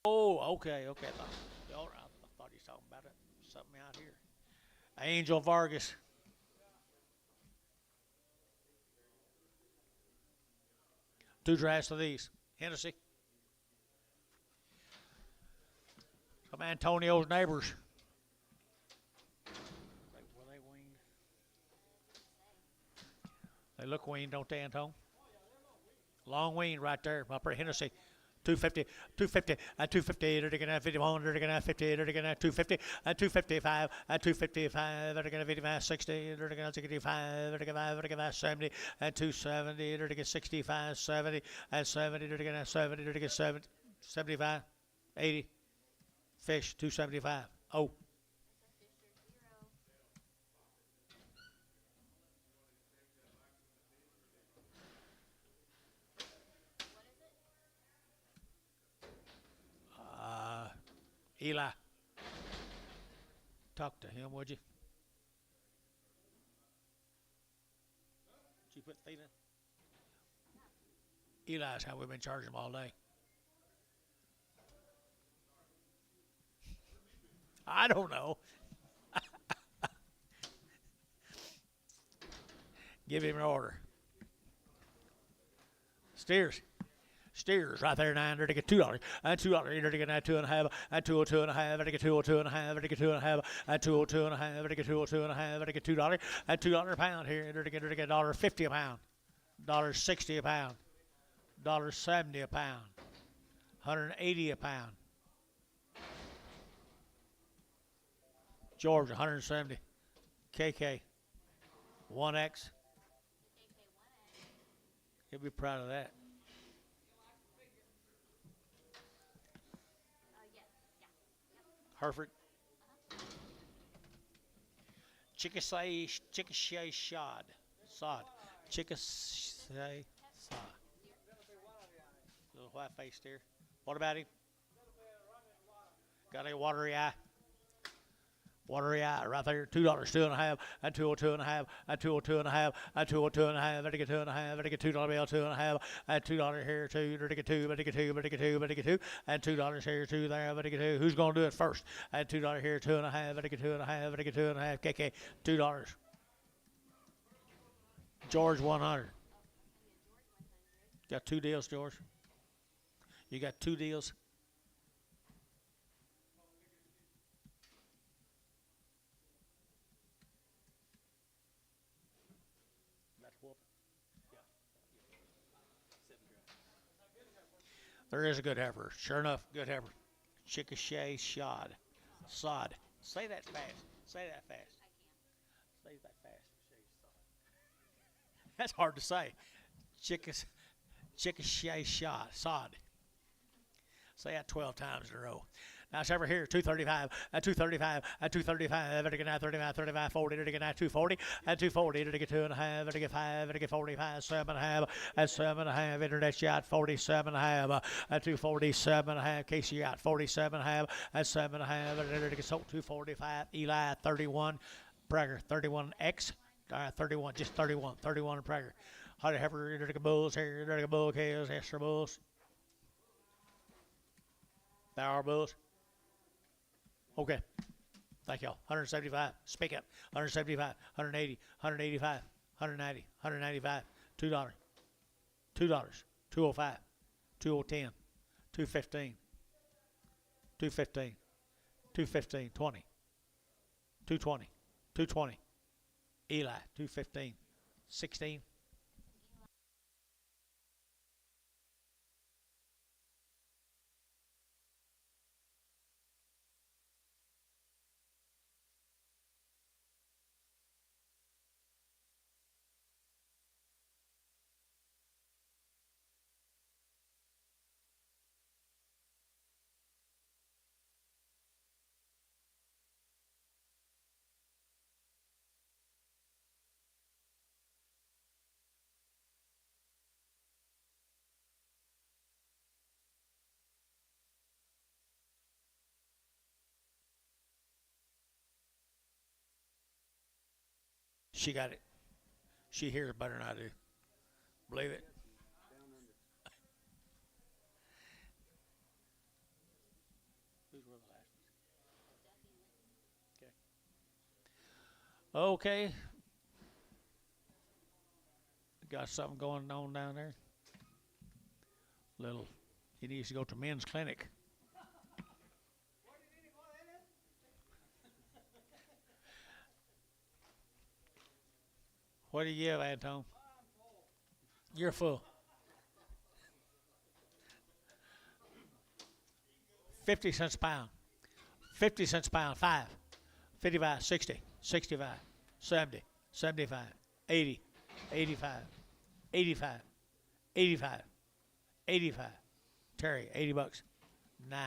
S1: Oh, okay. I thought you was talking about it. Something out here. Angel Vargas. Two drafts of these. Hennessy. Some Antonio's neighbors. Were they weaned? They look weaned, don't they, Antone? Long wean right there, up at Hennessy. 250, 250, 250, they're gonna 51, they're gonna 50, they're gonna 250, 255, 255, they're gonna 55, 60, they're gonna 65, they're gonna 70, 270, they're gonna 65, 70, 70, they're gonna 70, they're gonna 70, 75, 80, fish 275. Oh, Eli, talk to him, would you? Did you put feet in? Eli's how we've been charging him all day. I don't know. Give him an order. Steers. Steers right there, $9. They get $2. And $2. They get $2.5. And $2.02.5. They get $2.02.5. They get $2.5. And $2.02.5. They get $2.02.5. They get $2. And $2 a pound here. They get $1.50 a pound. $1.60 a pound. $1.70 a pound. $180 a pound. George, 170. KK, 1X. He'll be proud of that. Hereford. Chickasha shod. Sod. Chickasha sod. Little white face steer. What about him? Got a watery eye. Watery eye right there, $2, 2.5, and 2.02.5, and 2.02.5, and 2.02.5, better get 2.5, better get $2 bill, 2.5, and $2 here, better get two, better get two, better get two, better get two, and $2 here, two there, better get two. Who's gonna do it first? And $2 here, 2.5, better get 2.5, better get 2.5, KK, $2. George, 100. Got 2 deals, George. You got 2 deals. There is a good heifer. Sure enough, good heifer. Chickasha shod. Sod. Say that fast. Say that fast. Say that fast. That's hard to say. Chickasha shod. Sod. Say that 12 times in a row. Now it's over here, 235, at 235, at 235, at 35, 35, 40, at 240, at 240, at 2.5, at 5, at 45, 7.5, at 7.5, internet shot 47.5, at 247.5, Casey out 47.5, at 7.5, at sold 245, Eli 31, Prager 31X, 31, just 31, 31 Prager. How the heifer, bulls here, bull cows, extra bulls. Bower bulls. Okay. Thank y'all. 175. Speak up. 175. 180. 185. 190. 195. $2. $2. 205. 210. 215. 215. 215. 20. 220. 220. Eli. 215. 16. She got it. She hears better than I do. Believe it. Who's were the last ones? Okay. Okay. Got something going on down there. Little. He needs to go to men's clinic. What do you give, Anton? You're full. 50 cents a pound. 50 cents a pound. 5. 55, 60, 65, 70, 75, 80, 85, 85, 85, 85. Terry, 80 bucks. 9.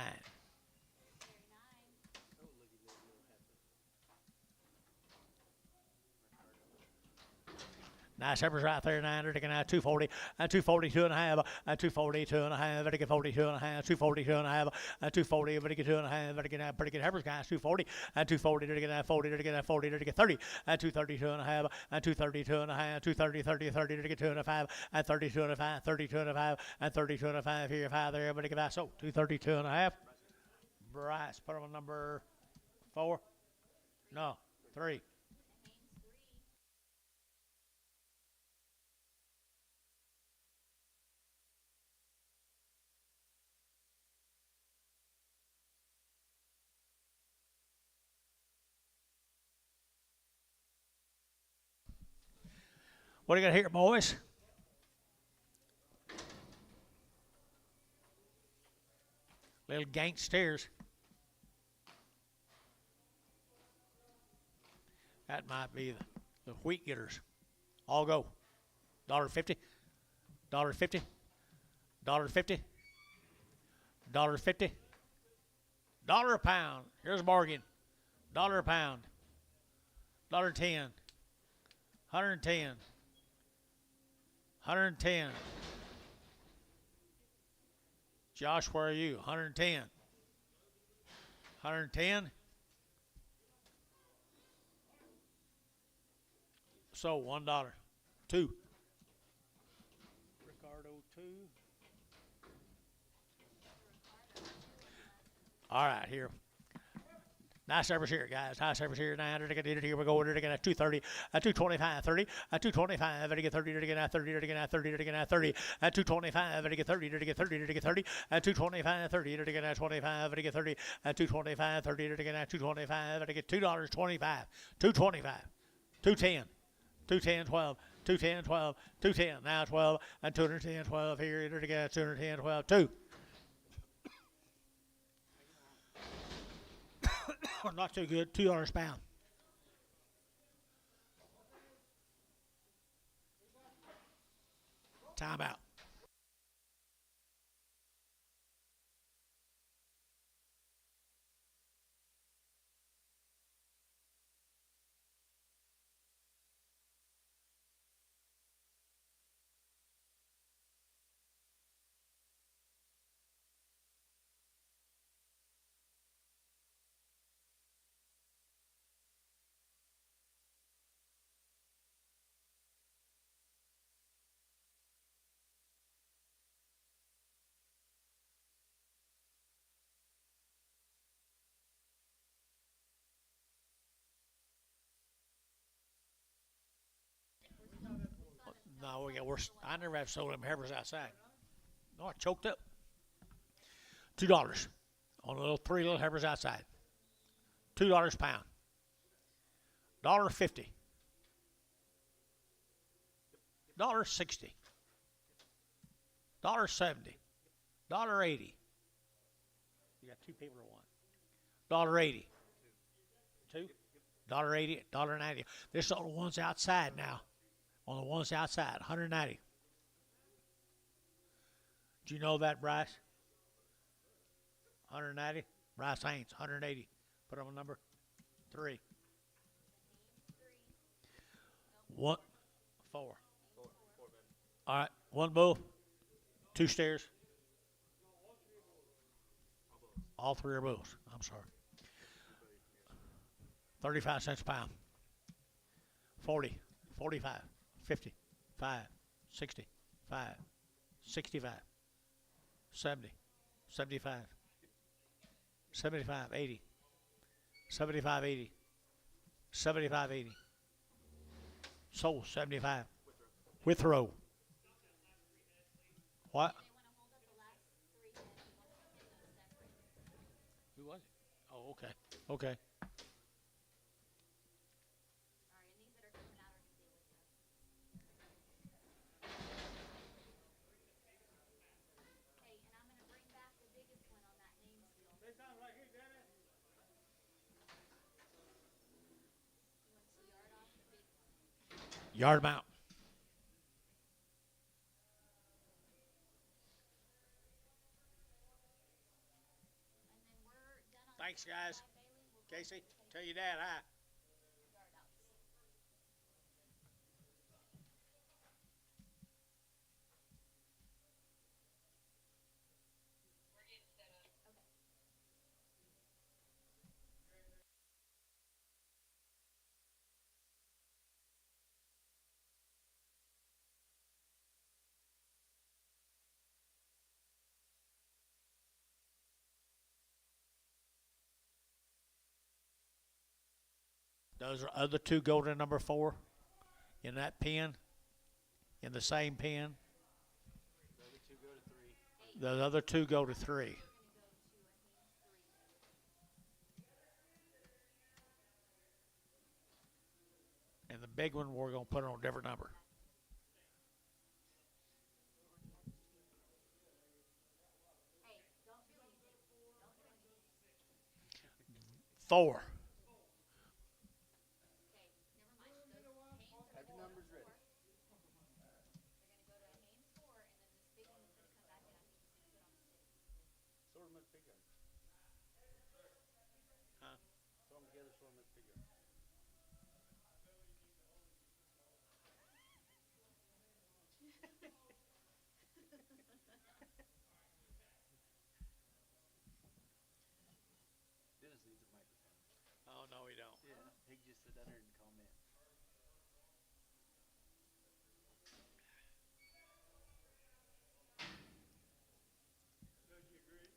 S1: Nice numbers right there. 9. They're taking out 240. 242 and a half. 242 and a half. They're 42 and a half. 242 and a half. 240. They're 2 and a half. They're getting pretty good numbers, guys. 240. 240. They're getting 40. They're getting 40. They're getting 30. 232 and a half. 232 and a half. 230. 30. 30. They're getting 2 and a 5. 32 and a 5. 32 and a 5. 32 and a 5. Here, 5 there. Everybody get that. So 232 and a half. Bryce, put him on number 4. No, 3. What do you got here, boys? Little gangsters. That might be the wheat getters. All go. $1.50. $1.50. $1.50. $1.50. $1 a pound. Here's a bargain. $1 a pound. $1.10. 110. 110. Josh, where are you? 110. 110. So $1. 2. Ricardo 2. All right, here. Nice service here, guys. Nice service here. Now, here we go. We're going at 230, 225, 30, 225, ready to get 30, ready to get 30, ready to get 30, ready to get 30, 225, ready to get 30, ready to get 30, ready to get 30, 225, 30, ready to get 25, ready to get 30, 225, 30, ready to get 225, ready to get $2.25, 225, 210, 210, 12, 210, 12, 210, now 12, and 210, 12 here, ready to get 210, 12, 2. Not too good. $2 a pound. Time out. No, we got worse. I never have sold them heifers outside. No, I choked up. $2 on the little 3 little heifers outside. $2 a pound. $1.50. $1.60. $1.70. $1.80. You got 2 people or one. $1.80. 2. $1.80. $1.90. This is on the ones outside now. On the ones outside, 190. Do you know that, Bryce? 190. Bryce Haynes, 180. Put on number 3. 1, 4. All right, 1 bull, 2 steers. All 3 are bulls. I'm sorry. 35 cents a pound. 40, 45. 50, 5, 60, 5, 65, 70, 75, 75, 80, 75, 80, 75, 80. Sold 75. With row. What? Who was it? Oh, okay. Okay. Yard them out.
S5: And then we're done on
S1: Thanks,
S5: the
S1: guys.
S5: side, Bailey. We'll go
S1: Casey,
S5: to
S1: tell your dad hi.
S5: yard outs. Okay.
S1: Those other two go to number 4 in that pen, in the same pen. The other two go to 3.
S5: We're gonna go to a Haynes 3.
S1: And the big one we're going to put on a different number.
S5: Hey, don't do anything. Don't do anything.
S1: 4.
S5: Okay, never mind. Those Haynes are gonna go to 4. They're gonna go to a Haynes 4, and then this big one is gonna come back, and I think he's gonna put on a 6.
S1: Huh?
S6: Dennis needs a microphone.
S1: Oh, no, we don't.
S6: Yeah, he can just sit down there and comment.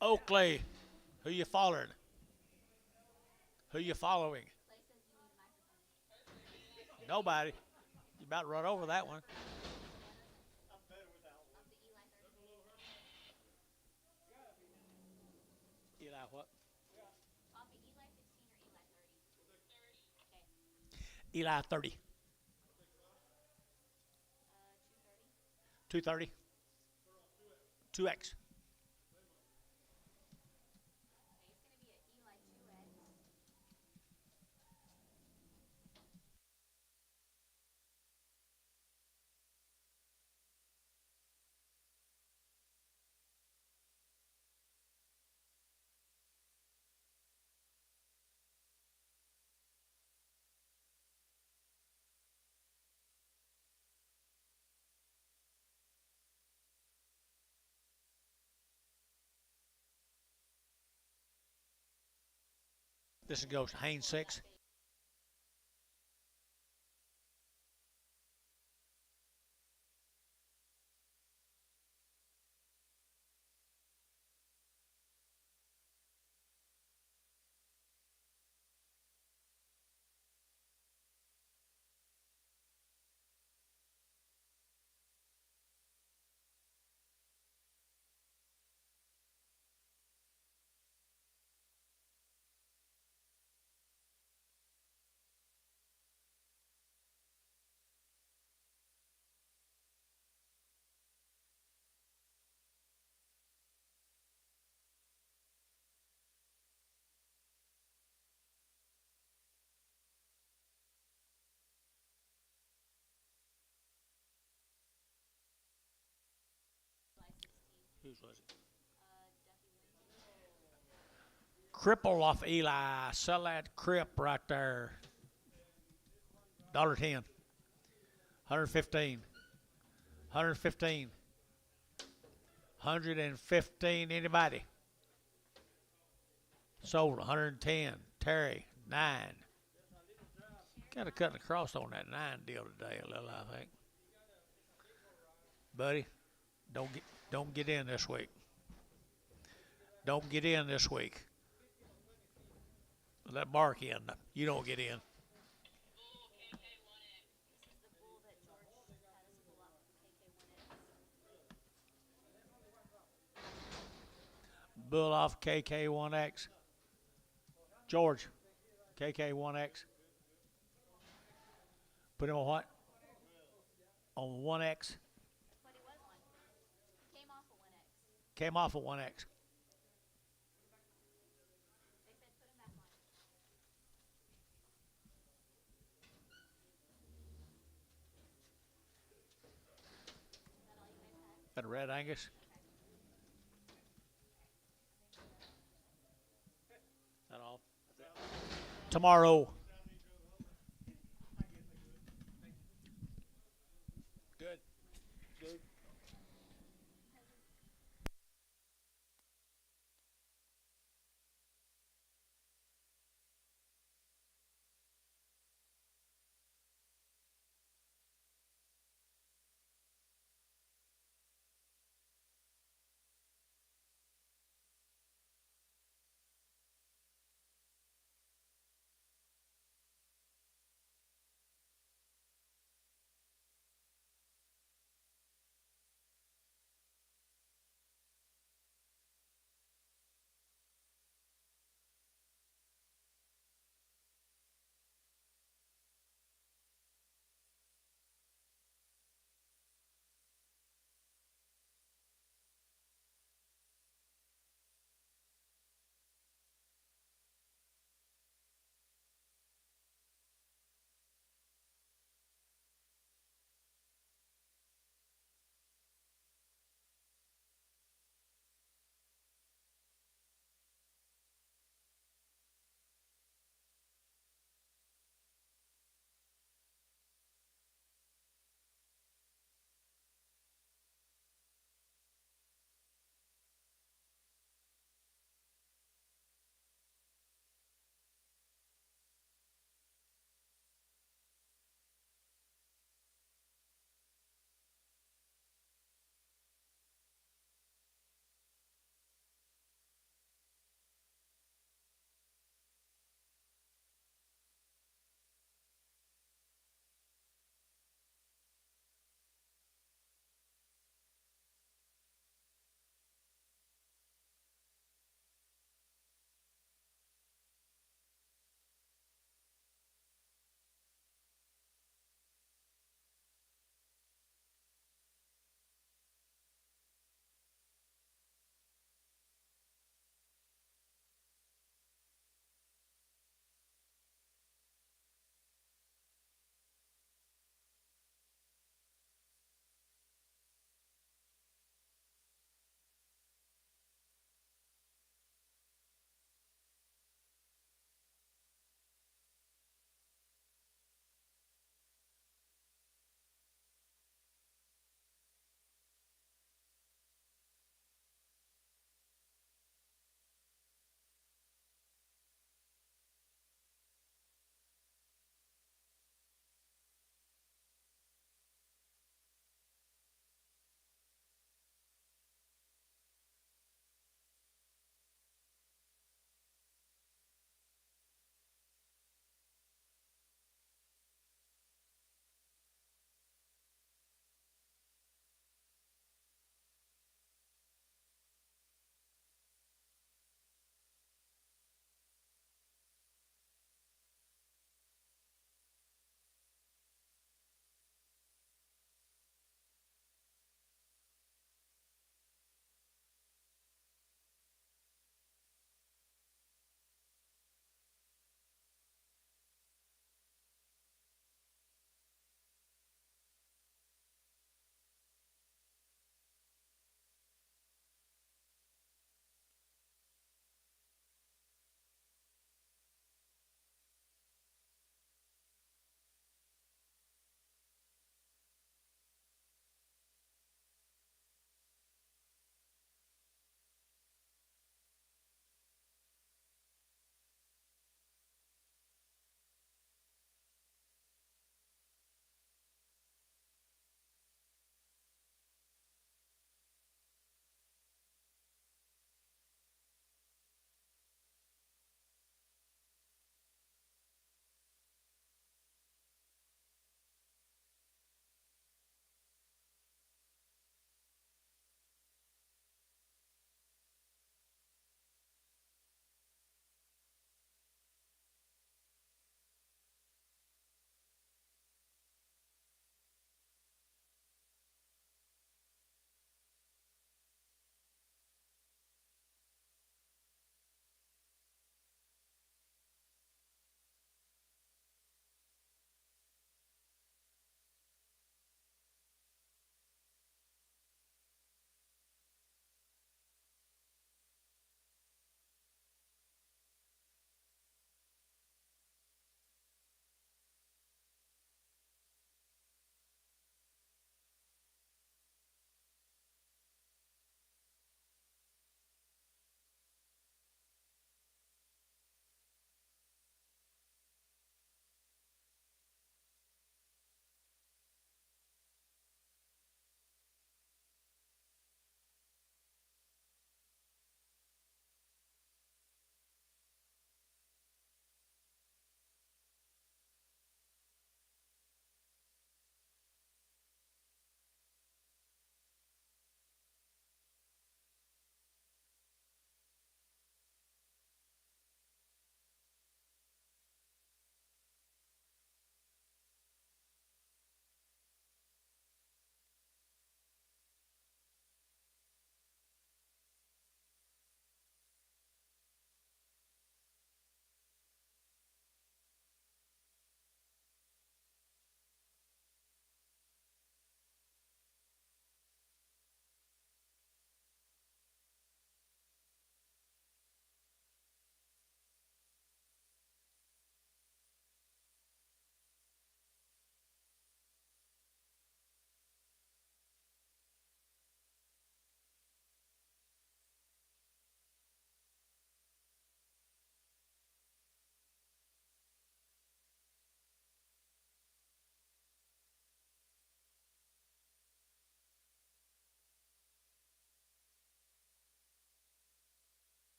S1: Oakley, who you following? Who you following?
S5: Clay says you need a microphone.
S1: Nobody. You about run over that one.
S5: Off the Eli 30.
S1: Eli what?
S5: Off of Eli 16 or Eli 30? Okay.
S1: Eli 30.
S5: 230.
S1: 230. 2X.
S5: Okay, it's gonna be an Eli 2X.
S1: This goes Haynes 6.
S5: Eli 16.
S1: Whose was it?
S5: Duffy Lindsay.
S1: Cripple off Eli. Sell that crip right there. $1.10. 115. 115. 115. Anybody? Sold 110. Terry 9. Kind of cutting across on that 9 deal today a little, I think. Buddy, don't get in this week. Don't get in this week. Let Mark in. You don't get in.
S5: This is the bull that George had us pull out from KK1X.
S1: Bull off KK1X. George, KK1X. Put him on what? On 1X.
S5: But he was one. Came off of 1X.
S1: Came off of 1X.
S5: They said put him back on.
S1: Got a red Angus. That all? Tomorrow.